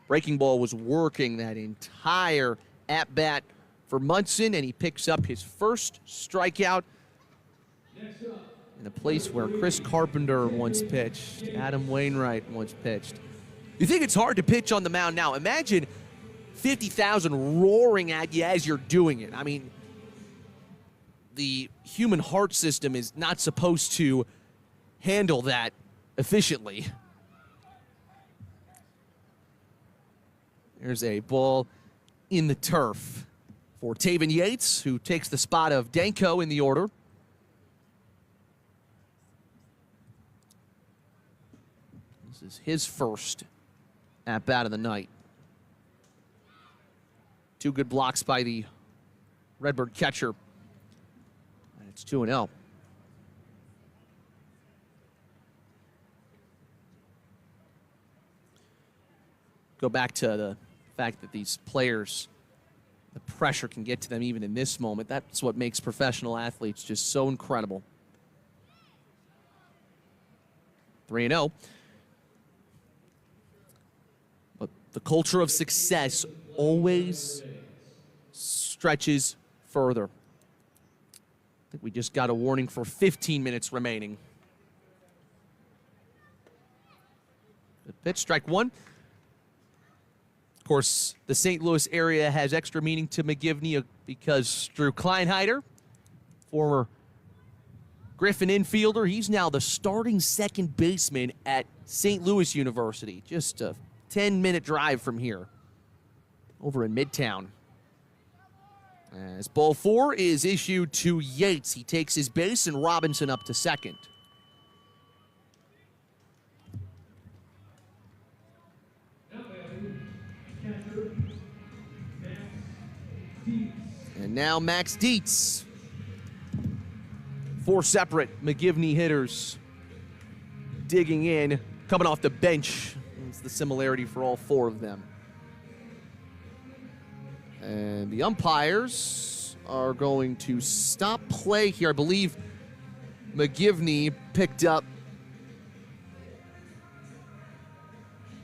[SPEAKER 1] Breaking ball was working that entire at-bat for Munson, and he picks up his first strikeout in a place where Chris Carpenter once pitched, Adam Wainwright once pitched. You think it's hard to pitch on the mound now? Imagine 50,000 roaring at you as you're doing it. I mean, the human heart system is not supposed to handle that efficiently. There's a ball in the turf for Taven Yates, who takes the spot of Danko in the order. This is his first at-bat of the night. 2 good blocks by the Redbird catcher. And it's 2-0. Go back to the fact that these players, the pressure can get to them even in this moment. That's what makes professional athletes just so incredible. 3-0. The culture of success always stretches further. I think we just got a warning for 15 minutes remaining. The pitch, strike one. Of course, the St. Louis area has extra meaning to McGivney because Drew Kleinheider, former Griffin infielder, he's now the starting second baseman at St. Louis University. Just a 10-minute drive from here, over in Midtown. As ball four is issued to Yates. He takes his base and Robinson up to second. And now Max Dietz. Four separate McGivney hitters digging in, coming off the bench. It's the similarity for all four of them. And the umpires are going to stop play here. I believe McGivney picked up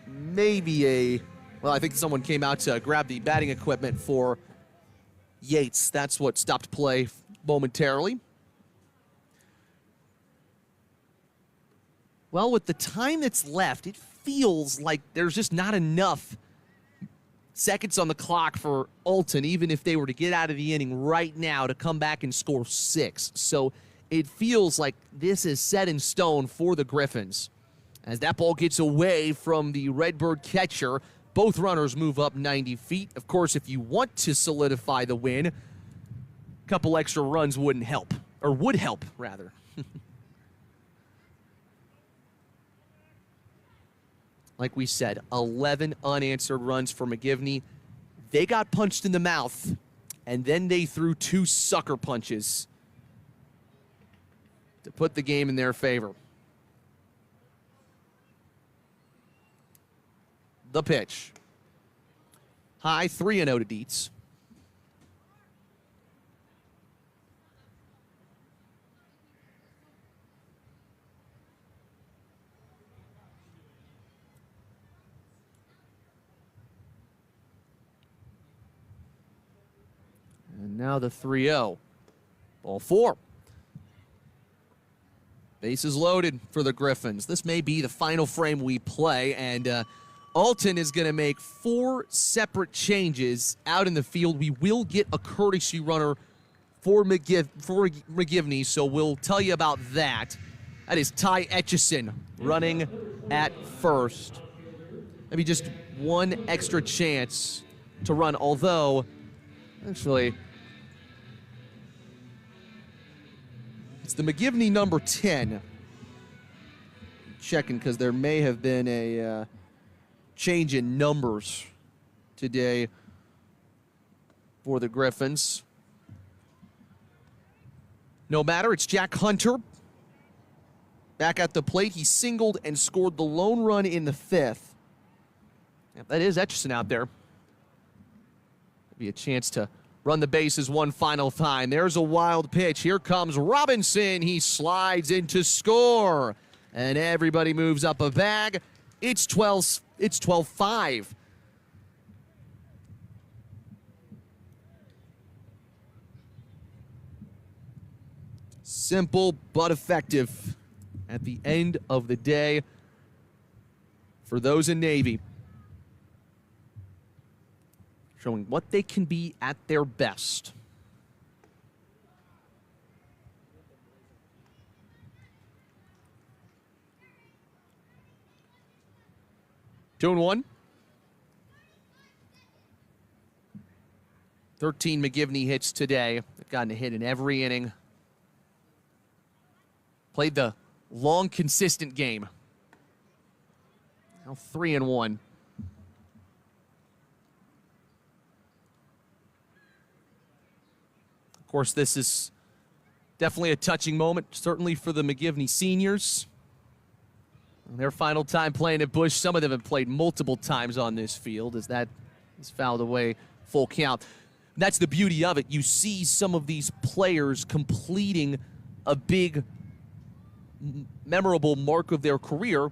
[SPEAKER 1] maybe well, I think someone came out to grab the batting equipment for Yates. That's what stopped play momentarily. Well, with the time that's left, it feels like there's just not enough seconds on the clock for Alton, even if they were to get out of the inning right now, to come back and score 6. So it feels like this is set in stone for the Griffins. As that ball gets away from the Redbird catcher, both runners move up 90 feet. Of course, if you want to solidify the win, a couple extra runs wouldn't help, or would help, rather. Like we said, 11 unanswered runs for McGivney. They got punched in the mouth, and then they threw 2 sucker punches to put the game in their favor. The pitch. High, 3-0 to Dietz. And now the 3-0. Ball 4. Bases loaded for the Griffins. This may be the final frame we play, and Alton is going to make 4 separate changes out in the field. We will get a courtesy runner for McGivney, so we'll tell you about that. That is Ty Etchison running at first. Maybe just one extra chance to run, although, actually, it's the McGivney number 10. Checking because there may have been a change in numbers today for the Griffins. No matter, it's Jack Hunter back at the plate. He singled and scored the lone run in the 5th. Yeah, that is Etchison out there. Be a chance to run the bases one final time. There's a wild pitch. Here comes Robinson. He slides in to score. And everybody moves up a bag. It's 12-5. Simple but effective at the end of the day for those in Navy. Showing what they can be at their best. Two and one. 13 McGivney hits today. They've gotten a hit in every inning. Played the long, consistent game. Now 3 and 1. Of course, this is definitely a touching moment, certainly for the McGivney seniors. Their final time playing at Busch, some of them have played multiple times on this field as that is fouled away, full count. That's the beauty of it. You see some of these players completing a big, memorable mark of their career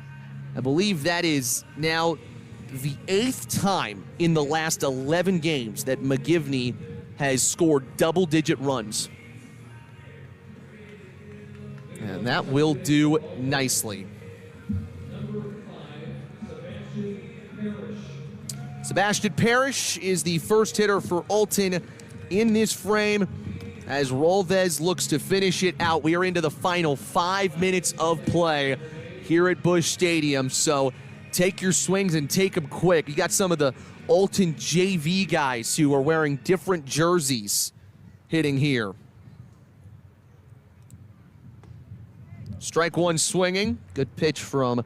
[SPEAKER 1] I believe that is now the 8th time in the last 11 games that McGivney has scored double-digit runs. And that will do nicely. Sebastian Parrish is the first hitter for Alton in this frame as Rolvez looks to finish it out. We are into the final 5 minutes of play here at Busch Stadium, so take your swings and take them quick. You got some of the Alton JV guys who are wearing different jerseys hitting here. Strike one swinging. Good pitch from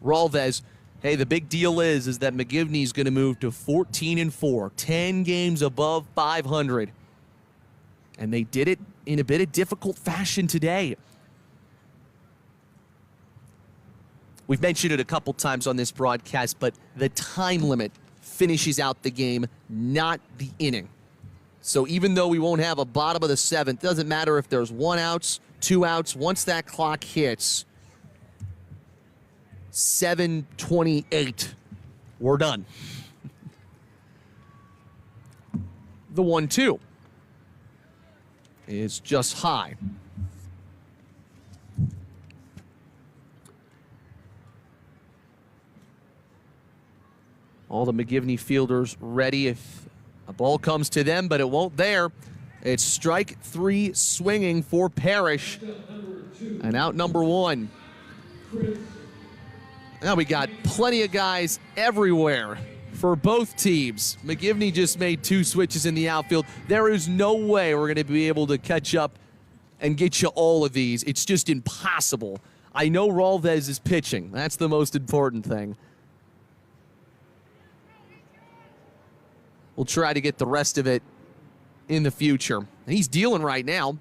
[SPEAKER 1] Rolvez. Hey, the big deal is that McGivney's going to move to 14-4, 10 games above 500. And they did it in a bit of difficult fashion today. We've mentioned it a couple times on this broadcast, but the time limit finishes out the game, not the inning. So even though we won't have a bottom of the 7th, doesn't matter if there's 1 out, 2 outs. Once that clock hits 7:28, we're done. The 1-2 is just high. All the McGivney fielders ready if a ball comes to them, but it won't there. It's strike 3 swinging for Parrish. And out number 1. Now we got plenty of guys everywhere for both teams. McGivney just made 2 switches in the outfield. There is no way we're going to be able to catch up and get you all of these. It's just impossible. I know Rolvez is pitching. That's the most important thing. We'll try to get the rest of it in the future. And he's dealing right now.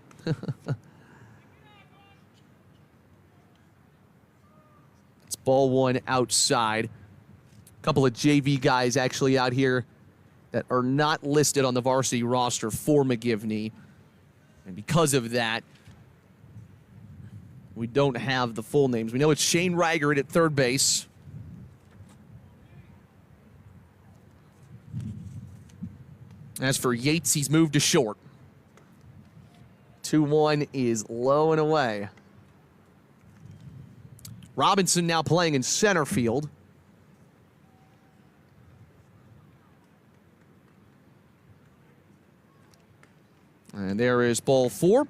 [SPEAKER 1] It's ball 1 outside. A couple of JV guys actually out here that are not listed on the varsity roster for McGivney. And because of that, we don't have the full names. We know it's Shane Reiger at third base. As for Yates, he's moved to short. 2-1 is low and away. Robinson now playing in center field. And there is ball 4.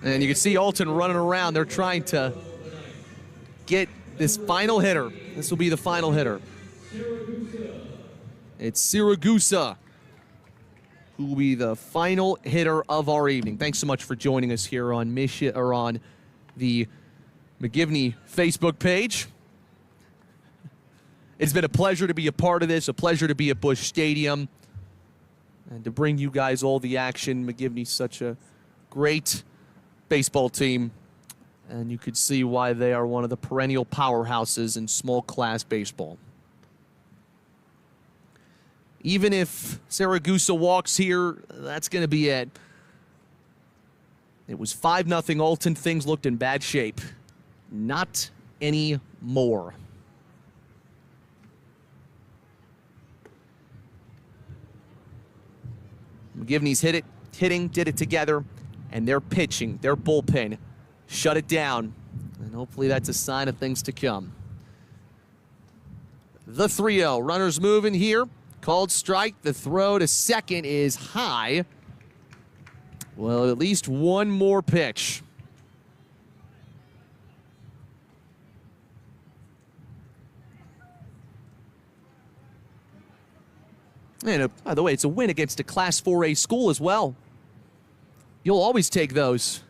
[SPEAKER 1] And you can see Alton running around. They're trying to get this final hitter. This will be the final hitter. It's Siragusa who will be the final hitter of our evening. Thanks so much for joining us here on the McGivney Facebook page. It's been a pleasure to be a part of this, a pleasure to be at Busch Stadium, and to bring you guys all the action. McGivney's such a great baseball team, and you could see why they are one of the perennial powerhouses in small class baseball. Even if Siragusa walks here, that's going to be it. It was 5-0 Alton. Things looked in bad shape. Not anymore. McGivney's hitting, did it together, and they're pitching, their bullpen. Shut it down, and hopefully that's a sign of things to come. The 3-0, runners moving here. Called strike, the throw to second is high. Well, at least one more pitch. And by the way, it's a win against a Class 4A school as well. You'll always take those.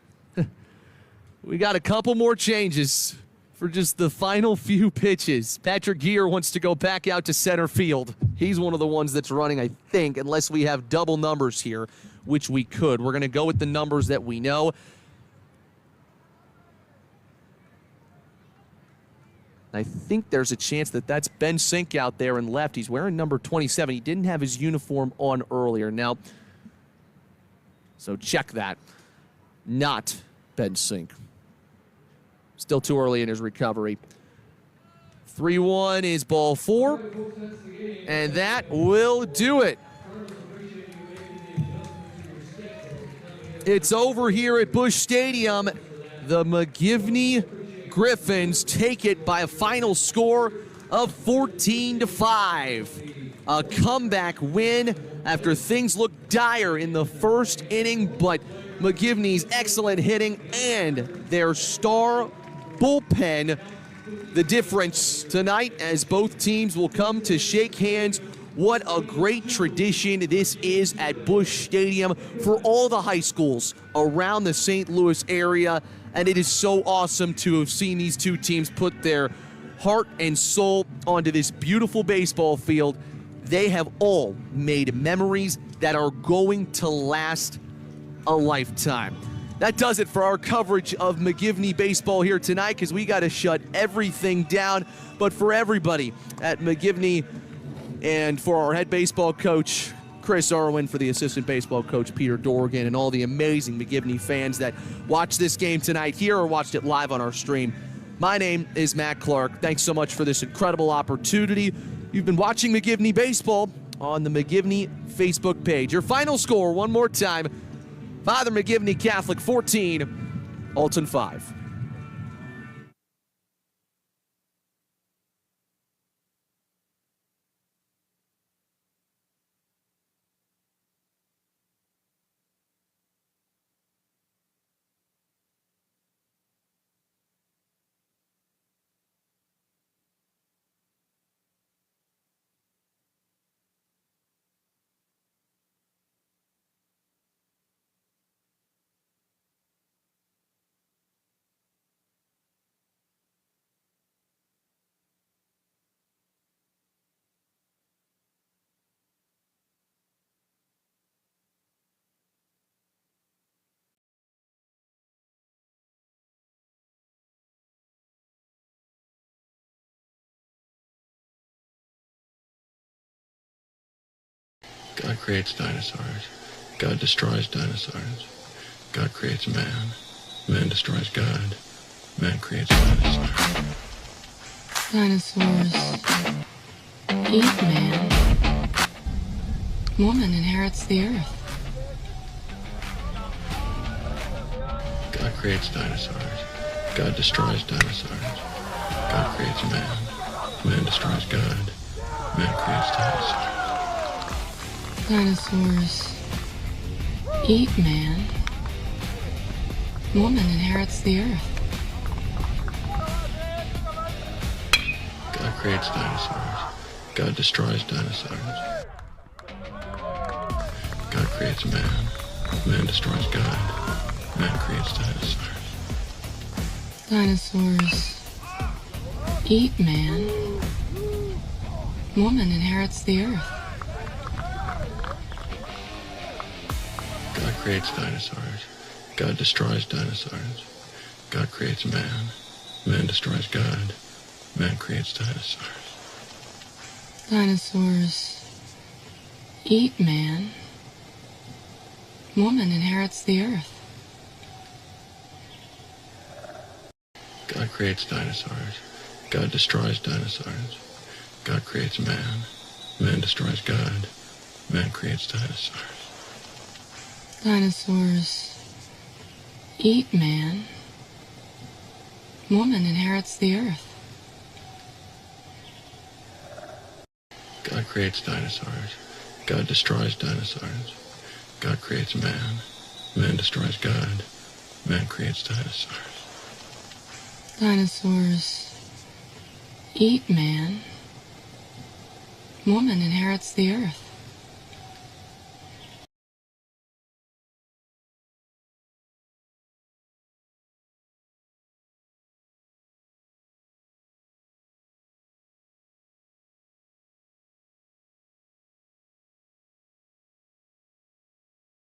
[SPEAKER 1] We got a couple more changes for just the final few pitches. Patrick Gear wants to go back out to center field. He's one of the ones that's running, I think, unless we have double numbers here, which we could. We're going to go with the numbers that we know. I think there's a chance that that's Ben Sink out there in left. He's wearing number 27. He didn't have his uniform on earlier. Now, So check that. Not Ben Sink. Still too early in his recovery. 3-1 is ball 4. And that will do it. It's over here at Busch Stadium. The McGivney Griffins take it by a final score of 14-5. A comeback win after things looked dire in the first inning, but McGivney's excellent hitting and their star bullpen, the difference tonight as both teams will come to shake hands. What a great tradition this is at Busch Stadium for all the high schools around the St. Louis area, and it is so awesome to have seen these two teams put their heart and soul onto this beautiful baseball field. They have all made memories that are going to last a lifetime. That does it for our coverage of McGivney baseball here tonight, because we got to shut everything down. But for everybody at McGivney and for our head baseball coach, Chris Irwin, for the assistant baseball coach, Peter Dorgan, and all the amazing McGivney fans that watched this game tonight here or watched it live on our stream, my name is Matt Clark. Thanks so much for this incredible opportunity. You've been watching McGivney baseball on the McGivney Facebook page. Your final score, one more time: Father McGivney Catholic 14, Alton 5.
[SPEAKER 3] God creates dinosaurs. God destroys dinosaurs. God creates man. Man destroys God. Man creates dinosaurs.
[SPEAKER 4] Dinosaurs eat man. Woman inherits the earth.
[SPEAKER 3] God creates dinosaurs. God destroys dinosaurs. God creates man. Man destroys God. Man creates dinosaurs.
[SPEAKER 4] Dinosaurs eat man. Woman inherits the earth.
[SPEAKER 3] God creates dinosaurs. God destroys dinosaurs. God creates man. Man destroys God. Man creates dinosaurs.
[SPEAKER 4] Dinosaurs eat man. Woman inherits the earth.
[SPEAKER 3] God creates dinosaurs. God destroys dinosaurs. God creates man. Man destroys God. Man creates dinosaurs.
[SPEAKER 4] Dinosaurs eat man. Woman inherits the earth.
[SPEAKER 3] God creates dinosaurs. God destroys dinosaurs. God creates man. Man destroys God. Man creates dinosaurs.
[SPEAKER 4] Dinosaurs eat man. Woman inherits the earth.
[SPEAKER 3] God creates dinosaurs. God destroys dinosaurs. God creates man. Man destroys God. Man creates dinosaurs.
[SPEAKER 4] Dinosaurs eat man. Woman inherits the earth.